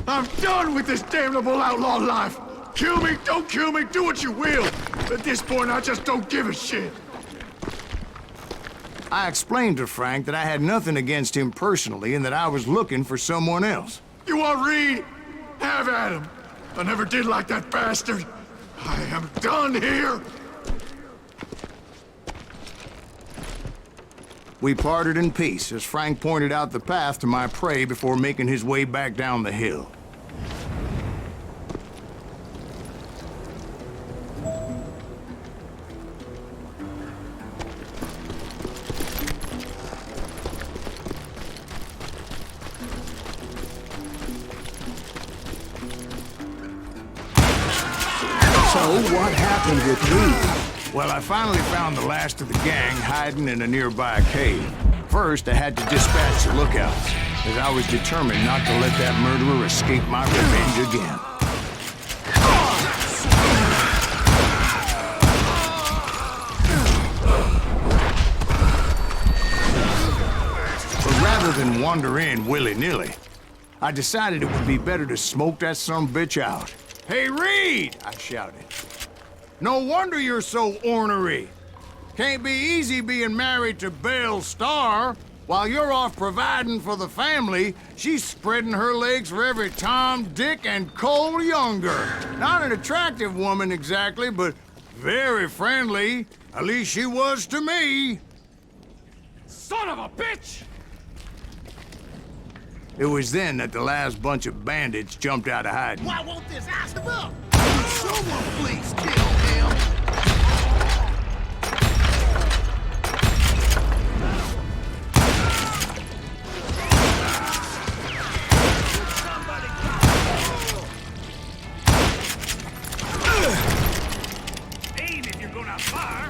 I'm done with this damnable outlaw life! Kill me, don't kill me, do what you will! At this point, I just don't give a shit. I explained to Frank that I had nothing against him personally and that I was looking for someone else. You want Reed? Have at him. I never did like that bastard. I am done here. We parted in peace as Frank pointed out the path to my prey before making his way back down the hill. So, what happened with Reed? Well, I finally found the last of the gang hiding in a nearby cave. First, I had to dispatch the lookouts, as I was determined not to let that murderer escape my revenge again. But rather than wander in willy-nilly, I decided it would be better to smoke that sumbitch out. "Hey, Reed!" I shouted. "No wonder you're so ornery. Can't be easy being married to Belle Starr. While you're off providing for the family, she's spreading her legs for every Tom, Dick, and Cole Younger. Not an attractive woman exactly, but very friendly. At least she was to me." Son of a bitch! It was then that the last bunch of bandits jumped out of hiding. Why won't this ass him up? Someone please kill him! Aim if you're gonna fire!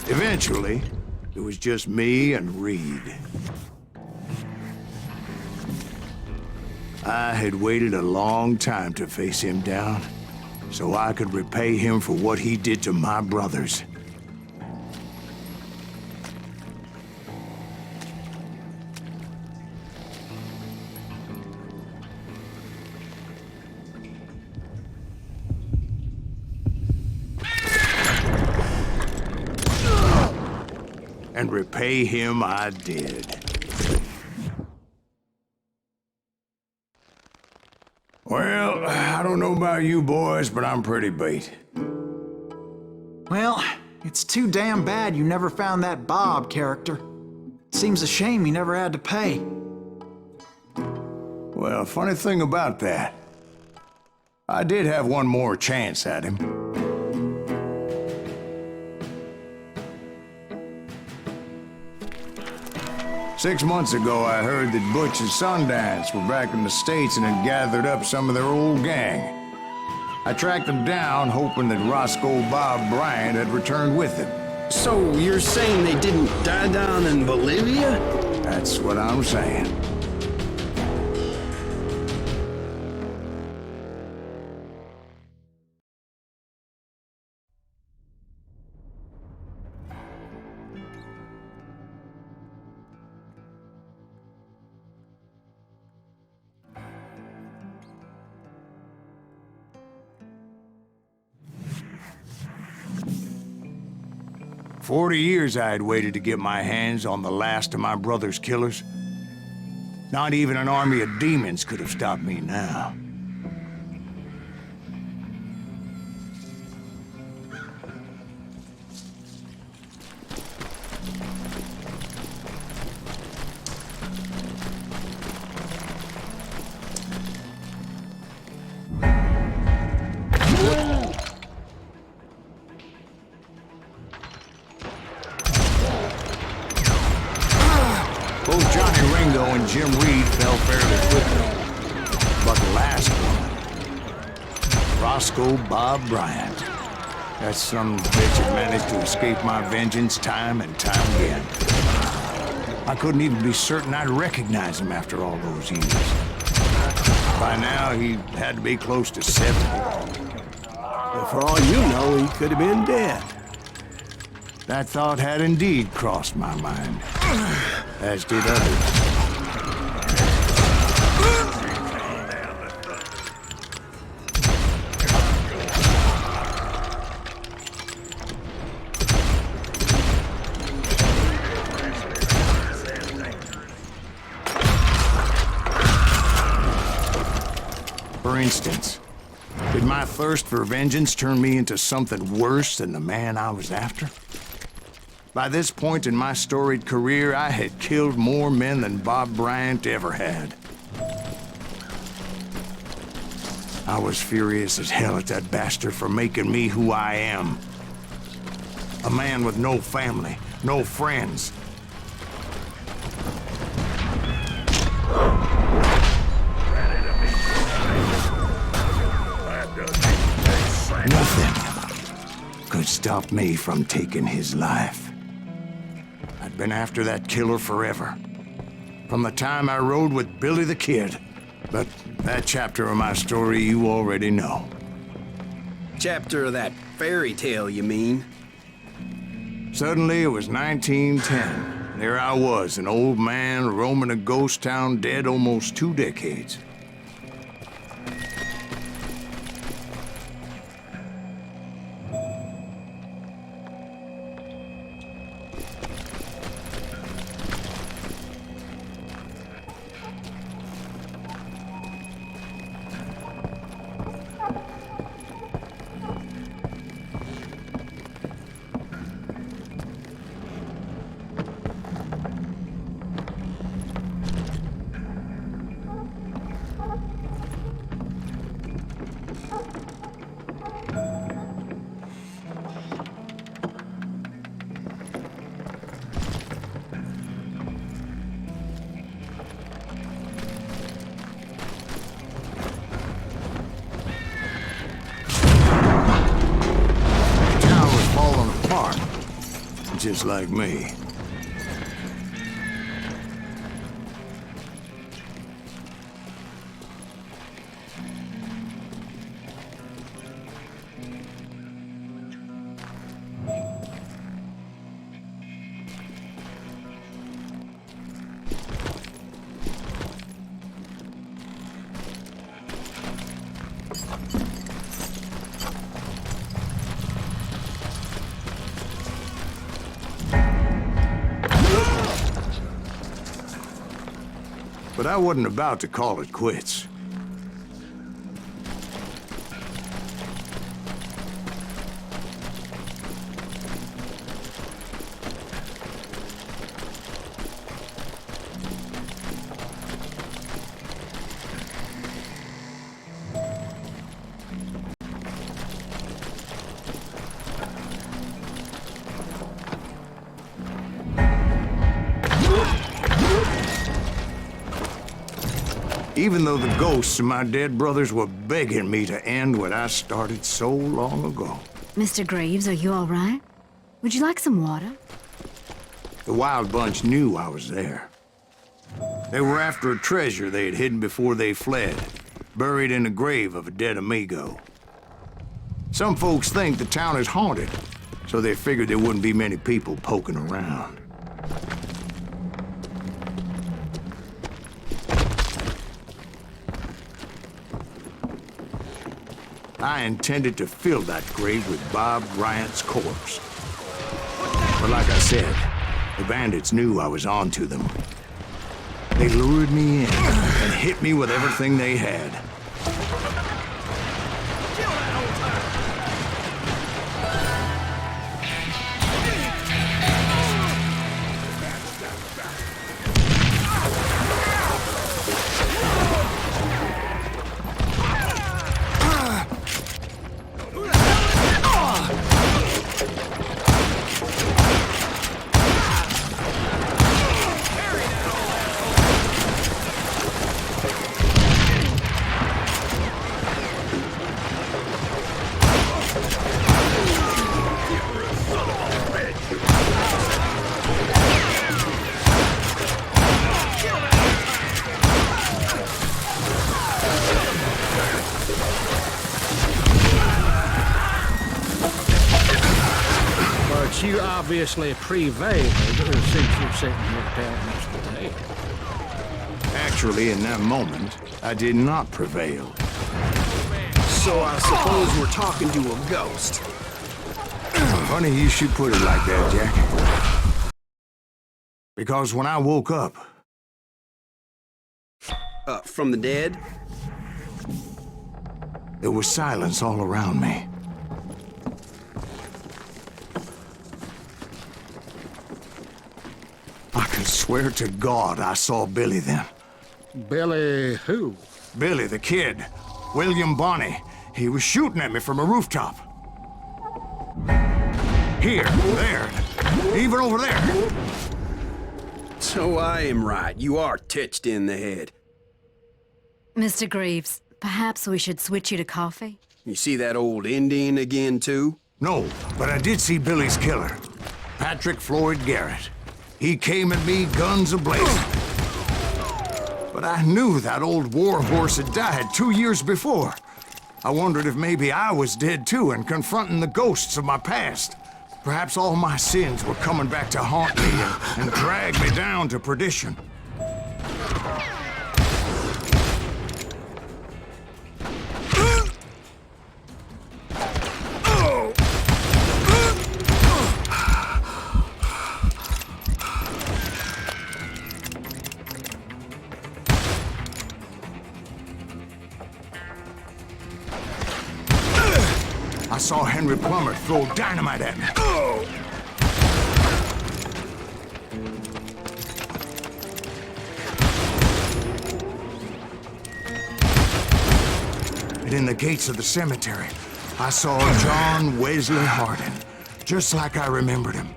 Eventually, It was just me and Reed. I had waited a long time to face him down, so I could repay him for what he did to my brothers. And repay him I did. Well, I don't know about you boys, but I'm pretty beat. Well, it's too damn bad you never found that Bob character. Seems a shame you never had to pay. Well, funny thing about that, I did have one more chance at him. Six months ago, I heard that Butch and Sundance were back in the States and had gathered up some of their old gang. I tracked them down, hoping that Roscoe Bob Bryant had returned with them. So you're saying they didn't die down in Bolivia? That's what I'm saying. "40 years I had waited to get my hands on the last of my brother's killers. Not even an army of demons could have stopped me now. Both Johnny Ringo and Jim Reed fell fairly quickly. But the last one, Roscoe Bob Bryant, that son of a bitch had managed to escape my vengeance time and time again. I couldn't even be certain I'd recognize him after all those years. By now, he had to be close to 70. But for all you know, he could have been dead. That thought had indeed crossed my mind, as did others. For instance, did my thirst for vengeance turn me into something worse than the man I was after? By this point in my storied career, I had killed more men than Bob Bryant ever had. I was furious as hell at that bastard for making me who I am. A man with no family, no friends. Nothing could stop me from taking his life. I'd been after that killer forever. From the time I rode with Billy the Kid. But that chapter of my story you already know. Chapter of that fairy tale, you mean? Suddenly, it was 1910. There I was, an old man roaming a ghost town dead almost 2 decades. Just like me. But I wasn't about to call it quits. Even though the ghosts of my dead brothers were begging me to end what I started so long ago. Mr. Graves, are you all right? Would you like some water? The Wild Bunch knew I was there. They were after a treasure they had hidden before they fled, buried in the grave of a dead amigo. Some folks think the town is haunted, so they figured there wouldn't be many people poking around. I intended to fill that grave with Bob Bryant's corpse. But like I said, the bandits knew I was onto them. They lured me in and hit me with everything they had. You obviously prevailed since you're sitting here telling us today. Actually, in that moment, I did not prevail. So I suppose we're talking to a ghost. Funny you should put it like that, Jack. Because when I woke up... From the dead? There was silence all around me. I could swear to God I saw Billy then. Billy who? Billy, the kid. William Bonney. He was shooting at me from a rooftop. Here, there, even over there. So I am right. You are titched in the head. Mr. Graves, perhaps we should switch you to coffee? You see that old Indian again, too? No, but I did see Billy's killer, Patrick Floyd Garrett. He came at me guns a-blazing. But I knew that old war horse had died 2 years before. I wondered if maybe I was dead too and confronting the ghosts of my past. Perhaps all my sins were coming back to haunt me and drag me down to perdition. I saw Henry Plummer throw dynamite at me. And in the gates of the cemetery, I saw John Wesley Hardin, just like I remembered him.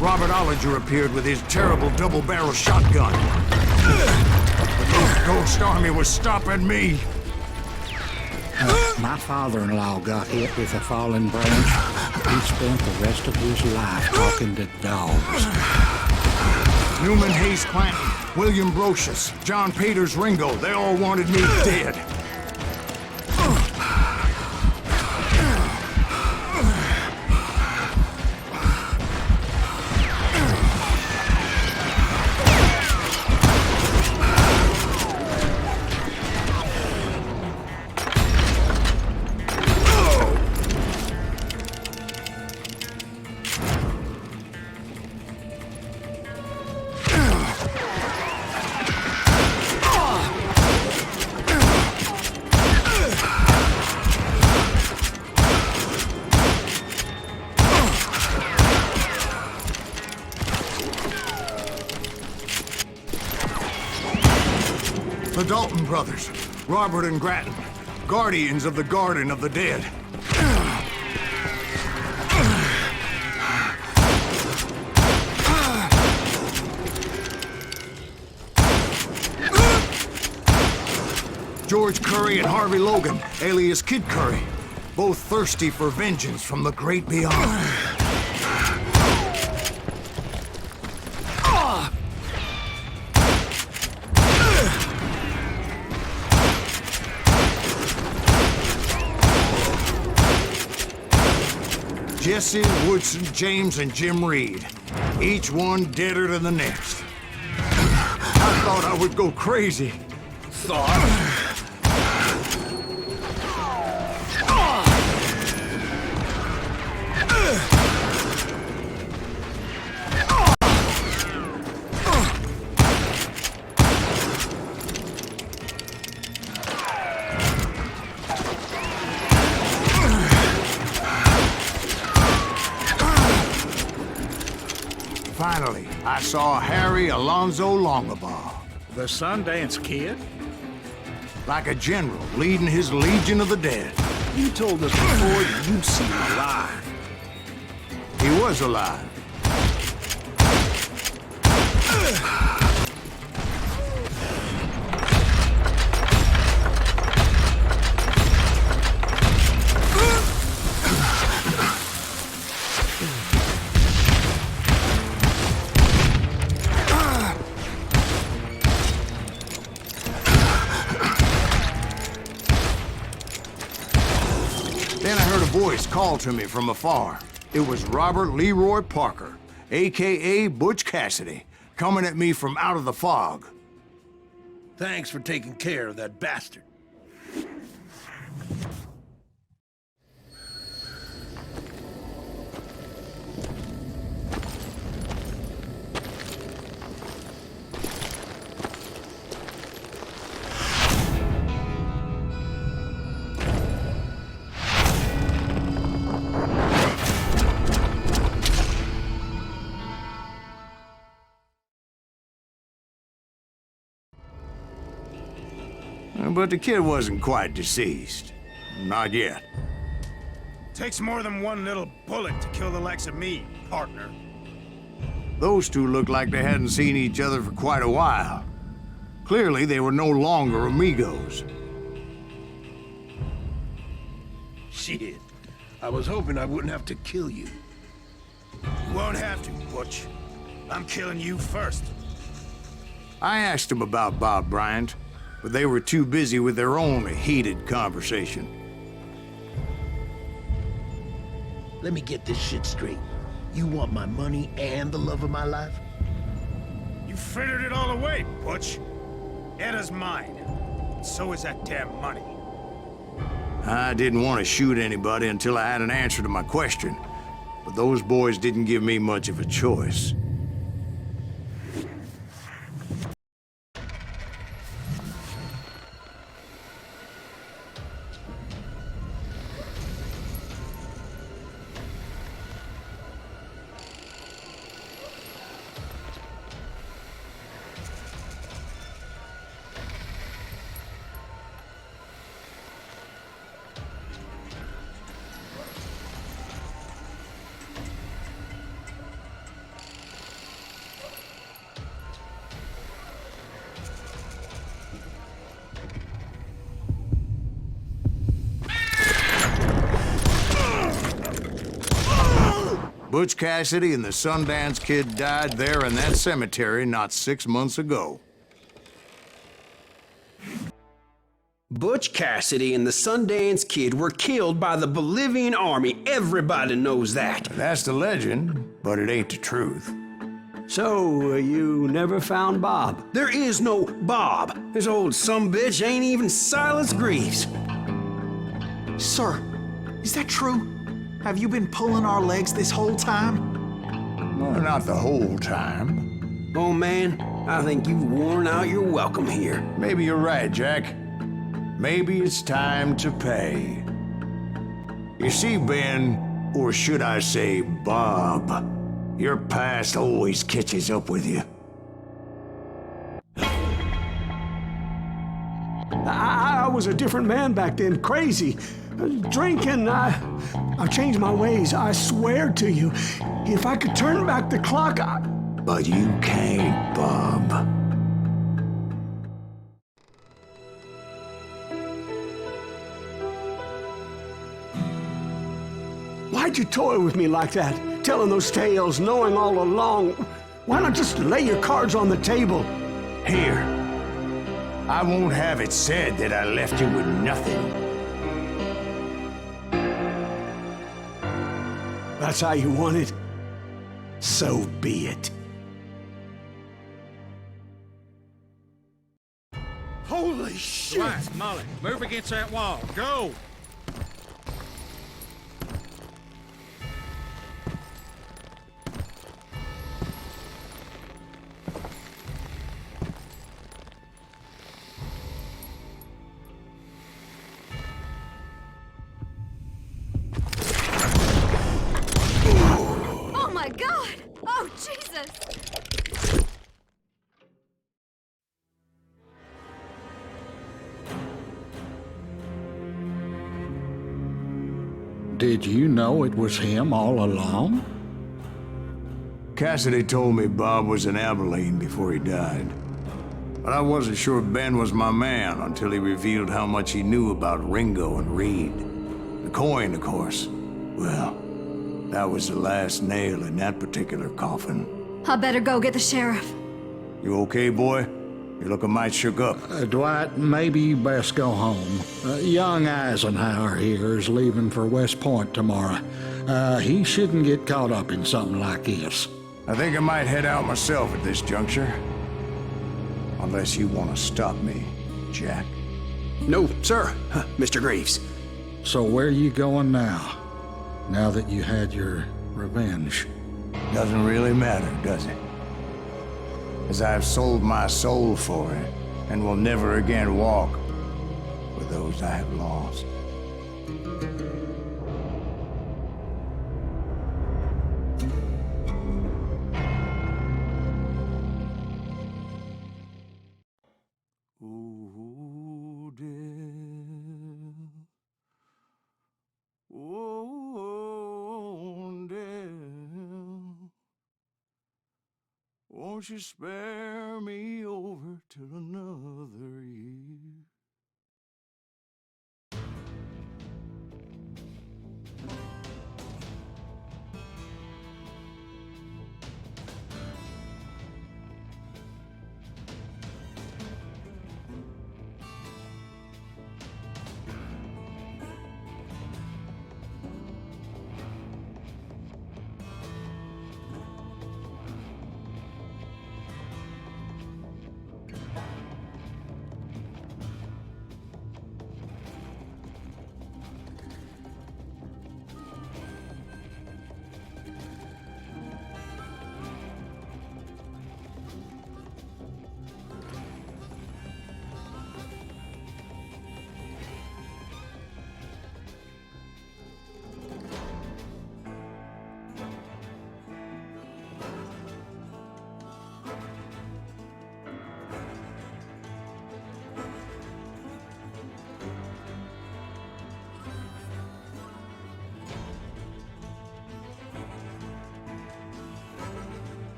Robert Ollinger appeared with his terrible double-barrel shotgun. But the ghost army was stopping me. My father-in-law got hit with a fallen branch. He spent the rest of his life talking to dogs. Newman Hayes Clanton, William Brocious, John Peters Ringo, they all wanted me dead. The Dalton brothers, Robert and Grattan, guardians of the Garden of the Dead. George Curry and Harvey Logan, alias Kid Curry, both thirsty for vengeance from the great beyond. Jesse, Woodson, James, and Jim Reed. Each one deader than the next. I thought I would go crazy. Finally, I saw Harry Alonzo Longabaugh. The Sundance Kid? Like a general leading his Legion of the Dead. You told us before that you'd seen him alive. He was alive. Then I heard a voice call to me from afar. It was Robert Leroy Parker, a.k.a. Butch Cassidy, coming at me from out of the fog. Thanks for taking care of that bastard. But the kid wasn't quite deceased. Not yet. Takes more than one little bullet to kill the likes of me, partner. Those two looked like they hadn't seen each other for quite a while. Clearly, they were no longer amigos. Shit. I was hoping I wouldn't have to kill you. You won't have to, Butch. I'm killing you first. I asked them about Bob Bryant, but they were too busy with their own heated conversation. Let me get this shit straight. You want my money and the love of my life? You frittered it all away, Butch. Edda's mine. So is that damn money. I didn't want to shoot anybody until I had an answer to my question, but those boys didn't give me much of a choice. Butch Cassidy and the Sundance Kid died there in that cemetery not 6 months ago. Butch Cassidy and the Sundance Kid were killed by the Bolivian army. Everybody knows that. That's the legend, but it ain't the truth. So, you never found Bob? There is no Bob. This old sumbitch ain't even Silas Greaves. Sir, is that true? Have you been pulling our legs this whole time? Well, not the whole time. Oh, man, I think you've worn out your welcome here. Maybe you're right, Jack. Maybe it's time to pay. You see, Ben, or should I say Bob, your past always catches up with you. I was a different man back then, crazy. Drinking, I've changed my ways, I swear to you. If I could turn back the clock, But you can't, Bob. Why'd you toy with me like that? Telling those tales, knowing all along. Why not just lay your cards on the table? Here. I won't have it said that I left you with nothing. That's how you want it? So be it. Holy shit! Right, Molly, move against that wall. Go! Oh my God! Oh, Jesus! Did you know it was him all along? Cassidy told me Bob was in Abilene before he died. But I wasn't sure Ben was my man until he revealed how much he knew about Ringo and Reed. The coin, of course. Well, that was the last nail in that particular coffin. I better go get the sheriff. You okay, boy? You're looking mighty shook up. Dwight, maybe you best go home. Young Eisenhower here is leaving for West Point tomorrow. He shouldn't get caught up in something like this. I think I might head out myself at this juncture. Unless you want to stop me, Jack. No, sir, Mr. Greaves. So where you going now? Now that you had your revenge? Doesn't really matter, does it? As I've sold my soul for it, and will never again walk with those I have lost. Ooh, dear. Oh, dear. Won't you spare me over till another year?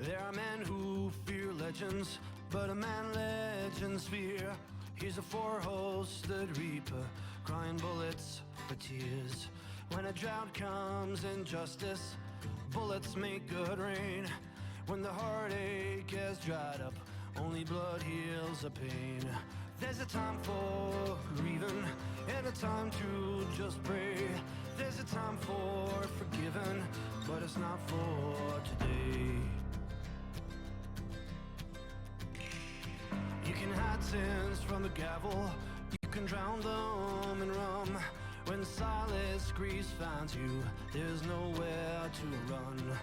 There are men who fear legends, but a man legends fear. He's a four-hosted reaper, crying bullets for tears. When a drought comes in justice, bullets make good rain. When the heartache has dried up, only blood heals the pain. There's a time for grieving, and a time to just pray. There's a time for forgiving, but it's not for today. You can hide sins from the gavel, you can drown them in rum. When silence grease finds you, there's nowhere to run.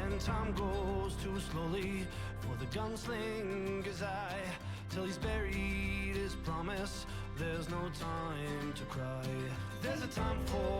And time goes too slowly for the gunslinger's eye. Till he's buried his promise, there's no time to cry. There's a time for